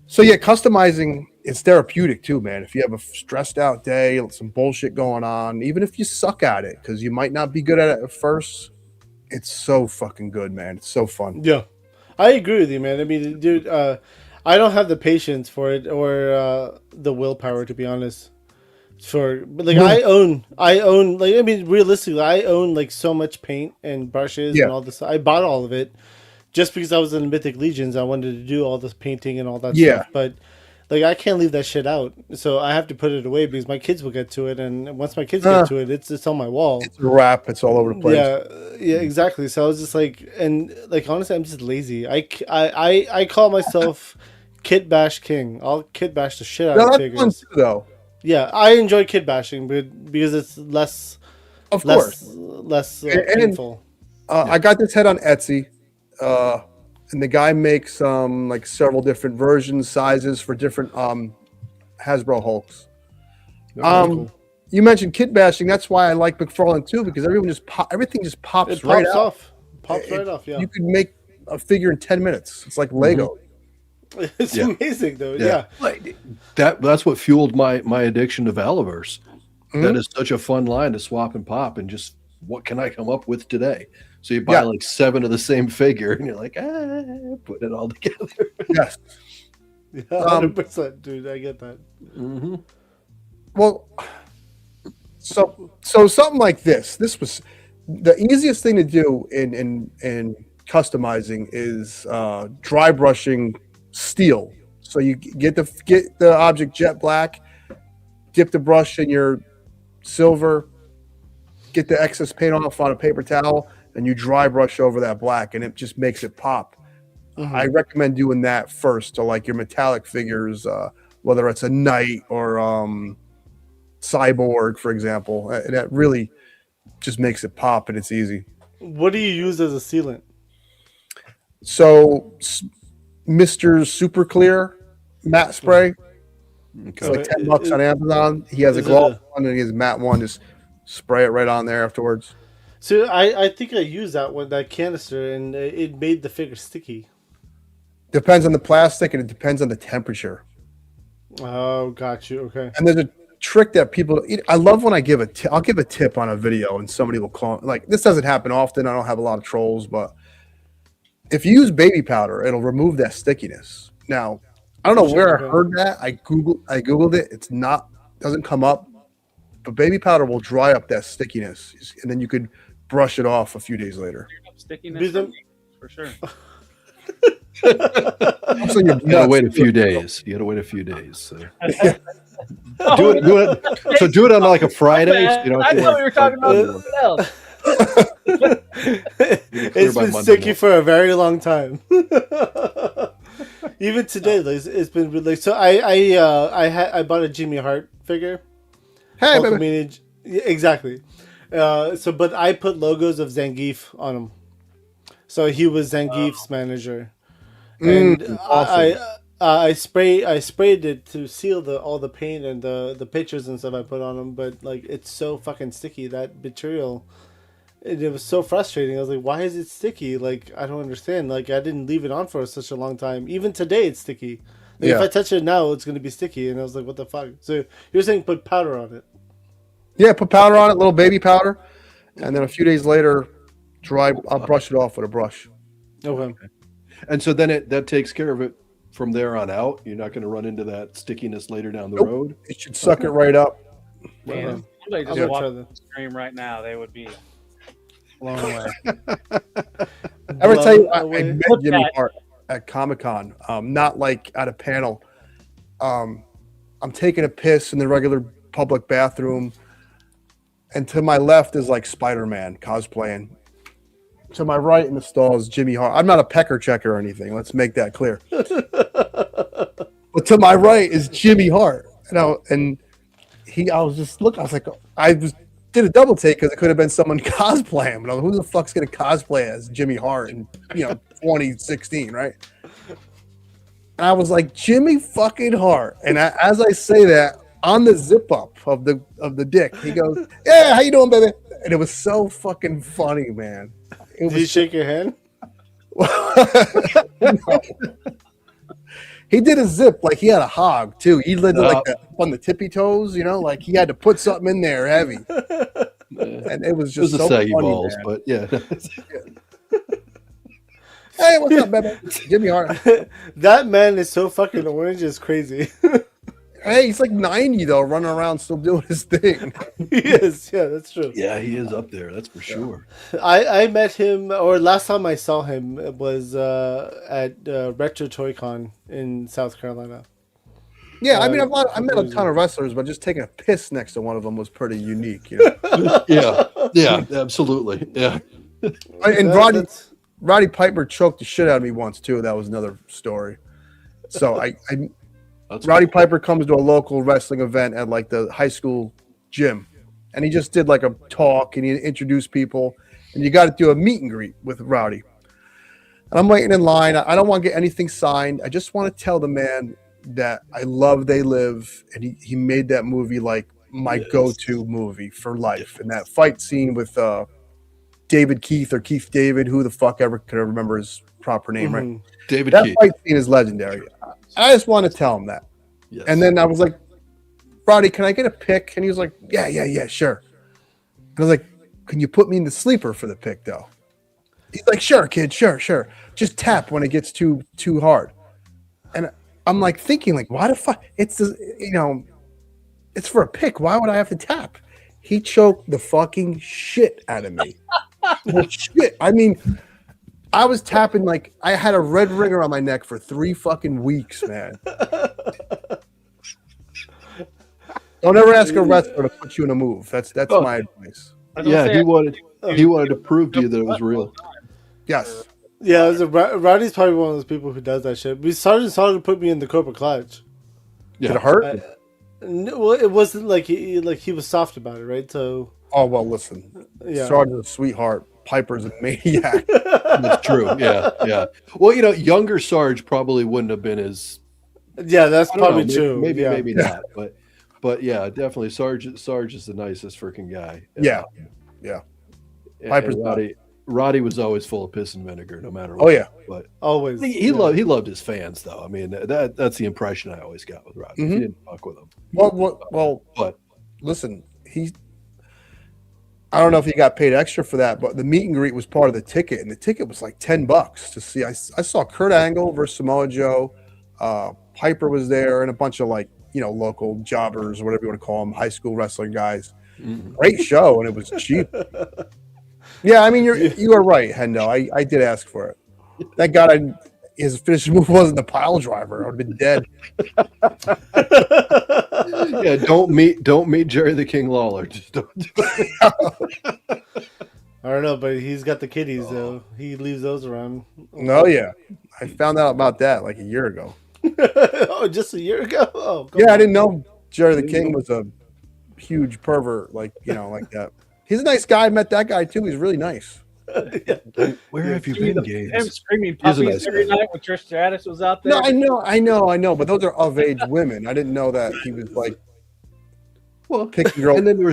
So yeah, customizing is therapeutic too, man. If you have a stressed out day, some bullshit going on, even if you suck at it, because you might not be good at it at first, it's so fucking good, man. It's so fun. Yeah. I agree with you, man. I mean, dude, I don't have the patience for it or the willpower, to be honest. I own like, I mean, realistically, I own like so much paint and brushes and all this. I bought all of it just because I was in Mythic Legions. I wanted to do all this painting and all that stuff, but like I can't leave that shit out, so I have to put it away because my kids will get to it, and once my kids get to it, it's on my wall. It's a wrap. It's all over the place. Yeah, exactly. So I was just like, and like honestly, I'm just lazy. I call myself Kit Bash King. I'll Kit Bash the shit out of figures. Fun too, though. Yeah, I enjoy kid bashing, but because it's less painful. I got this head on Etsy, and the guy makes like several different versions, sizes for different Hasbro Hulks. Cool. You mentioned kit bashing. That's why I like McFarlane too, because everything just pops It right pops out. off. Pops right off. Yeah, You could make a figure in 10 minutes. It's like Lego. it's amazing though. Yeah. Like, that's what fueled my addiction to Valaverse. That is such a fun line to swap and pop, and just what can I come up with today? So you buy like 7 of the same figure, and you're like, put it all together. Yes. 100%, dude. I get that. Well, so something like this. This was the easiest thing to do in customizing is dry brushing steel. So you get the object jet black, dip the brush in your silver, get the excess paint off on a paper towel, and you dry brush over that black, and it just makes it pop. I recommend doing that first to like your metallic figures, whether it's a knight or cyborg, for example. That really just makes it pop, and it's easy. What do you use as a sealant? So Mr. Super Clear matte spray. It's like $10 on Amazon. He has a gloss one and he has a matte one. Just spray it right on there afterwards. So I think I used that canister, and it made the figure sticky. Depends on the plastic, and it depends on the temperature. Oh, got you. Okay. And there's a trick that people. I love when I give I'll give a tip on a video, and somebody will call. Like, this doesn't happen often. I don't have a lot of trolls, but if you use baby powder, it'll remove that stickiness. Now, I don't know where I heard that. I googled it. It's not, doesn't come up. But baby powder will dry up that stickiness, and then you could brush it off a few days later. Stickiness for sure. So You gotta wait a few days. So. do it. So do it on like a Friday. So you don't I have to, know you were talking about something else. It's been sticky for a very long time. Even today, it's been really. So I bought a Jimmy Hart figure. Hey, baby. Exactly. But I put logos of Zangief on him. So he was Zangief's manager, and awesome. I sprayed it to seal all the paint and the pictures and stuff I put on him. But like, it's so fucking sticky, that material. It was so frustrating. I was like, why is it sticky? Like, I don't understand. Like, I didn't leave it on for such a long time. Even today, it's sticky. Like, if I touch it now, it's going to be sticky. And I was like, what the fuck? So you're saying put powder on it? Yeah, put powder on it, little baby powder. And then a few days later, I'll brush it off with a brush. Okay. And so then that takes care of it from there on out. You're not going to run into that stickiness later down the road. It should suck it right up. Man, somebody just watch the stream right now. They would be blown away. Ever tell you, I met Jimmy Hart. at Comic-Con, not like at a panel. I'm taking a piss in the regular public bathroom, and to my left is like Spider-Man cosplaying. To my right in the stall is Jimmy Hart. I'm not a pecker checker or anything. Let's make that clear. But to my right is Jimmy Hart. I was just looking. I was like, did a double take because it could have been someone cosplaying. But I was like, who the fuck's gonna cosplay as Jimmy Hart in 2016, right? And I was like, Jimmy fucking Hart. And as I say that, on the zip up of the dick, he goes, "Yeah, how you doing, baby?" And it was so fucking funny, man. Did he shake your hand? No. He did a zip like he had a hog too. He did like on the tippy toes, like he had to put something in there heavy. And it was just so saggy funny, balls, man. but yeah. Hey, what's up, baby? Jimmy Hart. That man is so fucking orange. It's crazy. Hey, he's like 90 though, running around still doing his thing. He is. Yeah, that's true. Yeah, he is up there. That's for sure. I met him, or last time I saw him was at Retro Toy Con in South Carolina. Yeah, I mean, I met a ton of wrestlers, but just taking a piss next to one of them was pretty unique. Yeah, absolutely. Yeah. And Roddy Piper choked the shit out of me once too. That was another story. So Roddy Piper comes to a local wrestling event at like the high school gym, and he just did like a talk and he introduced people, and you got to do a meet and greet with Roddy. And I'm waiting in line. I don't want to get anything signed. I just want to tell the man that I love They Live, and he made that movie like my go-to movie for life. And that fight scene with David Keith or Keith David, who the fuck ever could remember his proper name, right? David That Keith. fight scene is legendary. I just want to tell him that. Yes. And then I was like, Roddy, can I get a pic? And he was like, yeah, sure. And I was like, can you put me in the sleeper for the pic though? He's like, sure, kid, sure. Just tap when it gets too hard. And I'm like thinking, like, why the fuck? It's it's for a pic. Why would I have to tap? He choked the fucking shit out of me. Shit. I mean, I was tapping like I had a red ring around my neck for 3 fucking weeks, man. Don't ever ask a wrestler to put you in a move. That's my advice. Yeah, he wanted to prove to you that it was real. Yes. Yeah, Roddy's probably one of those people who does that shit. But Sergeant to put me in the corporate clutch. Yeah. Did it hurt? Well, it wasn't like he was soft about it, right? So. Oh well, listen. Yeah. Sergeant's a sweetheart. Piper's a maniac. That's true. Yeah. Well, younger Sarge probably wouldn't have been as. Yeah, that's probably true. Maybe not, but yeah, definitely Sarge is the nicest freaking guy. Yeah. Piper's Roddy was always full of piss and vinegar, no matter what. Oh yeah, but always. He loved his fans, though. I mean, that's the impression I always got with Roddy. Mm-hmm. He didn't fuck with him. Well, but listen, I don't know if he got paid extra for that, but the meet and greet was part of the ticket, and the ticket was like $10 to see. I saw Kurt Angle versus Samoa Joe. Piper was there, and a bunch of local jobbers, whatever you want to call them, high school wrestling guys. Mm-hmm. Great show, and it was cheap. Yeah, I mean, you are right, Hendo. I did ask for it. Thank God his finishing move wasn't the pile driver. I would have been dead. Yeah, don't meet Jerry the King Lawler. Just don't do it. I don't know, but he's got the kitties, though. He leaves those around. No, yeah. I found out about that like a year ago. Oh, just a year ago? Oh, yeah, I didn't know Jerry the King was a huge pervert, like that. He's a nice guy. I met that guy, too. He's really nice. Where have you been, Gabe? Him screaming puppies every night when Trish Stratus was out there. No, I know. But those are of-age women. I didn't know that he was like picking girls. And then there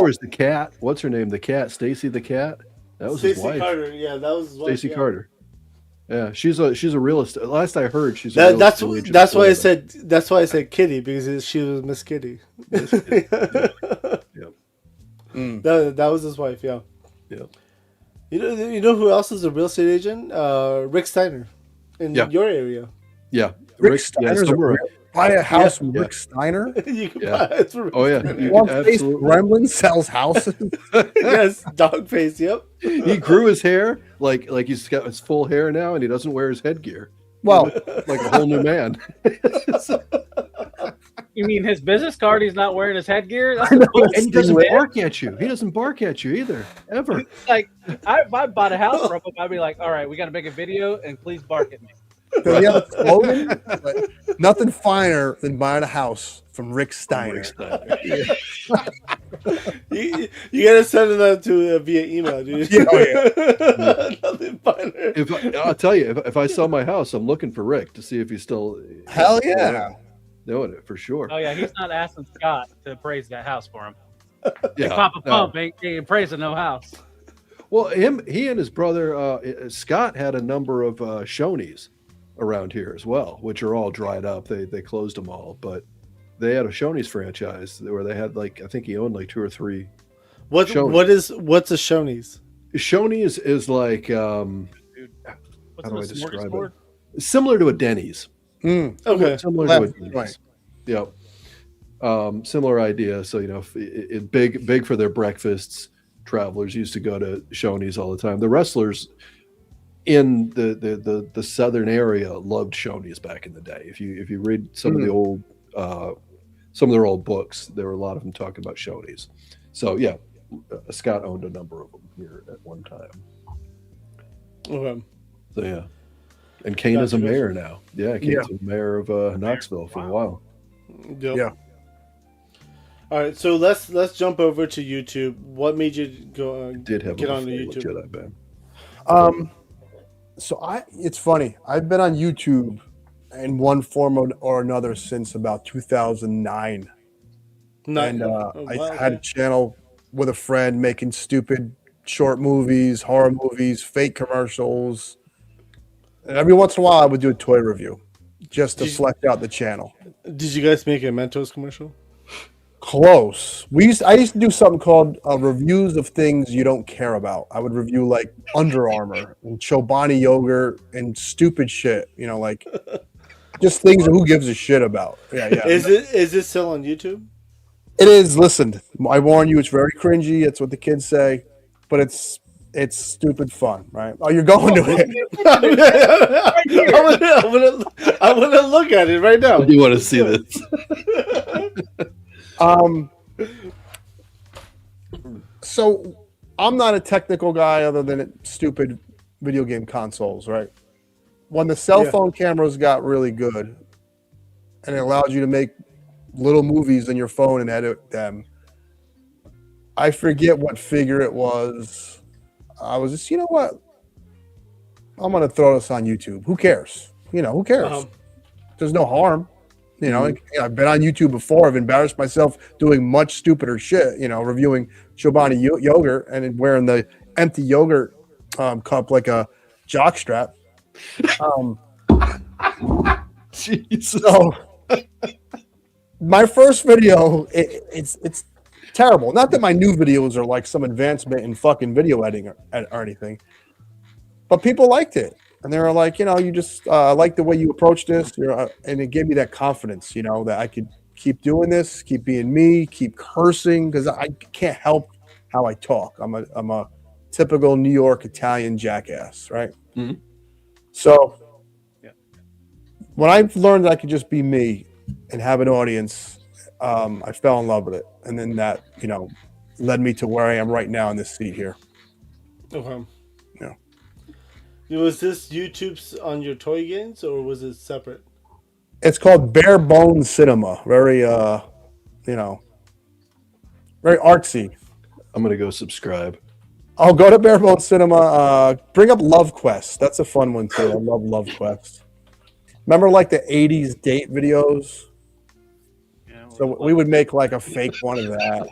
was the cat. What's her name? The cat, Stacy the cat. That was his wife. Carter. Yeah, that was his wife. Stacy Carter. Yeah, she's a real estate. Last I heard, she's that's why I said Kitty, because she was Miss Kitty. Yep. That was his wife. Yeah. Yep. You know who else is a real estate agent? Rick Steiner, in your area. Yeah, Rick Steiner's buy a house from Rick Steiner. You can buy it from Rick Steiner. One-face gremlin sells houses. Yes, dog face. Yep. He grew his hair like he's got his full hair now, and he doesn't wear his headgear. Well, like a whole new man. You mean his business card? He's not wearing his headgear. That's I know. And he doesn't bark at you. He doesn't bark at you either, ever. like, if I bought a house from him, I'd be like, all right, we got to make a video and please bark at me. Does he have a slogan? But nothing finer than buying a house from Rick Steiner. You gotta send that to via email, dude. Yeah, oh, yeah. Nothing finer. I'll tell you, if I sell my house, I'm looking for Rick to see if he's still Hell yeah. doing it for sure. Oh yeah, he's not asking Scott to appraise that house for him. Yeah, Papa no. Pump ain't appraising no house. Well, he and his brother Scott had a number of Shoney's around here as well, which are all dried up. They closed them all, but they had a Shoney's franchise where they had like, I think he owned like 2 or 3. What's a Shoney's? Shoney's is like Dude, what's how do I the describe smorgasbord? it? Similar to a Denny's. Okay. Similar to a Left, Denny's. right. Yep. Similar idea. So it big for their breakfasts. Travelers used to go to Shoney's all the time. The wrestlers in the southern area loved Shoney's back in the day. If you read some of the old some of their old books, there were a lot of them talking about Shoney's. So yeah, Scott owned a number of them here at one time. Okay. So yeah, and Kane is a Gotcha. mayor now. Yeah, Kane's a mayor of Knoxville for a while. Yep. Yeah. All right, so let's jump over to YouTube. What made you go Did have get a on the full YouTube? Jedi band. So it's funny. I've been on YouTube in one form or another since about 2009. And I had a channel with a friend making stupid short movies, horror movies, fake commercials. And every once in a while I would do a toy review just to flesh out the channel. Did you guys make a Mentos commercial? Close. I used to do something called reviews of things you don't care about. I would review like Under Armour and Chobani yogurt and stupid shit. Like just things that who gives a shit about. Yeah. Is it still on YouTube? It is. Listen, I warn you, it's very cringy. It's what the kids say, but it's stupid fun, right? Oh, you're going to it. I want to look at it right now. I do want to see this. So I'm not a technical guy other than stupid video game consoles, right? When the cell phone cameras got really good and it allowed you to make little movies on your phone and edit them, I forget what figure it was. I was just, you know what? I'm going to throw this on YouTube. Who cares? Who cares? There's no harm. I've been on YouTube before. I've embarrassed myself doing much stupider shit, reviewing Chobani yogurt and wearing the empty yogurt cup like a jockstrap. Jesus. So my first video, it's terrible. Not that my new videos are like some advancement in fucking video editing or anything, but people liked it. And they were like, you just like the way you approach this. And it gave me that confidence, that I could keep doing this, keep being me, keep cursing, because I can't help how I talk. I'm a typical New York Italian jackass, right? Mm-hmm. So when I learned that I could just be me and have an audience, I fell in love with it. And then that, led me to where I am right now in this seat here. Okay. Yeah. Was this YouTube's on your toy games or was it separate? It's called Bare Bones Cinema. Very, very artsy. I'm gonna go subscribe. I'll go to Bare Bones Cinema. Bring up Love Quest. That's a fun one too. I love Love Quest. Remember like the 80s date videos? Yeah, So we would make like a fake one of that.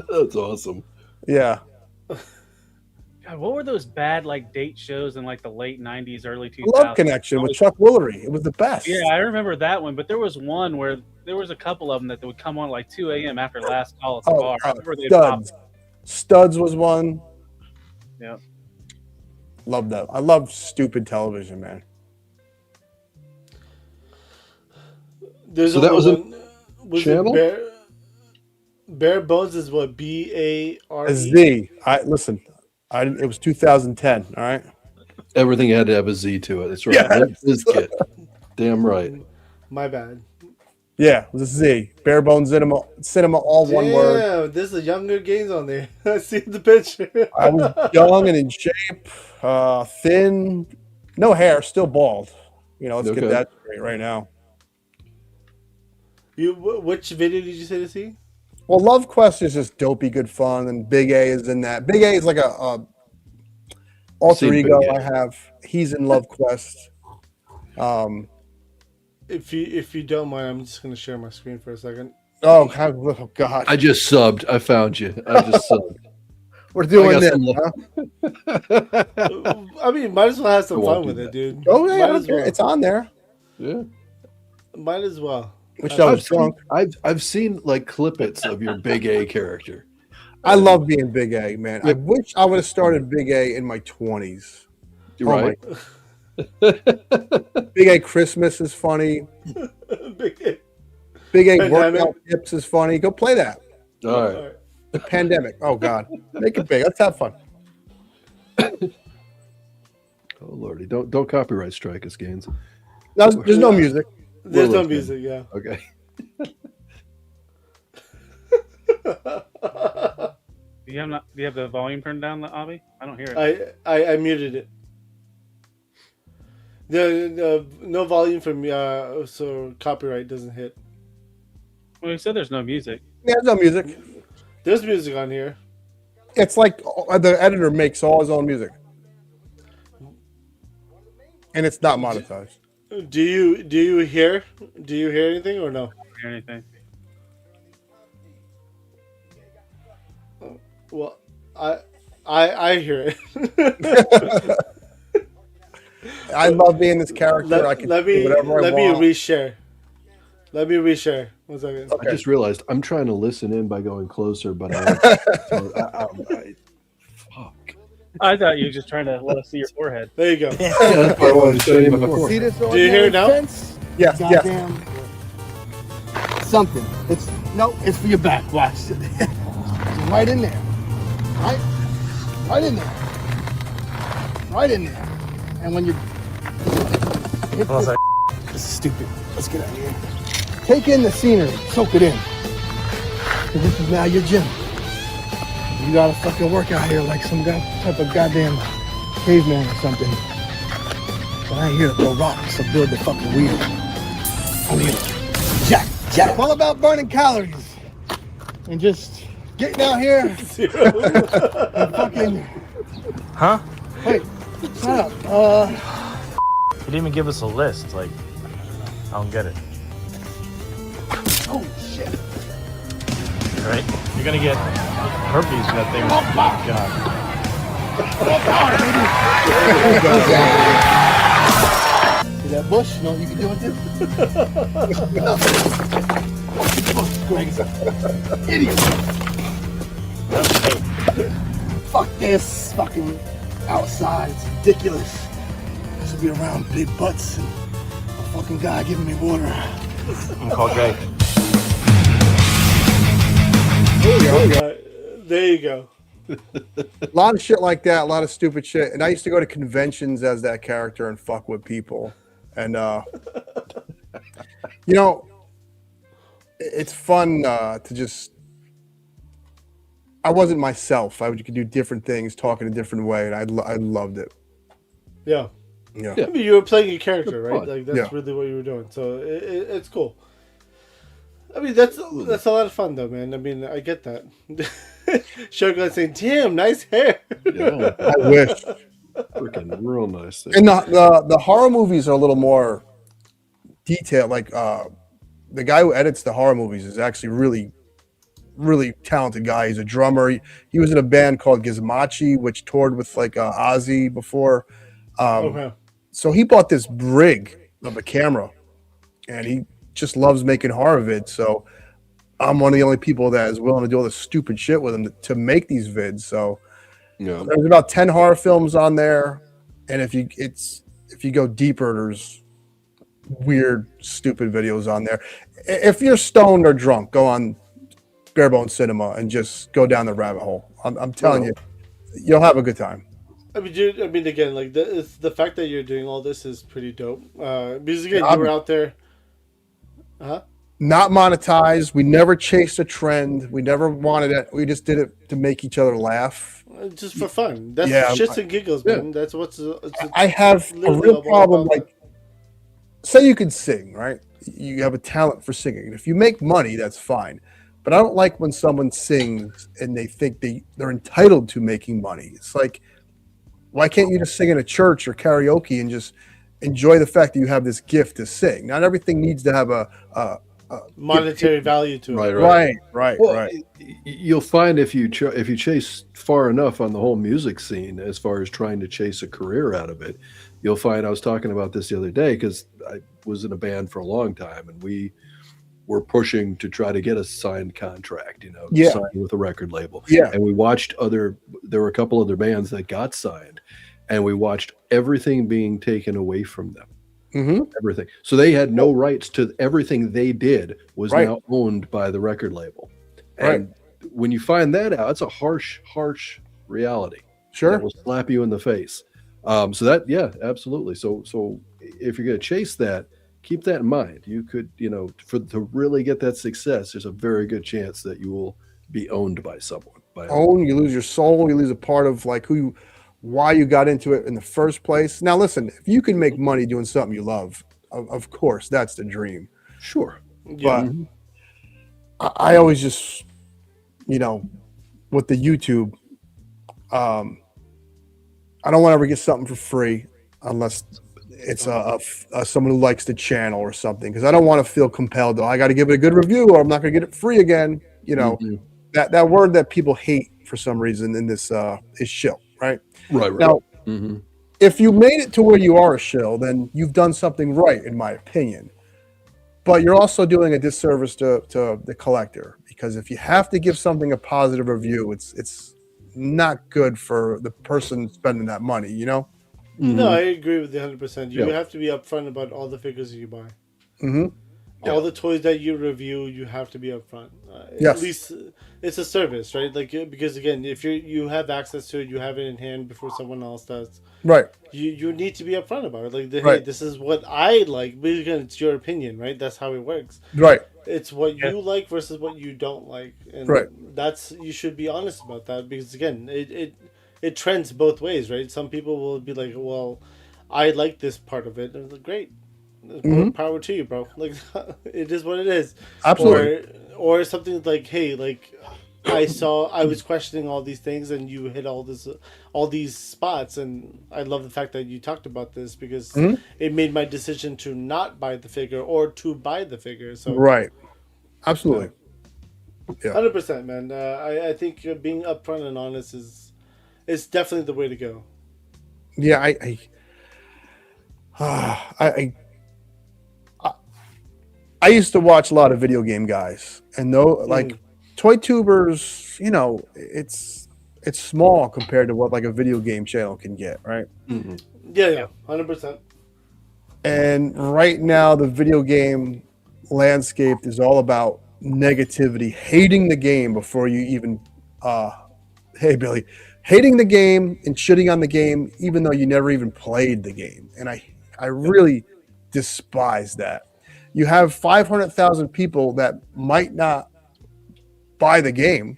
That's awesome. Yeah. God, what were those bad like date shows in like the late '90s, early 2000s? Love Connection with Chuck Woolery. It was the best. Yeah, I remember that one. But there was one where there was a couple of them that would come on at like 2 a.m. after last call at the bar. I remember they Studs. Studs was one. Yeah. Love that. I love stupid television, man. There's So that was channel? Bare Bones is what? BARE? A Z. It was 2010. All right. Everything had to have a Z to it. That's right. Yeah. Bizkit. Damn right. My bad. Yeah, it was a Z. Bare bones cinema, all one word. Damn, there's a younger games on there. I see the picture. I was young and in shape, thin, no hair, still bald. You know, let's Okay. get that straight right now. Which video did you say to see? Well, Love Quest is just dopey good fun, and Big A is in that. Big A is like a alter Seen ego Big A. I have. He's in Love Quest. If you don't mind, I'm just gonna share my screen for a second. Oh God! I just subbed. I found you. I just subbed. We're doing I this. got Huh? I mean, might as well have some I won't fun do with that. it, dude. Oh yeah, Might as well. it's on there. Yeah. Might as well. Wish I was drunk. I've seen like clippets of your Big A character. I love being Big A, man. I wish I would have started Big A in my 20s. You're right. Big A Christmas is funny. Big A. Big A Pandemic. Workout Tips is funny. Go play that. All right. Pandemic. Oh God, make it big. Let's have fun. Oh lordy, don't copyright strike us, Gaines. No, there's no music. There's no listening. music, yeah. Okay. Do you have the volume turned down, Avi? I don't hear it. I muted it. The no volume from so copyright doesn't hit. Well, you said there's no music. Yeah, there's no music. There's music on here. It's like the editor makes all his own music, and it's not monetized. Do you hear anything or no? I don't hear anything. Well, I hear it. I love being this character. I can let do me whatever I want. reshare. Let me reshare. 1 second. Okay. I just realized I'm trying to listen in by going closer, but fuck. I thought you were just trying to let us see your forehead. There you go. Yeah, that's why I wanted to show you my forehead. See this? Do you hear it now? Fence? Yes, yes. Goddamn something. It's for your back. Watch. Right in there. Right in there. Right in there. And when you hit this is stupid. Let's get out of here. Take in the scenery. Soak it in. 'Cause this is now your gym. You gotta fucking work out here like some type of goddamn caveman or something. But I ain't here to throw rocks or build the fucking wheel. I'm here to jack. All about burning calories and just getting out here and fucking. Huh? Wait, shut up. You didn't even give us a list. Like, I don't get it. Oh shit. All right? You're gonna get herpes from that thing. Oh my God. See that bush? You know what you can do with this? Idiot. Fuck this fucking outside. It's ridiculous. I should be around big butts and a fucking guy giving me water. I'm gonna call Jay. There you go. A lot of shit like that, a lot of stupid shit. And I used to go to conventions as that character and fuck with people. And you know, it's fun to just. I wasn't myself. I could do different things, talk in a different way, and I loved it. Yeah. Yeah. I mean, you were playing a character, right? Fun. Like that's Yeah. really what you were doing. So it's cool. I mean, that's a lot of fun, though, man. I mean, I get that. Shogun saying, "Damn, nice hair." Yeah, I wish. freaking real nice thing. And the horror movies are a little more detailed. Like the guy who edits the horror movies is actually really talented guy. He's a drummer. He was in a band called Gizmachi, which toured with like Ozzy before. Okay. So he bought this rig of a camera, and he just loves making horror vids. So I'm one of the only people that is willing to do all this stupid shit with him to make these vids. So Yeah. there's about 10 horror films on there, and if you go deeper, there's weird, stupid videos on there. If you're stoned or drunk, go on Barebone Cinema and just go down the rabbit hole. I'm telling you, you'll have a good time. Again, like the fact that you're doing all this is pretty dope. Because again, Yeah, you were out there. Huh? Not monetized. We never chased a trend. We never wanted it. We just did it to make each other laugh. Just for fun. That's Yeah, shits and giggles, yeah. man. That's what's. I have a literally real all problem. about Like, say you can sing, right? You have a talent for singing. And if you make money, that's fine. But I don't like when someone sings and they think they're entitled to making money. It's like, why can't you just sing in a church or karaoke and just enjoy the fact that you have this gift to sing? Not everything needs to have a monetary value to it. Right. Well, you'll find if you chase far enough on the whole music scene, as far as trying to chase a career out of it, you'll find. I was talking about this the other day because I was in a band for a long time, and we were pushing to try to get a signed contract, signed with a record label. Yeah. And we watched there were a couple other bands that got signed, and we watched everything being taken away from them. Mm-hmm. Everything. So they had no rights to everything they did was Right. now owned by the record label. Right. And when you find that out, it's a harsh reality. Sure. That will slap you in the face. So that, yeah, absolutely. So if you're going to chase that, keep that in mind. You could, to really get that success, there's a very good chance that you will be owned by someone. You lose your soul. You lose a part of like why you got into it in the first place. Now, listen, if you can make money doing something you love, of course, that's the dream. Sure. But I always just, with the YouTube, I don't want to ever get something for free unless it's someone who likes the channel or something, because I don't want to feel compelled. I got to give it a good review or I'm not going to get it free again. That word that people hate for some reason in this is shill, right? Right. Now, if you made it to where you are a shill, then you've done something right, in my opinion. But you're also doing a disservice to the collector, because if you have to give something a positive review, it's not good for the person spending that money, No, I agree with you 100%. You Yeah. have to be upfront about all the figures you buy. Mm-hmm. All the toys that you review, you have to be upfront. Yes. At least it's a service, right? Like, because again, if you have access to it, you have it in hand before someone else does. Right. You need to be upfront about it. Like, hey, Right. this is what I like. But again, it's your opinion, right? That's how it works. Right. It's what you like versus what you don't like, and Right. you should be honest about that, because again, it trends both ways, right? Some people will be like, well, I like this part of it, and it's like, great. More power to you, bro. Like, it is what it is. Absolutely. Or something like, hey, like, I was questioning all these things, and you hit all these spots, and I love the fact that you talked about this, because it made my decision to not buy the figure or to buy the figure. So Right. Absolutely. Yeah. 100%, man. I think being upfront and honest is definitely the way to go. Yeah. I used to watch a lot of video game guys, and like toy tubers, it's small compared to what like a video game channel can get, right? Yeah, 100%. And right now, the video game landscape is all about negativity, hating the game before you even, hey Billy, hating the game and shitting on the game, even though you never even played the game. And I really despise that. You have 500,000 people that might not buy the game,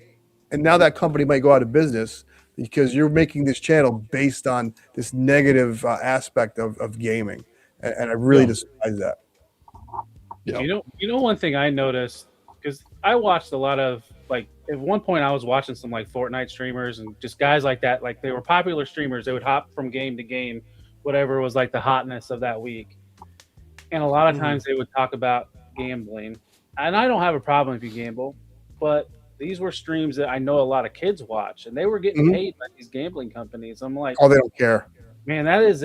and now that company might go out of business because you're making this channel based on this negative aspect of gaming, and I really despise that. Yeah. You know one thing I noticed, because I watched a lot of, like, at one point I was watching some like Fortnite streamers and just guys like that, like they were popular streamers. They would hop from game to game, whatever was like the hotness of that week. And a lot of times they would talk about gambling. And I don't have a problem if you gamble, but these were streams that I know a lot of kids watch, and they were getting paid by these gambling companies. I'm like, Oh, they don't care. man, that is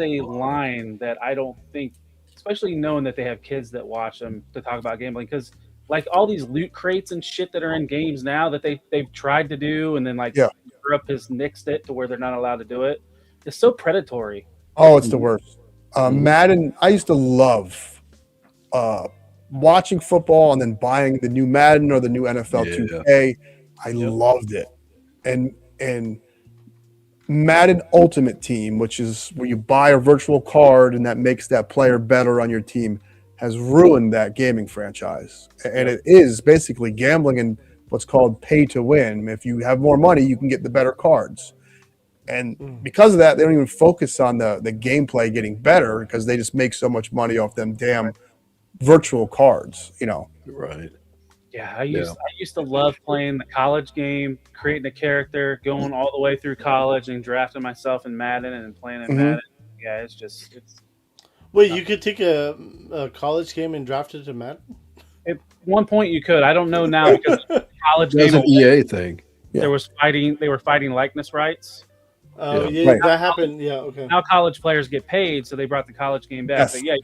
a line that I don't think, especially knowing that they have kids that watch them, to talk about gambling, because like all these loot crates and shit that are in games now that they've tried to do, and then like Europe has nixed it to where they're not allowed to do it. It's so predatory. Oh, it's the worst. Madden, I used to love watching football and then buying the new Madden or the new NFL 2K. I loved it. And Madden Ultimate Team, which is where you buy a virtual card and that makes that player better on your team, has ruined that gaming franchise. And it is basically gambling and what's called pay to win. If you have more money, you can get the better cards. And because of that, they don't even focus on the gameplay getting better because they just make so much money off them damn virtual cards, you know. Right. Yeah, I used to love playing the college game, creating a character, going all the way through college and drafting myself in Madden and playing in Madden. Yeah, it's Wait, you could take a college game and draft it to Madden? At one point you could. I don't know now because college That's game an EA thing. They were fighting likeness rights. Oh, Right. that happened. Yeah, okay. Now college players get paid, so they brought the college game back. Yes. But yeah,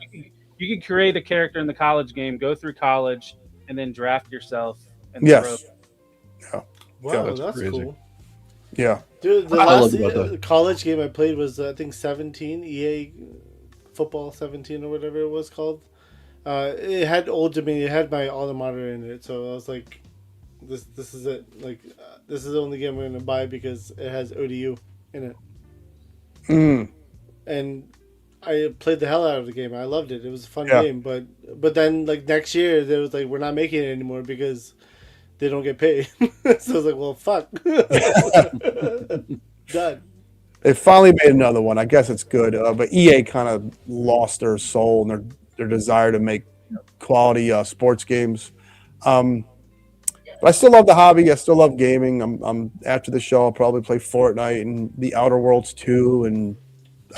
you can create a character in the college game, go through college, and then draft yourself. And Yes. Wow, that's that's crazy. cool. Yeah. Dude, the I last love about that. college game I played was, I think, 17, EA Football 17 or whatever it was called. It had Old Dominion, it had my alma mater in it, so I was like, this is it. Like, this is the only game I'm going to buy because it has ODU in it. And I played the hell out of the game. I loved it. It was a fun game, but then like next year they was like, we're not making it anymore because they don't get paid. So I was like, well, fuck. Done. They finally made another one. I guess it's good, but EA kind of lost their soul and their desire to make quality sports games. But I still love the hobby. I still love gaming. I'm after the show, I'll probably play Fortnite and the Outer Worlds 2, and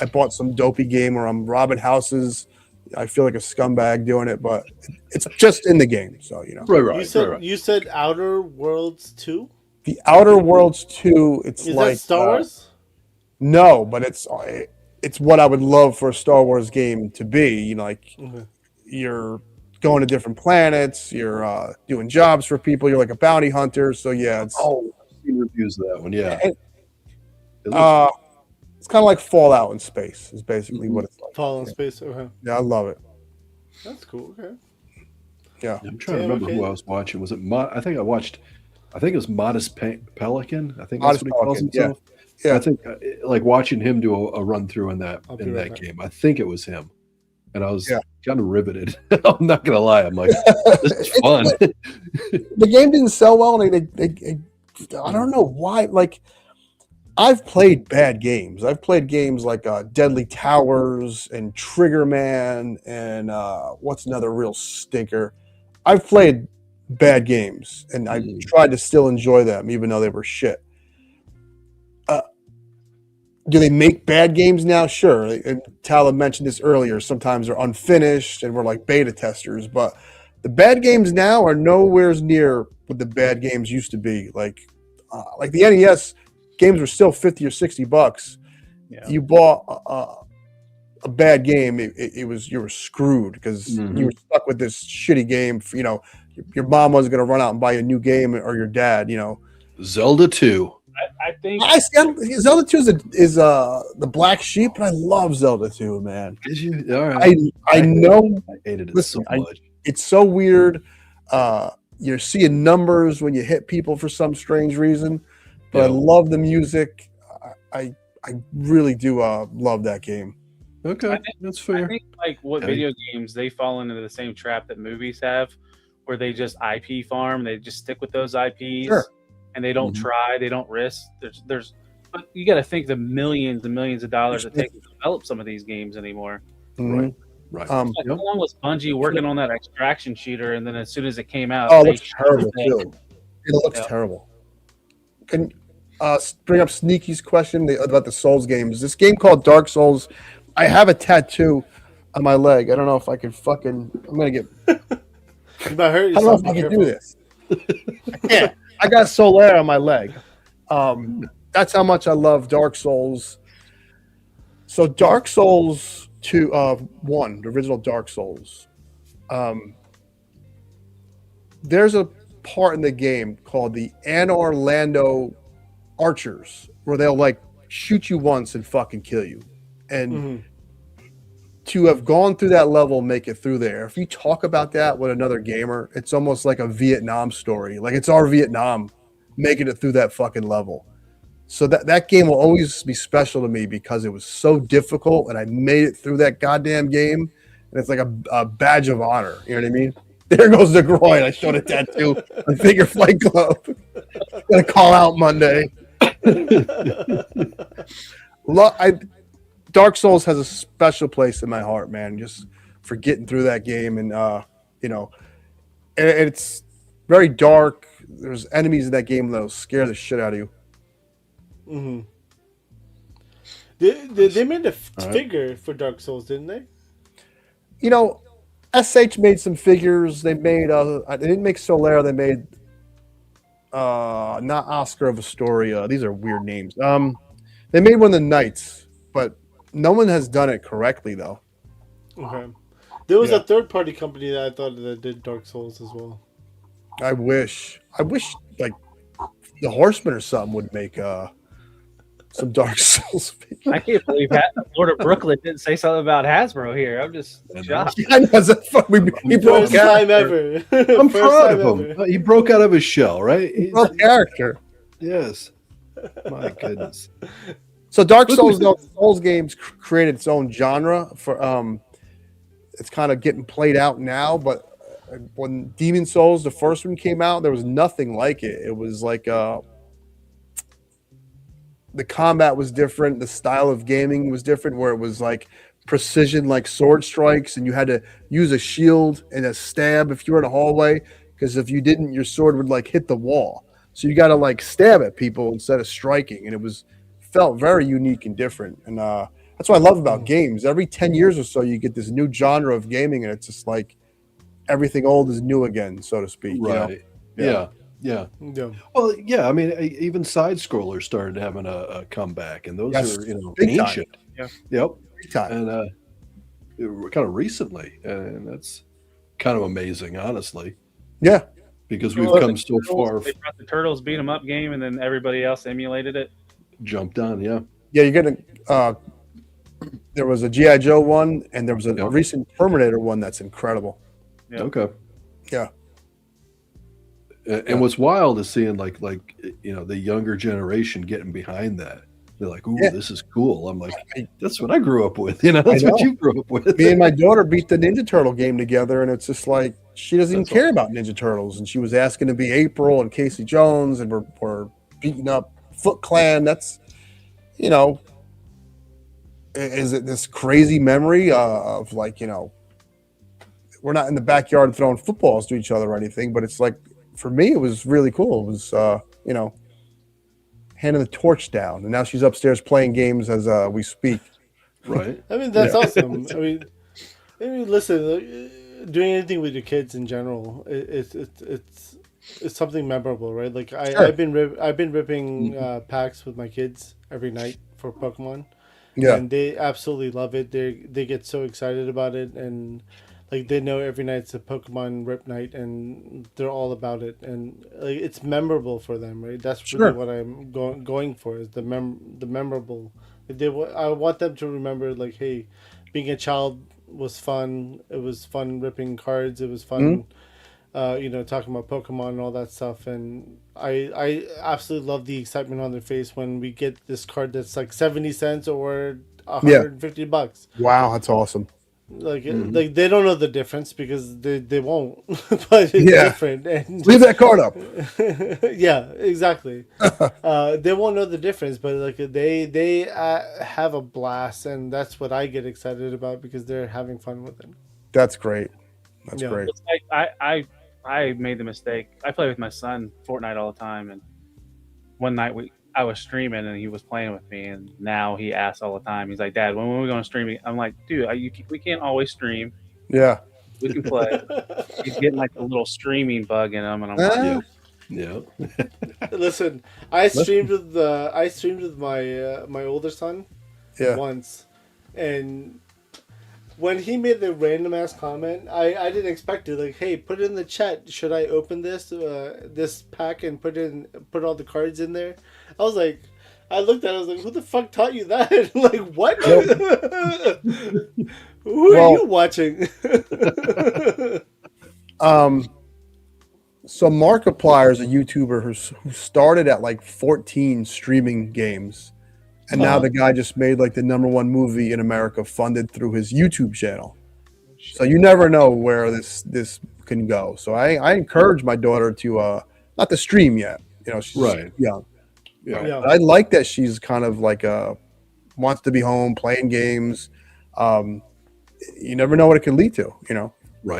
I bought some dopey game where I'm robbing houses. I feel like a scumbag doing it, but it's just in the game, so you know. Right. You said Outer Worlds 2? The Outer Worlds 2. It's Is like that Star Wars? No, but it's what I would love for a Star Wars game to be. You know, like you're going to different planets, you're doing jobs for people, you're like a bounty hunter. So yeah, it's I've seen reviews of that one. Yeah. It's kind of like Fallout in space. Is basically what it's like. Fallout in space. Okay. Yeah, I love it. That's cool. Okay. Yeah. I'm trying to remember who I was watching. Was it? I think it was Modest Pelican. I think that's Modest what he calls Pelican, himself. Yeah. I think like watching him do a run through in that be right back. game. I think it was him, and I was kind of riveted. I'm not gonna lie. I'm like, this is fun. The game didn't sell well, and they I don't know why. Like, I've played bad games. I've played games like Deadly Towers and Trigger Man and what's another real stinker. I've played bad games, and I tried to still enjoy them, even though they were shit. Do they make bad games now? Sure. And Talib mentioned this earlier. Sometimes they're unfinished, and we're like beta testers. But the bad games now are nowhere near what the bad games used to be. Like the NES games were still $50 or $60. Yeah. You bought a bad game, you were screwed because you were stuck with this shitty game. You know, your mom wasn't going to run out and buy a new game, or your dad. You know, Zelda 2. I think Zelda 2 is the black sheep, and I love Zelda 2, man. Did you? All right. I know. I hated it so much. It's so weird. You're seeing numbers when you hit people for some strange reason, but I love the music. I really do love that game. Okay, that's fair. I think like what video games, they fall into the same trap that movies have, where they just IP farm. They just stick with those IPs. Sure. And they don't try, they don't risk. There's, but you got to think the millions and millions of dollars it takes to develop some of these games anymore. Right. How long was Bungie working on that extraction shooter, and then as soon as it came out, it looks terrible too. It looks terrible. Can bring up Sneaky's question about the Souls games? This game called Dark Souls. I have a tattoo on my leg. I don't know if I can I'm gonna get. You might hurt I don't know if I can do this. I can't. I got Solaire on my leg. That's how much I love Dark Souls. So Dark Souls 2, 1, the original Dark Souls. There's a part in the game called the Anar Lando Archers, where they'll like shoot you once and fucking kill you. And to have gone through that level, make it through there. If you talk about that with another gamer, it's almost like a Vietnam story. Like it's our Vietnam making it through that fucking level. So that game will always be special to me because it was so difficult, and I made it through that goddamn game, and it's like a badge of honor. You know what I mean? There goes the groin. I showed a tattoo on Figure Fight Club. Gonna call out Monday. Dark Souls has a special place in my heart, man. Just for getting through that game, and and it's very dark. There's enemies in that game that'll scare the shit out of you. Mm-hmm. They made a figure for Dark Souls, didn't they? SH made some figures. They made they didn't make Solera. They made not Oscar of Astoria. These are weird names. They made one of the Knights, but no one has done it correctly though. Okay. There was a third-party company that I thought that did Dark Souls as well. I wish like the Horsemen or something would make some Dark Souls figures. I can't believe Lord of Brooklyn didn't say something about Hasbro here. I'm just shocked. I know, he broke time ever. I'm proud of him. He broke out of his shell, right? He's a character. Yes. My goodness. So Dark Souls, Souls games created its own genre for it's kind of getting played out now, but when Demon Souls, the first one came out, there was nothing like it. It was like the combat was different, the style of gaming was different, where it was like precision, like sword strikes, and you had to use a shield and a stab if you were in a hallway, because if you didn't, your sword would like hit the wall. So you got to like stab at people instead of striking, and it felt very unique and different. And that's what I love about games. Every 10 years or so, you get this new genre of gaming, and it's just like everything old is new again, so to speak. Right. You know? Yeah. Well, yeah. I mean, even side scrollers started having a comeback, and those are ancient. Time. Yeah. Yep. Big time. And kind of recently, and that's kind of amazing, honestly. Yeah. Because we've come so far. They brought the Turtles beat 'em up game, and then everybody else emulated it. Jumped on, yeah. Yeah, you're getting. There was a GI Joe one, and there was a recent Terminator one that's incredible. Yep. Okay. Yeah. And what's wild is seeing like the younger generation getting behind that. They're like, "Ooh, this is cool." I'm like, "That's what I grew up with." That's what you grew up with. Me and my daughter beat the Ninja Turtle game together, and it's just like she doesn't even care about Ninja Turtles, and she was asking to be April and Casey Jones, and we're beating up Foot Clan. That's is it this crazy memory of like we're not in the backyard throwing footballs to each other or anything, but it's like for me it was really cool. It was handing the torch down, and now she's upstairs playing games as we speak. Right. I mean, that's awesome. I mean, listen, doing anything with your kids in general, it's something memorable, right? Like I've been ripping packs with my kids every night for Pokemon. Yeah, and they absolutely love it. They get so excited about it, and like they know every night's a Pokemon rip night, and they're all about it, and like it's memorable for them, right? That's really what I'm going for is the memorable. I want them to remember, like, hey, being a child was fun. It was fun ripping cards. It was fun, talking about Pokemon and all that stuff. And I absolutely love the excitement on their face when we get this card that's like 70 cents or $150. Wow, that's awesome. Like they don't know the difference because they won't, but it's different. And leave that card up. Yeah, exactly. They won't know the difference, but like they have a blast, and that's what I get excited about because they're having fun with it. That's great. That's great. It's like I made the mistake. I play with my son Fortnite all the time, and one night I was streaming and he was playing with me, and now he asks all the time. He's like, "Dad, when are we going to stream?" I'm like, "Dude, we can't always stream. Yeah, we can play." He's getting like a little streaming bug in him, and I'm like, "Yeah." Listen, I streamed with my older son once, and when he made the random ass comment, I didn't expect it. Like, hey, put it in the chat. Should I open this pack and put all the cards in there? I was like, I looked at it, I was like, who the fuck taught you that? Like, what? Who are you watching? So Markiplier is a YouTuber who started at like 14 streaming games, and now the guy just made like the #1 movie in America funded through his YouTube channel. So you never know where this can go. So I encourage my daughter to not to stream yet. You know, she's young. Yeah. But I like that she's kind of like wants to be home playing games. You never know what it can lead to. You know,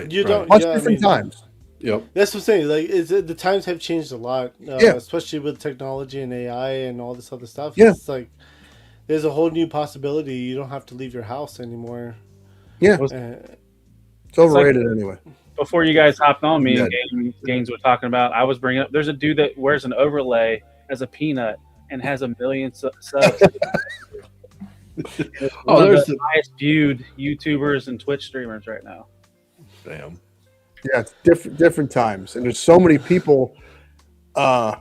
You don't. Much different times. Yep. That's what I'm saying. Like, the times have changed a lot, especially with technology and AI and all this other stuff. Yeah. It's like there's a whole new possibility. You don't have to leave your house anymore. Yeah. It's overrated anyway. Before you guys hopped on me and Gaines were talking about, I was bringing up, there's a dude that wears an overlay as a peanut and has 1 million subs. There's the highest viewed YouTubers and Twitch streamers right now. Damn. Yeah, it's different times, and there's so many people that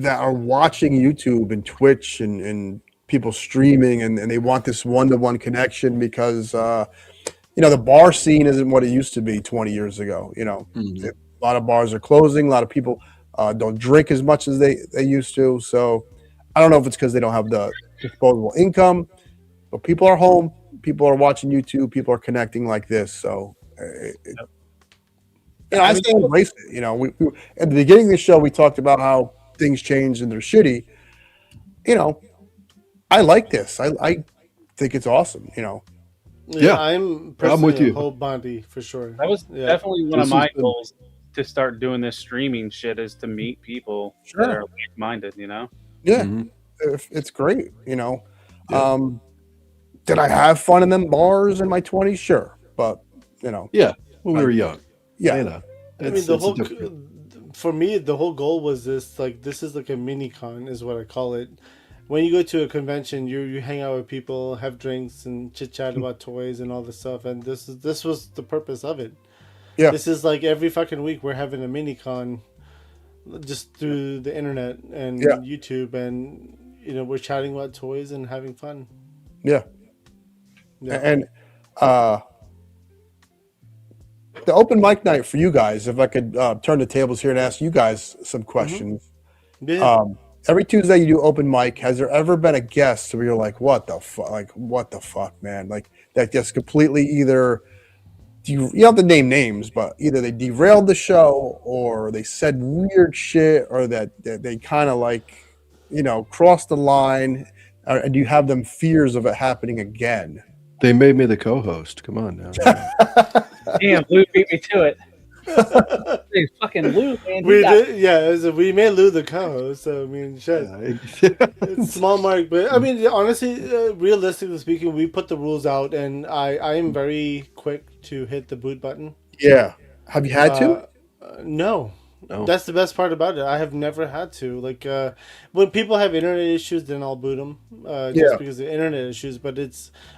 are watching YouTube and Twitch and people streaming, and they want this one-to-one connection because the bar scene isn't what it used to be 20 years ago. You know, a lot of bars are closing. A lot of people don't drink as much as they used to. So I don't know if it's because they don't have the disposable income, but people are home. People are watching YouTube. People are connecting like this. So. I still embrace it. You know, we at the beginning of the show we talked about how things change and they're shitty. You know, I like this. I think it's awesome. You know. Yeah, I'm with you. Whole Bondi for sure. That was definitely one of my goals to start doing this streaming shit is to meet people that are like-minded. You know. Yeah, it's great. You know, did I have fun in them bars in my 20s? Sure, but. You know, when we were young, you know, I mean, for me, the whole goal was this. Like, this is like a mini con, is what I call it. When you go to a convention, you hang out with people, have drinks, and chit chat about toys and all this stuff. And this was the purpose of it. Yeah, this is like every fucking week we're having a mini con, just through the internet and YouTube, and we're chatting about toys and having fun. Yeah. And the open mic night for you guys, if I could turn the tables here and ask you guys some questions. Every Tuesday you do open mic. Has there ever been a guest where you're like, what the fuck, man? Like, that just completely either, you don't have to name names, but either they derailed the show or they said weird shit or that they kind of like, crossed the line, and you have them fears of it happening again? They made me the co-host. Come on now. Damn, Lou beat me to it. Hey, fucking Lou, man. We made Lou the co-host. So I mean, shit. It's small mark, but I mean, honestly, realistically speaking, we put the rules out, and I am very quick to hit the boot button. Yeah. Have you had to? No. That's the best part about it. I have never had to. Like, when people have internet issues, then I'll boot them just because of internet issues. But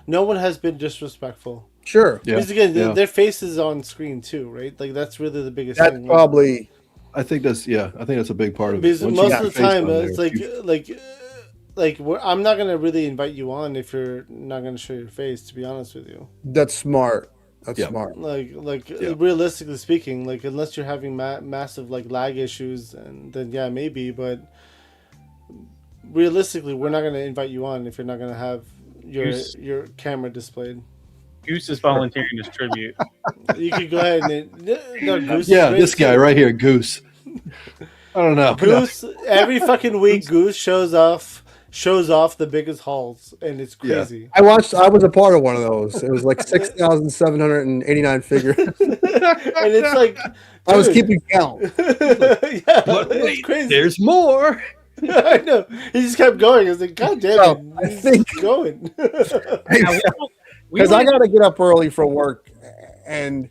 no one has been disrespectful. Sure. Because again, their face is on screen too, right? Like, that's really the biggest thing. That's probably. I think that's a big part of it. Because most of the time, it's like I'm not gonna really invite you on if you're not gonna show your face. To be honest with you. That's smart. That's smart. Like realistically speaking, like, unless you're having massive like lag issues, and then maybe, but realistically, we're not going to invite you on if you're not going to have your camera displayed. Goose is volunteering his tribute. You could go ahead and Goose. Yeah, this guy right here, Goose. I don't know. Goose every fucking week. Goose shows off the biggest hauls, and it's crazy. I was a part of one of those. It was like 6,789 figures. And it's like, I was keeping count. But wait, crazy. There's more. I know. He just kept going. I was like, God damn it. I think going. Because I got to get up early for work. And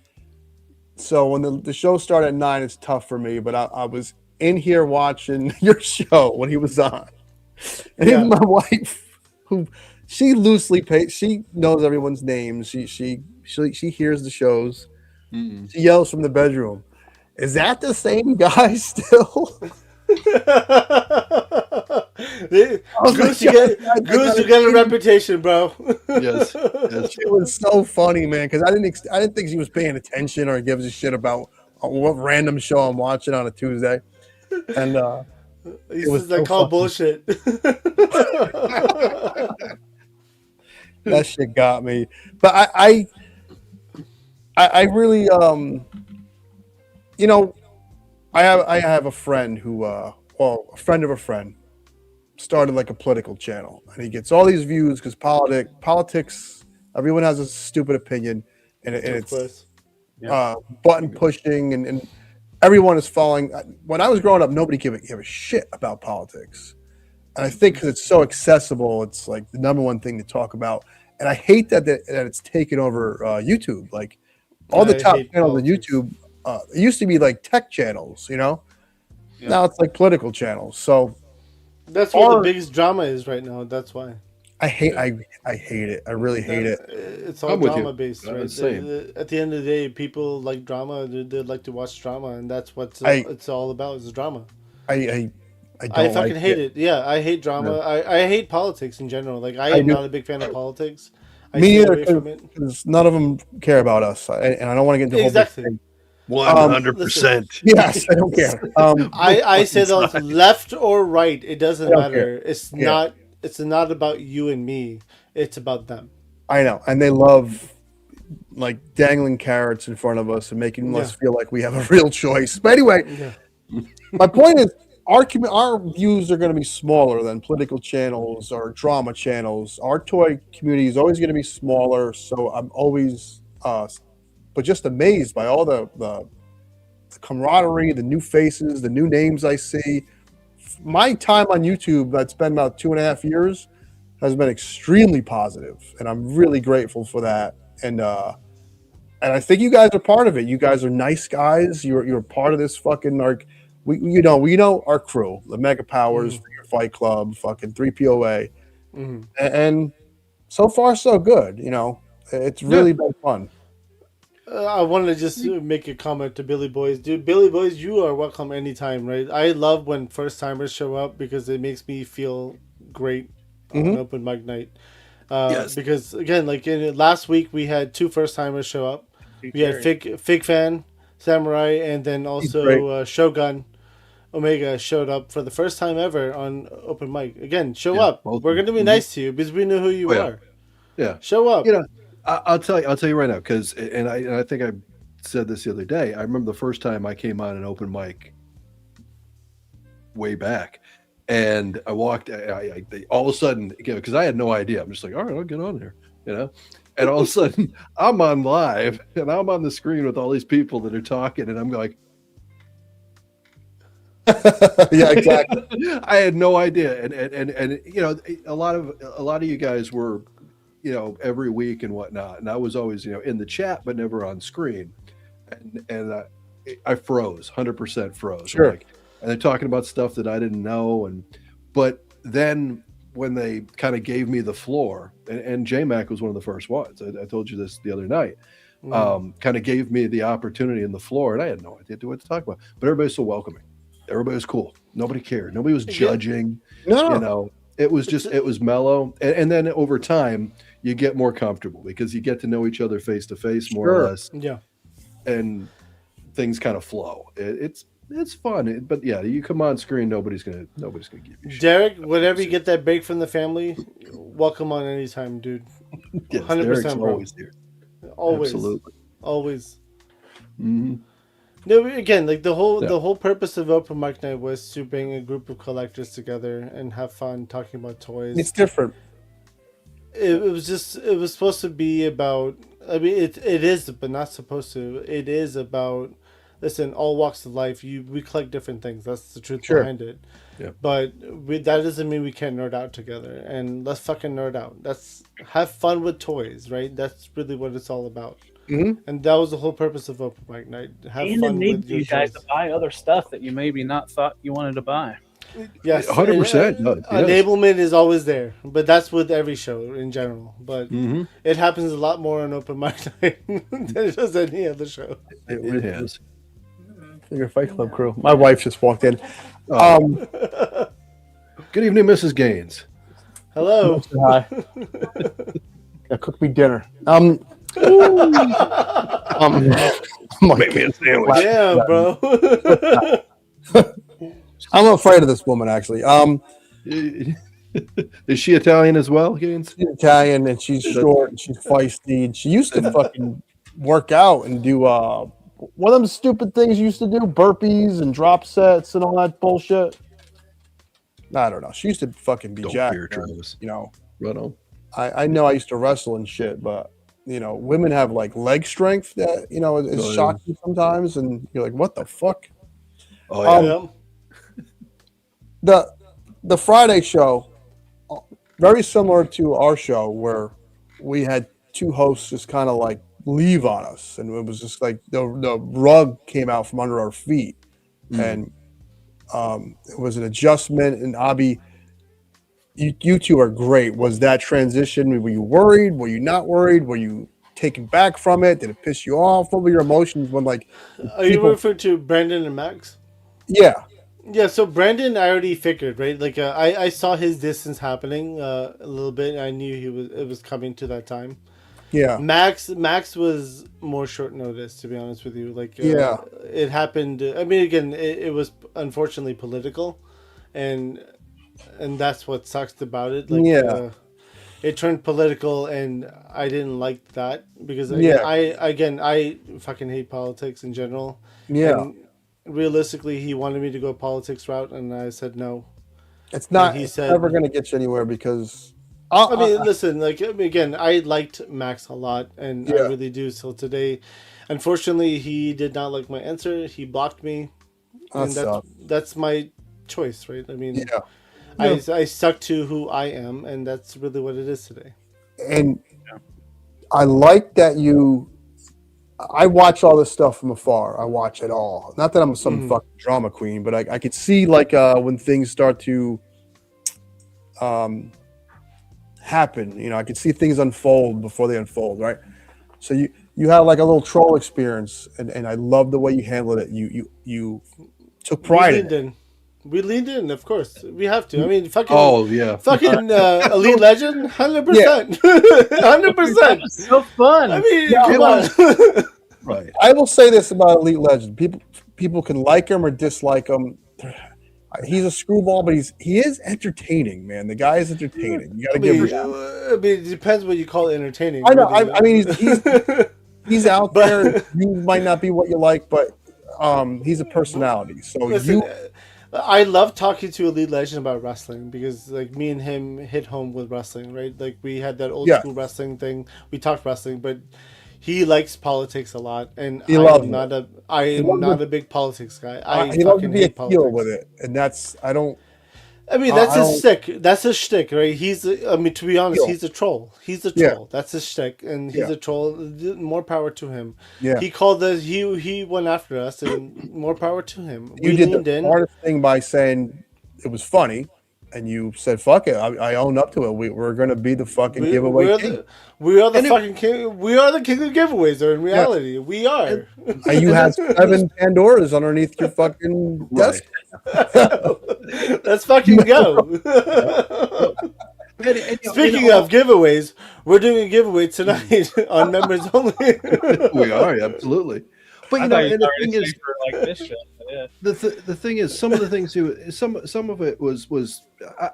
so when the show started at 9, it's tough for me. But I was in here watching your show when he was on. And even my wife, who she loosely pays, she knows everyone's names. She hears the shows. Mm-hmm. She yells from the bedroom, "Is that the same guy still?" Goose, you get a reputation, bro. Yes. It was so funny, man, because I didn't think she was paying attention or gives a shit about what random show I'm watching on a Tuesday, and He was says that so call fucking- bullshit. that shit got me. But I really you know, I have a friend who well, a friend of a friend started like a political channel, and he gets all these views because politics, everyone has a stupid opinion, and it's button pushing, and everyone is following. When I was growing up, nobody gave a shit about politics, and I think because it's so accessible, it's like the number one thing to talk about. And I hate that it's taken over YouTube. Like all the top channels on YouTube, it used to be like tech channels, you know. Yeah. Now it's like political channels. So that's where the biggest drama is right now. That's why I hate it. I really hate it. It's all drama based, right? At the end of the day, people like drama. They like to watch drama, and that's what it's all about is drama. I fucking hate it. Yeah, I hate drama. Yeah. I hate politics in general. Like I am not a big fan of politics. Me either, because none of them care about us, and I don't want to get into exactly. 100%. Yes, I don't care. I say that left or right, it doesn't matter. It's not. It's not about you and me. It's about them. I know, and they love like dangling carrots in front of us and making us feel like we have a real choice. But anyway, my point is, our views are going to be smaller than political channels or drama channels. Our toy community is always going to be smaller, so I'm always, but just amazed by all the camaraderie, the new faces, the new names I see. My time on YouTube, that's been about 2.5 years, has been extremely positive, and I'm really grateful for that. And I think you guys are part of it. You guys are nice guys. You're part of this fucking like. We know our crew, the Mega Powers, Figure Fight Club, fucking 3POA, and so far so good. You know, it's really been fun. I wanted to just make a comment to Billy Boys, dude. Billy Boys, you are welcome anytime, right? I love when first timers show up because it makes me feel great on open mic night. Because again, like last week we had 2 first timers show up. We had Fig Fan, Samurai, and then also Shogun Omega showed up for the first time ever on open mic. Again, show up. We're going to be nice to you because we know who you are. Yeah, show up. You know, I'll tell you right now, because and I think I said this the other day. I remember the first time I came on an open mic way back, and I walked. All of a sudden, because I had no idea. I'm just like, all right, I'll get on there, you know. And all of a sudden, I'm on live, and I'm on the screen with all these people that are talking, and I'm like, yeah, exactly. I had no idea, and you know, a lot of you guys were, you know, every week and whatnot, and I was always, you know, in the chat but never on screen, and I froze, 100% froze. Sure. And they're talking about stuff that I didn't know, but then when they kind of gave me the floor, and J-Mac was one of the first ones. I told you this the other night. Kind of gave me the opportunity in the floor, and I had no idea what to talk about. But everybody's so welcoming. Everybody was cool. Nobody cared. Nobody was judging. No. You know, it was mellow. And then over time, you get more comfortable because you get to know each other face to face more or less. Yeah. And things kind of flow. It's fun. But yeah, you come on screen, nobody's gonna give you shit. Derek, whenever you get that break from the family, welcome on anytime, dude. Yes, 100%, Derek's always here. Always. Absolutely. Always. Mm-hmm. No, again, like the whole purpose of open mic night was to bring a group of collectors together and have fun talking about toys. It's different. It was supposed to be about. I mean, it is, but not supposed to. It is about. Listen, all walks of life. We collect different things. That's the truth behind it. Yeah. But that doesn't mean we can't nerd out together. And let's fucking nerd out. Have fun with toys, right? That's really what it's all about. Mm-hmm. And that was the whole purpose of open mic night. Have and fun it with needs you guys to buy other stuff that you maybe not thought you wanted to buy. Yes, 100%. Enablement is always there, but that's with every show in general. But it happens a lot more on open mic night than it does any other show. It has. Figure Fight Club crew. My wife just walked in. Good evening, Mrs. Gaines. Hello. Hi. Cook me dinner. Make me a sandwich. Damn, bro. I'm afraid of this woman, actually. Is she Italian as well, Gaines? She's Italian, and she's short, and she's feisty, and she used to fucking work out and do one of them stupid things you used to do, burpees and drop sets and all that bullshit. I don't know. She used to fucking be jacked. You know, right on. I know I used to wrestle and shit, but you know, women have like leg strength that you know is shocking sometimes, and you're like, what the fuck? Oh yeah. The Friday show, very similar to our show, where we had two hosts just kind of like leave on us, and it was just like the rug came out from under our feet, and it was an adjustment. And Abby, you two are great. Was that transition? Were you worried? Were you not worried? Were you taken back from it? Did it piss you off? What were your emotions when like? Are you referring to Brandon and Max? Yeah. Yeah, so Brandon, I already figured, right? Like, I saw his distance happening a little bit. I knew it was coming to that time. Yeah. Max was more short notice, to be honest with you. Like, it happened. I mean, again, it was unfortunately political, and that's what sucks about it. Like, it turned political, and I didn't like that because I fucking hate politics in general. Yeah. And realistically, he wanted me to go politics route, and I said no. It's not. It's never going to get you anywhere because. I mean, listen. Like again, I liked Max a lot, and I really do still today. Unfortunately, he did not like my answer. He blocked me, and that's my choice, right? I mean, I stuck to who I am, and that's really what it is today. And I like that you. I watch all this stuff from afar. I watch it all. Not that I'm some fucking drama queen, but I could see like when things start to happen. You know, I could see things unfold before they unfold, right? So you had like a little troll experience, and I love the way you handled it. You took pride in it. We leaned in, of course. We have to. I mean, fucking. Oh yeah. Fucking Elite Legend, 100%, 100%. So fun. I mean, come on. Right. I will say this about Elite Legend: people can like him or dislike him. He's a screwball, but he is entertaining, man. The guy is entertaining. You got to give him. I mean, it depends what you call entertaining. I know. I mean, he's out there. You might not be what you like, but he's a personality. So listen, I love talking to Elite Legend about wrestling because, like, me and him hit home with wrestling, right? Like, we had that old school wrestling thing. We talked wrestling, but he likes politics a lot, and I'm not a big politics guy. He loves to be a heel with it, and that's I mean, that's his shtick. That's his shtick, right? I mean, to be honest, he's a troll. He's a troll. That's his shtick, and he's a troll. More power to him. Yeah. He called us. He went after us, and more power to him. You did the smartest thing by saying it was funny, and you said, "Fuck it, I own up to it. We're going to be the fucking giveaway king." We are the fucking king. We are the king of giveaways. Or in reality, we are. And you have 7 Pandoras underneath your fucking desk. Let's fucking go. Speaking of giveaways, we're doing a giveaway tonight on members only. We are, absolutely. But you know, and the thing is, like this show. Yeah. The thing is, some of the things some of it was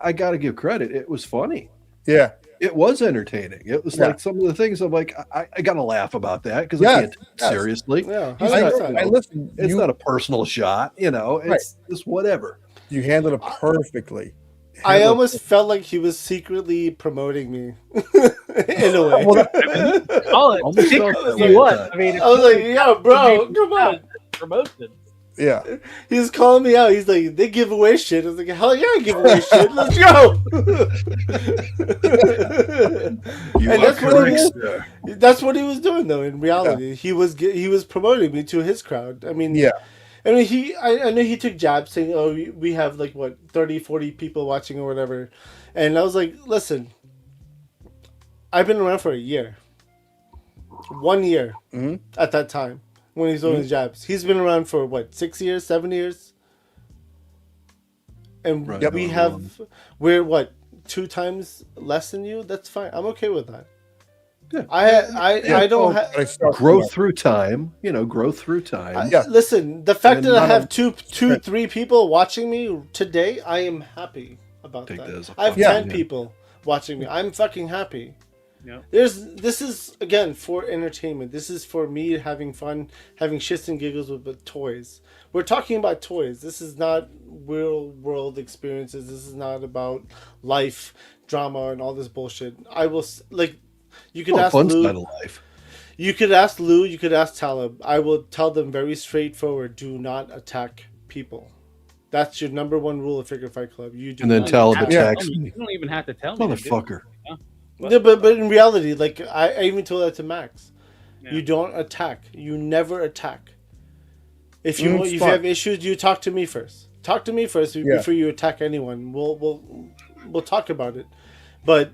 I got to give credit. It was funny. Yeah. It was entertaining. It was like some of the things I'm like, I got to laugh about that because I can't take it seriously. Yeah, it's not a personal shot, you know. It's just whatever. You handled it perfectly. I almost felt like he was secretly promoting me in a way. What? I mean, I was like, "Yeah, bro, come on, promoted." Yeah, he's calling me out. He's like, "They give away shit." I was like, "Hell yeah, I give away shit. Let's go." That's what he was doing, though. In reality, he was promoting me to his crowd. I mean, I mean, I know he took jabs saying, "Oh, we have like 30, 40 people watching or whatever," and I was like, "Listen, I've been around for a year, 1 year at that time." When he's throwing his jabs, he's been around for 6 years, 7 years, and we're 2 times less than you. That's fine. I'm okay with that. I don't have growth through time. You know, growth through time. Listen, the fact And that I not have two, 3 people watching me today, I am happy about that. I have 10 people watching me. I'm fucking happy. Yeah. This is again for entertainment. This is for me having fun, having shits and giggles with toys. We're talking about toys. This is not real world experiences. This is not about life drama and all this bullshit. I will you could ask fun Lou. side of life. You could ask Lou. You could ask Talib. I will tell them very straightforward: do not attack people. That's your number one rule of Figure Fight Club. You do. And then not Talib attack. attacks You me. don't even have to tell me. Motherfucker. Yeah, but in reality, like I even told that to Max. Yeah. You don't attack. You never attack. If you have issues, you talk to me first. Talk to me first before you attack anyone. We'll talk about it, but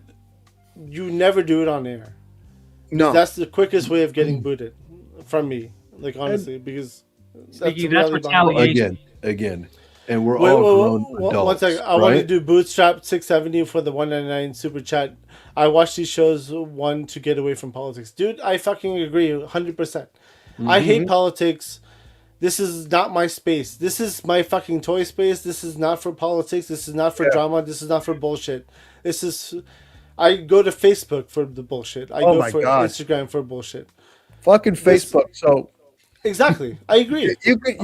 you never do it on air. No, that's the quickest way of getting booted from me. Like honestly, because that's retaliation. Again, and we're all grown adults. One second, I want to do Bootstrap 670 for the 199 super chat. I watch these shows to get away from politics, dude. I fucking agree 100%. I hate politics. This is not my space. This is my fucking toy space. This is not for politics. This is not for drama. This is not for bullshit. This is. I go to Facebook for the bullshit. I go for Instagram for bullshit. Fucking Facebook. So exactly, I agree. You can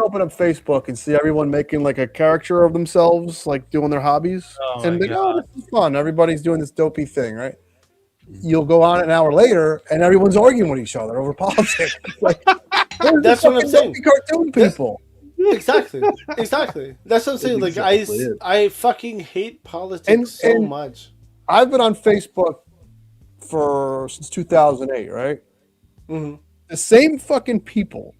open up Facebook and see everyone making like a caricature of themselves, like doing their hobbies, and they go, "This is fun. Everybody's doing this dopey thing, right?" You'll go on an hour later, and everyone's arguing with each other over politics. Like, that's what I'm saying. Cartoon people. Exactly. That's what I'm saying. Like I fucking hate politics so much. I've been on Facebook since 2008, right? Mm-hmm. The same fucking people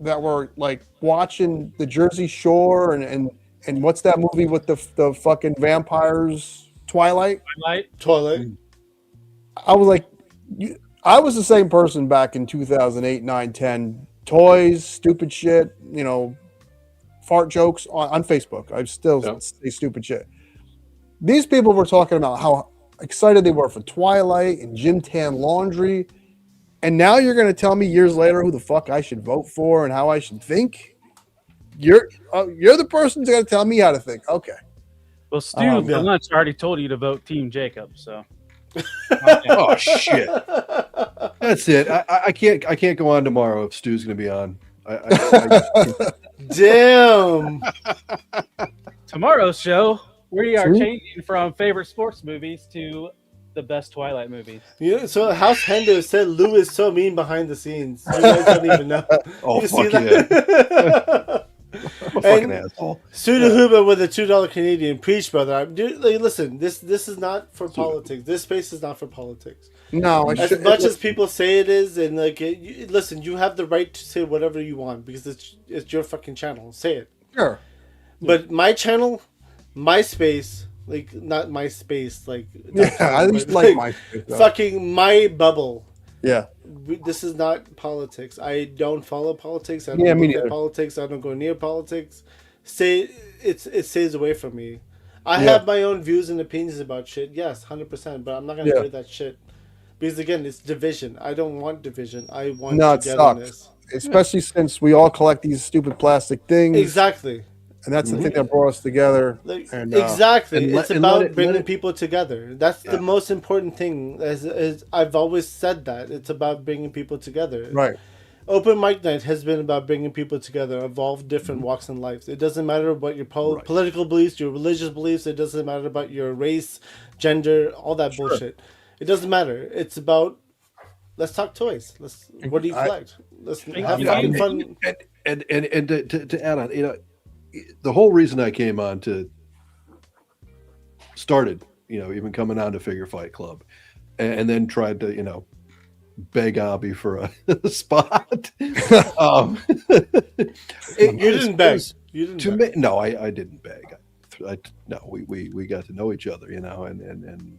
that were like watching the Jersey Shore and what's that movie with the fucking vampires? Twilight. I was like, I was the same person back in 2008, 9, 10. Toys, stupid shit, fart jokes on Facebook. I still say stupid shit. These people were talking about how excited they were for Twilight and Jim Tan Laundry. And now you're going to tell me years later who the fuck I should vote for and how I should think? You're the person who's going to tell me how to think. Okay. Well, Stu for lunch already told you to vote Team Jacob, so. Oh shit! That's it. I can't go on tomorrow if Stu's going to be on. Damn. Tomorrow's show, we are changing from favorite sports movies to the best Twilight movies. So House Hendo said Lou is so mean behind the scenes. You guys don't even know. Oh, you fuck yeah. I'm a fucking asshole. Suda Huba with a $2 Canadian. Preach, brother. Dude, listen, this is not for politics. This space is not for politics. No. As much as people say it is, and listen, you have the right to say whatever you want because it's your fucking channel. Say it. Sure. But my channel, my space, not my space, I just like my space. Fucking my bubble. Yeah. This is not politics. I don't follow politics. I don't look at politics. I don't go near politics. It stays away from me. I have my own views and opinions about shit. Yes, 100%. But I'm not gonna do that shit because again, it's division. I don't want division. I want togetherness. Especially since we all collect these stupid plastic things. Exactly. And that's the thing that brought us together. Exactly. It's about bringing people together. That's the most important thing. As I've always said that. It's about bringing people together. Right. Open Mic Night has been about bringing people together of all different walks in life. It doesn't matter about your political beliefs, your religious beliefs. It doesn't matter about your race, gender, all that bullshit. It doesn't matter. It's about, let's talk toys. What do you collect? Let's have fun. And to add on, the whole reason I came on to started, even coming on to Figure Fight Club, and then tried to, beg Abby for a spot. You didn't beg. No, I didn't beg. We got to know each other, and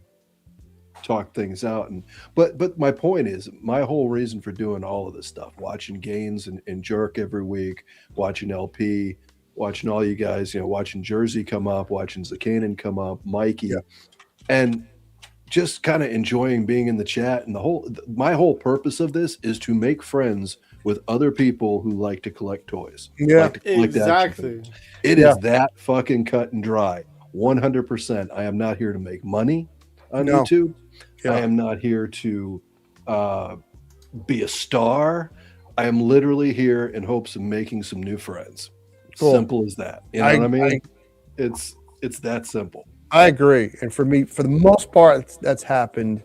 talk things out. But my point is, my whole reason for doing all of this stuff, watching Gaines and Jerk every week, watching LP, watching all you guys, watching Jersey come up, watching Zakanin come up, Mikey, and just kind of enjoying being in the chat. And my whole purpose of this is to make friends with other people who like to collect toys. Yeah, like to collect action figures. It is that fucking cut and dry. 100%. I am not here to make money on YouTube. I am not here to be a star. I am literally here in hopes of making some new friends. Cool. Simple as that. You know what I mean? It's that simple. I agree. And for me, for the most part, that's happened.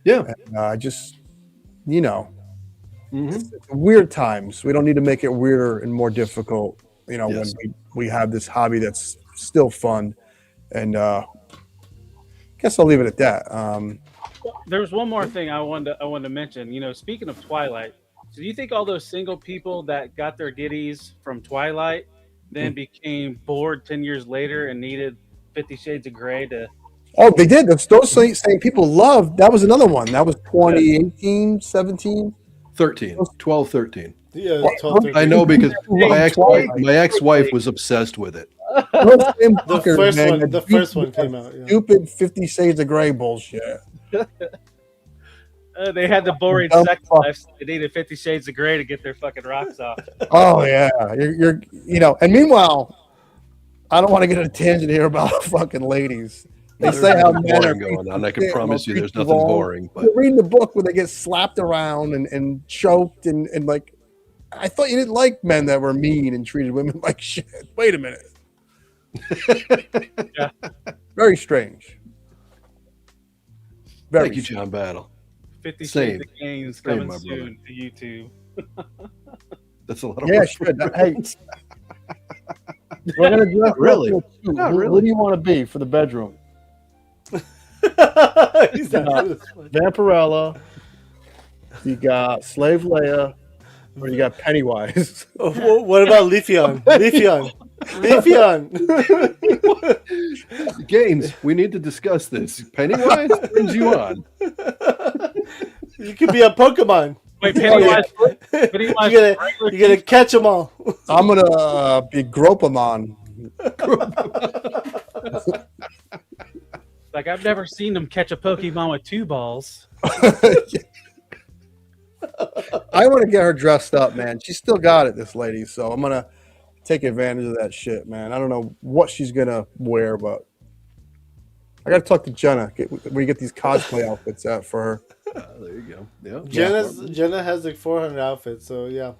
Yeah. And, just, you know, it's weird times. We don't need to make it weirder and more difficult, you know, when we have this hobby that's still fun. And I guess I'll leave it at that. There's one more thing I wanted to mention. You know, speaking of Twilight, so do you think all those single people that got their giddies from Twilight then became bored 10 years later and needed 50 Shades of Grey to... Oh, they did. Those same people loved. That was another one. That was 2018, 17? 13. 12, 13. Yeah, 12, 13. I know because my ex-wife was obsessed with it. The first one came out. Yeah. Stupid 50 Shades of Grey bullshit. They had the boring sex life. So they needed 50 Shades of Grey to get their fucking rocks off. Oh yeah, you're you know. And meanwhile, I don't want to get a tangent here about fucking ladies. They say how men are going on. I can promise you, there's nothing boring. But you're reading the book where they get slapped around and choked and like. I thought you didn't like men that were mean and treated women like shit. Wait a minute. Yeah. Very strange. Thank you, John Battle. 50 Shades of Games coming soon to YouTube. That's a lot of work. Sure. Hey, we're gonna do really. What do you want to be for the bedroom? Vampirella. You got Slave Leia, or you got Pennywise. What about Leafeon? Games, we need to discuss this. Pennywise brings you on. You could be a Pokemon. Wait, Pennywise. You're gonna catch them all. I'm gonna be Gropamon. Like, I've never seen them catch a Pokemon with 2 balls. I want to get her dressed up, man. She's still got it, this lady. So I'm gonna take advantage of that shit, man. I don't know what she's gonna wear, but I gotta talk to Jenna. Where you get these cosplay outfits at for her. There you go. Yeah. Jenna has like 400 outfits, so yeah.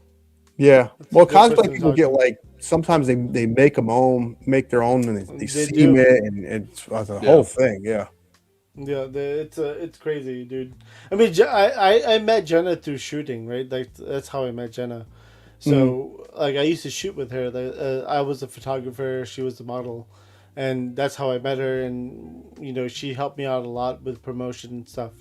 Yeah. Well, cosplay people get like sometimes they make them own, make their own, and they steam it, and it's a whole thing. Yeah. Yeah, it's crazy, dude. I mean, I met Jenna through shooting, right? Like that's how I met Jenna. So like I used to shoot with her. I was a photographer, she was the model, and that's how I met her. And you know, she helped me out a lot with promotion and stuff,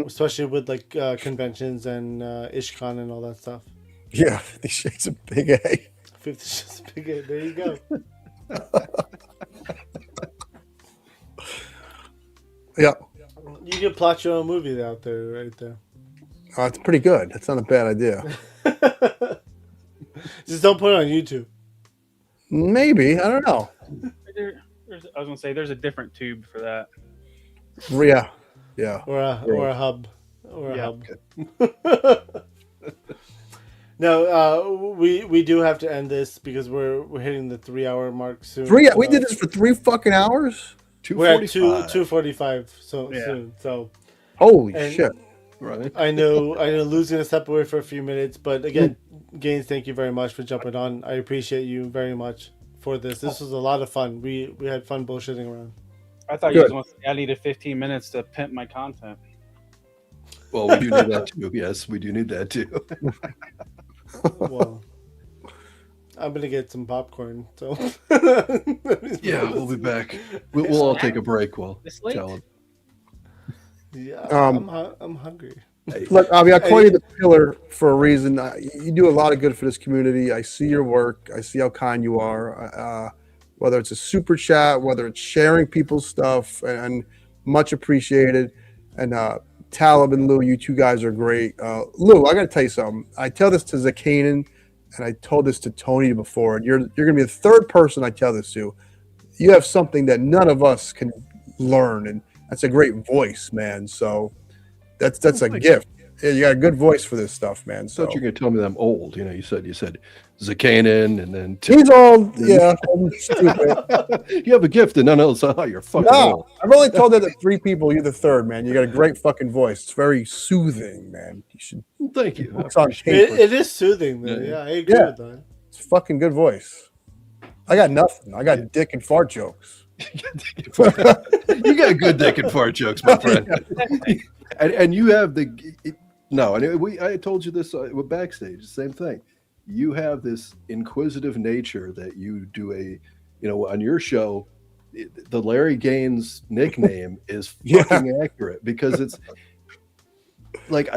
especially with like conventions and IshCon and all that stuff. Yeah, 50 Shades of Big A. 50 Shades of Big A. There you go. Yeah. You can plot your own movie out there, right there. Oh, it's pretty good. That's not a bad idea. Just don't put it on YouTube. Maybe. I don't know. I was gonna say there's a different tube for that. Yeah. Yeah. Or a hub. Or a hub. No, we do have to end this because we're hitting the 3-hour mark soon. We did this for 3 fucking hours? We're at 2:45 soon. So holy shit! Right. I know Lou's gonna step away for a few minutes, but again, Gaines, thank you very much for jumping on. I appreciate you very much for this. This was a lot of fun. We had fun bullshitting around. I thought you guys wanted to say I needed 15 minutes to pimp my content. Well, we do need that too. Yes, we do need that too. Well, I'm gonna get some popcorn. So yeah, we'll be back. We'll all take a break. We'll tell them. Yeah, I'm hungry. Look, Avi, I call you the pillar for a reason. You do a lot of good for this community. I see your work. I see how kind you are. Whether it's a super chat, whether it's sharing people's stuff, and much appreciated. And Talib and Lou, you two guys are great. Lou, I got to tell you something. I tell this to Zakanan, and I told this to Tony before. You're going to be the third person I tell this to. You have something that none of us can learn, and that's a great voice, man. So that's a gift. Yeah, you got a good voice for this stuff, man. I So thought you were gonna tell me that I'm old. You said Zakanin, and then he's old. Yeah, I'm stupid. you have a gift, and none else. Oh, you're fucking No, old. I've only told that to 3 people. You're the third, man. You got a great fucking voice. It's very soothing, man. You should. Thank you. It's on paper. It is soothing, though. Yeah, I agree with that. It's a fucking good voice. I got nothing. I got dick and fart jokes. You got good dick and fart jokes, my friend. and you have I told you this with backstage, the same thing. You have this inquisitive nature that you do on your show. The Larry Gaines nickname is fucking accurate because it's like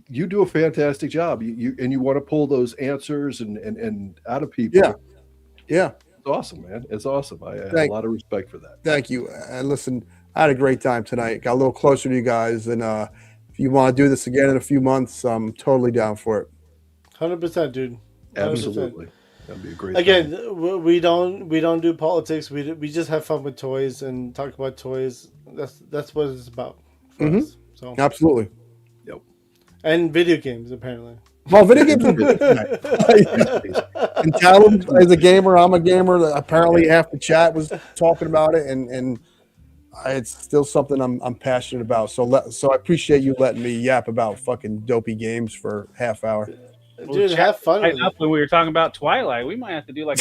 you do a fantastic job. You want to pull those answers and out of people. Yeah. It's awesome, man. It's awesome. I have a lot of respect for that. Thank you. And listen, I had a great time tonight. Got a little closer to you guys. And if you want to do this again in a few months, I'm totally down for it. 100%, dude. 100%. Absolutely. That'd be a great Again, time. we don't do politics. We just have fun with toys and talk about toys. That's what it's about for us. So Absolutely. Yep. And video games, apparently. Well, video games are good tonight. And Talon is a gamer. I'm a gamer. Apparently, half the chat was talking about it, and it's still something I'm passionate about. So I appreciate you letting me yap about fucking dopey games for half hour. Dude, have fun with it. We were talking about Twilight. We might have to do like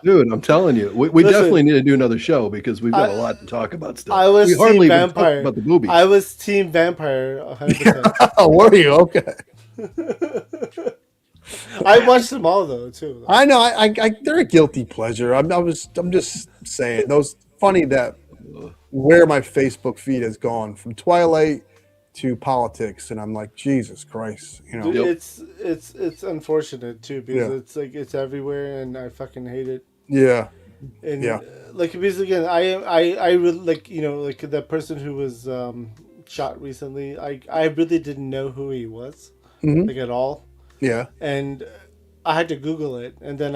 Dude, I'm telling you, we definitely need to do another show because we've got a lot to talk about still. I was we hardly team even vampire. talked about the movies. I was team vampire 100%. Oh, were you? Okay. I watched them all though too. I know. I they're a guilty pleasure. I'm just saying. Those funny that where my Facebook feed has gone from Twilight to politics, and I'm like, Jesus Christ, Dude, it's unfortunate too because it's like it's everywhere, and I fucking hate it. Yeah. And like because again, I really like like the person who was shot recently. I really didn't know who he was like at all. Yeah. And I had to Google it, and then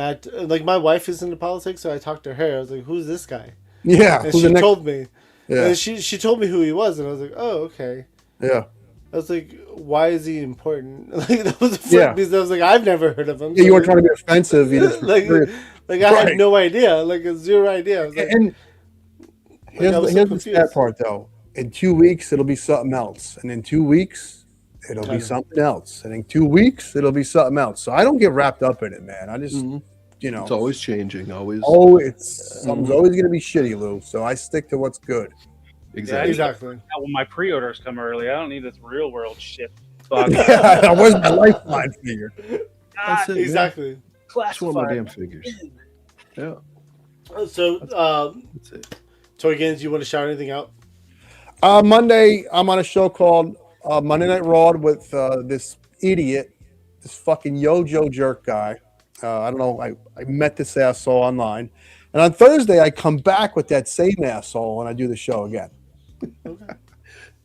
like my wife is into politics, so I talked to her. I was like, "Who's this guy?" Yeah. And she told me. Yeah. And she told me who he was, and I was like, "Oh, okay." Yeah. I was like, "Why is he important?" Like that was because I was like, "I've never heard of him." Yeah, you weren't trying to be offensive. You just like I had no idea, like zero idea. I was like, and here's the sad part, though. In 2 weeks, it'll be something else, and in 2 weeks, it'll be something else, and in 2 weeks, it'll be something else. So I don't get wrapped up in it, man. I just, it's always changing. Always. Oh, something's always going to be shitty, Lou. So I stick to what's good. Exactly. When my pre-orders come early, I don't need this real world shit. Yeah, where's my lifeline figure? That's it, exactly. That's one of my damn figures. Yeah. So, That's it. Toy Games, you want to shout anything out? Monday, I'm on a show called Monday Night Raw with this idiot, this fucking Yojo jerk guy. I don't know. I met this asshole online. And on Thursday, I come back with that same asshole and I do the show again. Okay.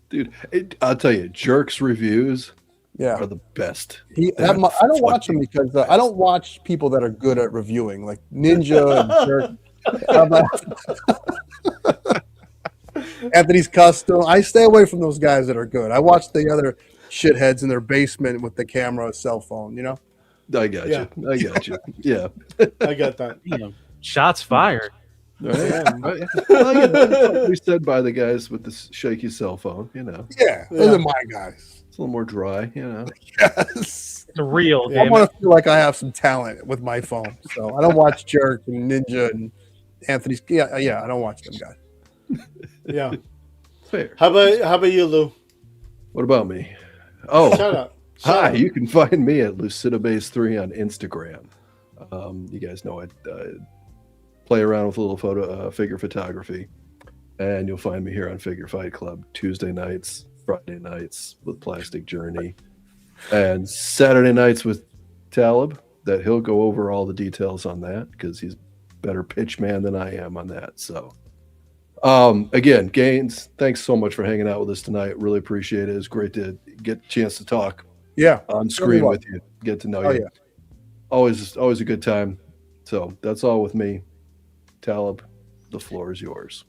Dude, I'll tell you, Jerk's reviews are the best. I don't watch them because I don't watch people that are good at reviewing, like Ninja and Jerk. Anthony's Custom. I stay away from those guys that are good. I watch the other shitheads in their basement with the camera, cell phone, I got you. I got you. Yeah. I got that. Shots fired. Well, we stood by the guys with the shaky cell phone, Yeah, those are my guys. It's a little more dry, Yes. The real. I want to feel like I have some talent with my phone, so I don't watch Jerk and Ninja and Anthony's. Yeah, I don't watch them guys. Yeah. Fair. How about you, Lou? What about me? Oh, Shout out. Hi, you can find me at LucidaBase3 on Instagram. You guys know I play around with a little figure photography, and you'll find me here on Figure Fight Club Tuesday nights, Friday nights with Plastic Journey, and Saturday nights with Talib. That he'll go over all the details on that because he's a better pitch man than I am on that. So, again, Gaines, thanks so much for hanging out with us tonight. Really appreciate it. It's great to get a chance to talk. Yeah, on screen with you, get to know you. Yeah. Always a good time. So that's all with me. Talib, the floor is yours.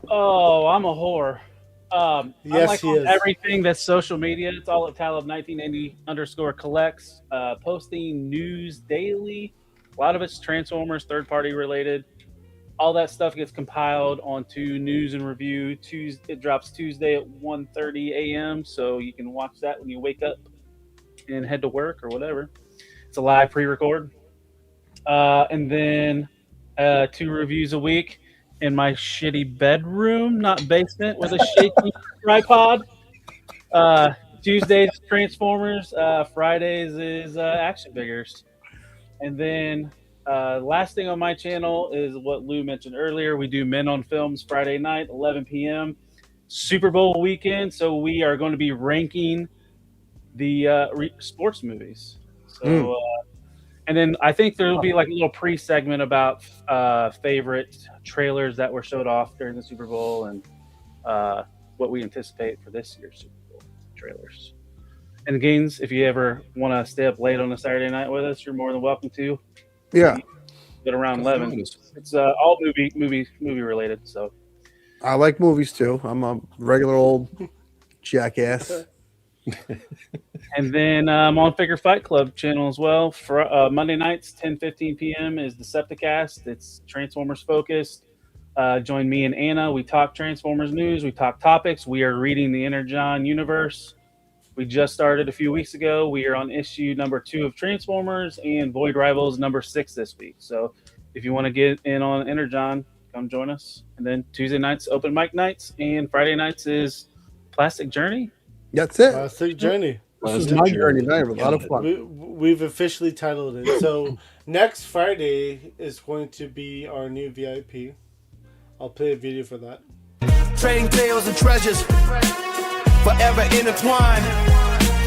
Oh, I'm a whore. I'm Yes, like he on is. everything that's social media. It's all at Talib1980_collects. Posting news daily. A lot of it's Transformers, third party related. All that stuff gets compiled onto news and review. Tuesday, it drops Tuesday at 1:30 a.m. So you can watch that when you wake up and head to work or whatever. It's a live pre-record. And then 2 reviews a week in my shitty bedroom, not basement, with a shaky tripod. Tuesdays Transformers, Fridays is action figures, and then last thing on my channel is what Lou mentioned earlier. We do Men on Films Friday night, 11 p.m. Super Bowl weekend, so we are going to be ranking the sports movies. So. And then I think there will be like a little pre-segment about favorite trailers that were showed off during the Super Bowl and what we anticipate for this year's Super Bowl trailers. And Gaines, if you ever want to stay up late on a Saturday night with us, you're more than welcome to. Yeah. At around 11. It's all movie related. So I like movies too. I'm a regular old jackass. And then I'm on Figure Fight Club channel as well. For Monday nights, 10:15 p.m. is Decepticast. It's Transformers focused. Join me and Anna. We talk Transformers news. We talk topics. We are reading the Energon universe. We just started a few weeks ago. We are on issue number 2 of Transformers and Void Rivals number 6 this week. So if you want to get in on Energon, come join us. And then Tuesday nights, open mic nights, and Friday nights is Plastic Journey. That's it. Plastic Journey. This is my journey. I have a lot of fun. We've officially titled it. So next Friday is going to be our new VIP. I'll play a video for that. Trading tales and treasures, forever intertwined.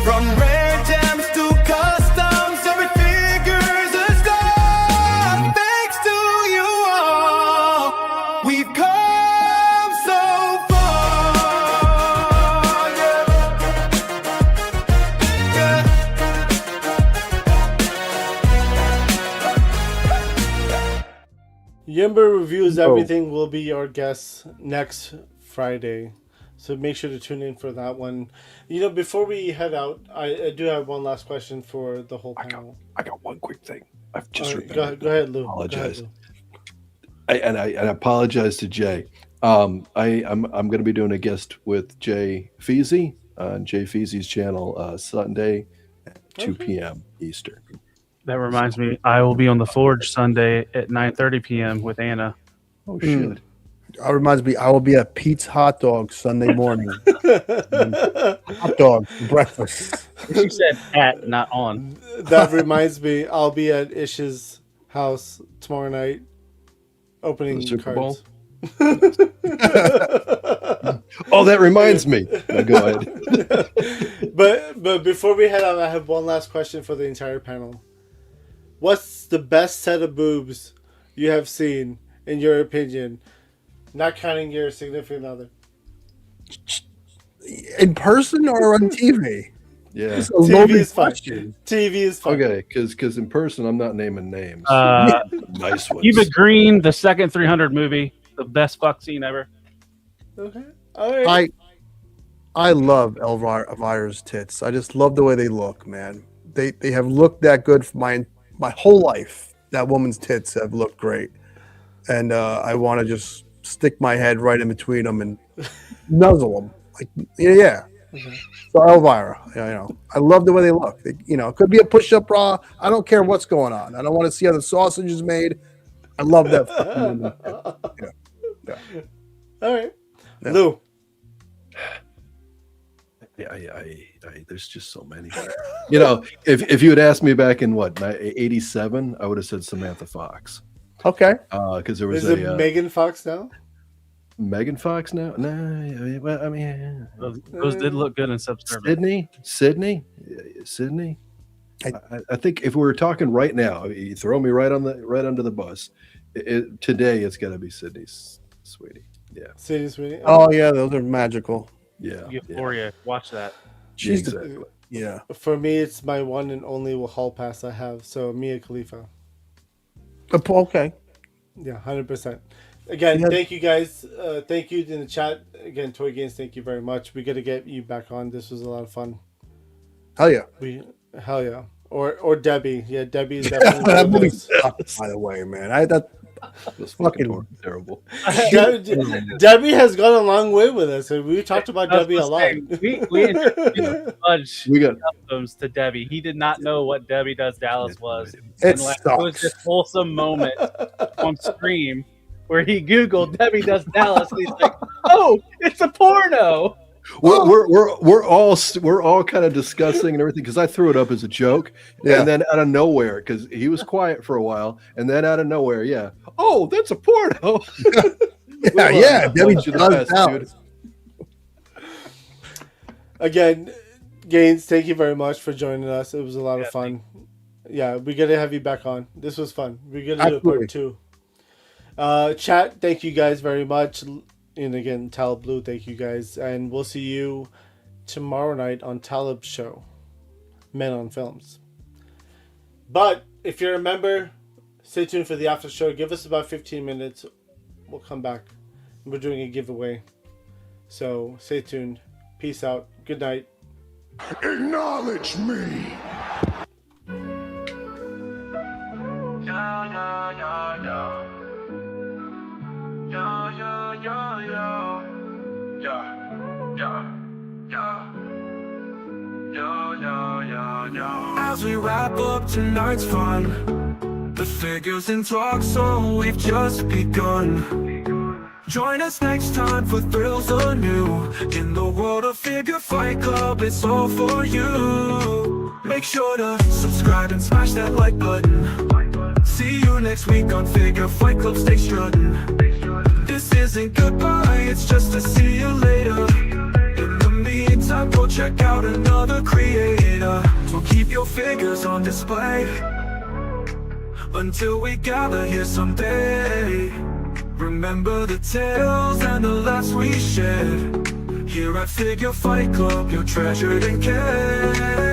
From rare gems to customs, every figure's a star. Thanks to you all, we've come so far. Yimber Reviews Everything will be our guest next Friday. So make sure to tune in for that one. You know, before we head out, I do have one last question for the whole panel. I got one quick thing. I've just remembered. Go ahead, Lou. Apologize. I apologize to Jay. I'm going to be doing a guest with Jay Feasy on Jay Feasy's channel Sunday at 2 p.m. Eastern. That reminds me, I will be on the Forge Sunday at 9:30 p.m. with Anna. Oh shit! That reminds me, I will be at Pete's Hot Dog Sunday morning. Hot dog breakfast. She said at, not on. That reminds me, I'll be at Ish's house tomorrow night, opening the Super cards. Oh, that reminds me. No, go ahead. But before we head out, I have one last question for the entire panel. What's the best set of boobs you have seen, in your opinion, not counting your significant other? In person or on TV? Yeah, TV is fine. TV is fine. Okay, because in person, I'm not naming names. Nice ones. Eva Green, the second 300 movie, the best fuck scene ever. Okay, all right. I love Elvira's tits. I just love the way they look, man. They have looked that good for my whole life. That woman's tits have looked great, and I want to just stick my head right in between them and nuzzle them. Like, yeah. So Elvira, I love the way they look. It could be a push-up bra. I don't care what's going on. I don't want to see how the sausage is made. I love that. Yeah. All right, yeah. Lou. There's just so many. If you had asked me back in what, 87, I would have said Samantha Fox. Okay. Because there was Is it Megan Fox now? Megan Fox now? No, well, I mean, those did look good in Subservient. Sydney. I think if we were talking right now, you throw me right under the bus. Today it's got to be Sydney's Sweetie. Yeah. Sydney Sweetie. Oh yeah, those are magical. Yeah. Euphoria. Watch that. Exactly. Yeah. For me, it's my one and only hall pass I have. So Mia Khalifa. Okay. Yeah, 100%. Again, Yeah. thank you guys. Thank you in the chat. Again, Toy Games, thank you very much. We got to get you back on. This was a lot of fun. Hell yeah. Hell yeah. Or Debbie. Yeah, Debbie is definitely That one of movie those. sucked, by the way, man. That was fucking terrible. Debbie has gone a long way with us, and we talked about Debbie a lot. We introduced Fudge We got customs to Debbie. He did not know what Debbie Does Dallas was. It And, like, it was sucks. this wholesome moment on Scream where he Googled Debbie Does Dallas, and he's like, "Oh, it's a porno." we're all kind of discussing and everything because I threw it up as a joke, Yeah. and then out of nowhere, because he was quiet for a while, and then out of nowhere, yeah, oh, that's a porno. Yeah, Debbie Bunch of the Does best, Dallas. dude. Again, Gaines, thank you very much for joining us. It was a lot of fun. Yeah, we got to have you back on. This was fun. We got to do a part Absolutely. 2. Chat, thank you guys very much. And again, Talib Blue, thank you guys. And we'll see you tomorrow night on Talib's show, Men on Films. But if you're a member, stay tuned for the after show. Give us about 15 minutes. We'll come back. We're doing a giveaway. So stay tuned. Peace out. Good night. Acknowledge me. As we wrap up tonight's fun, the figures in talk, so we've just begun. Join us next time for thrills anew. In the world of Figure Fight Club, it's all for you. Make sure to subscribe and smash that like button. See you next week on Figure Fight Club, stay strutting. This isn't goodbye, it's just a see you later. In the meantime, go check out another creator. So keep your figures on display until we gather here someday. Remember the tales and the laughs we shared. Here at Figure Fight Club, you're treasured and cared.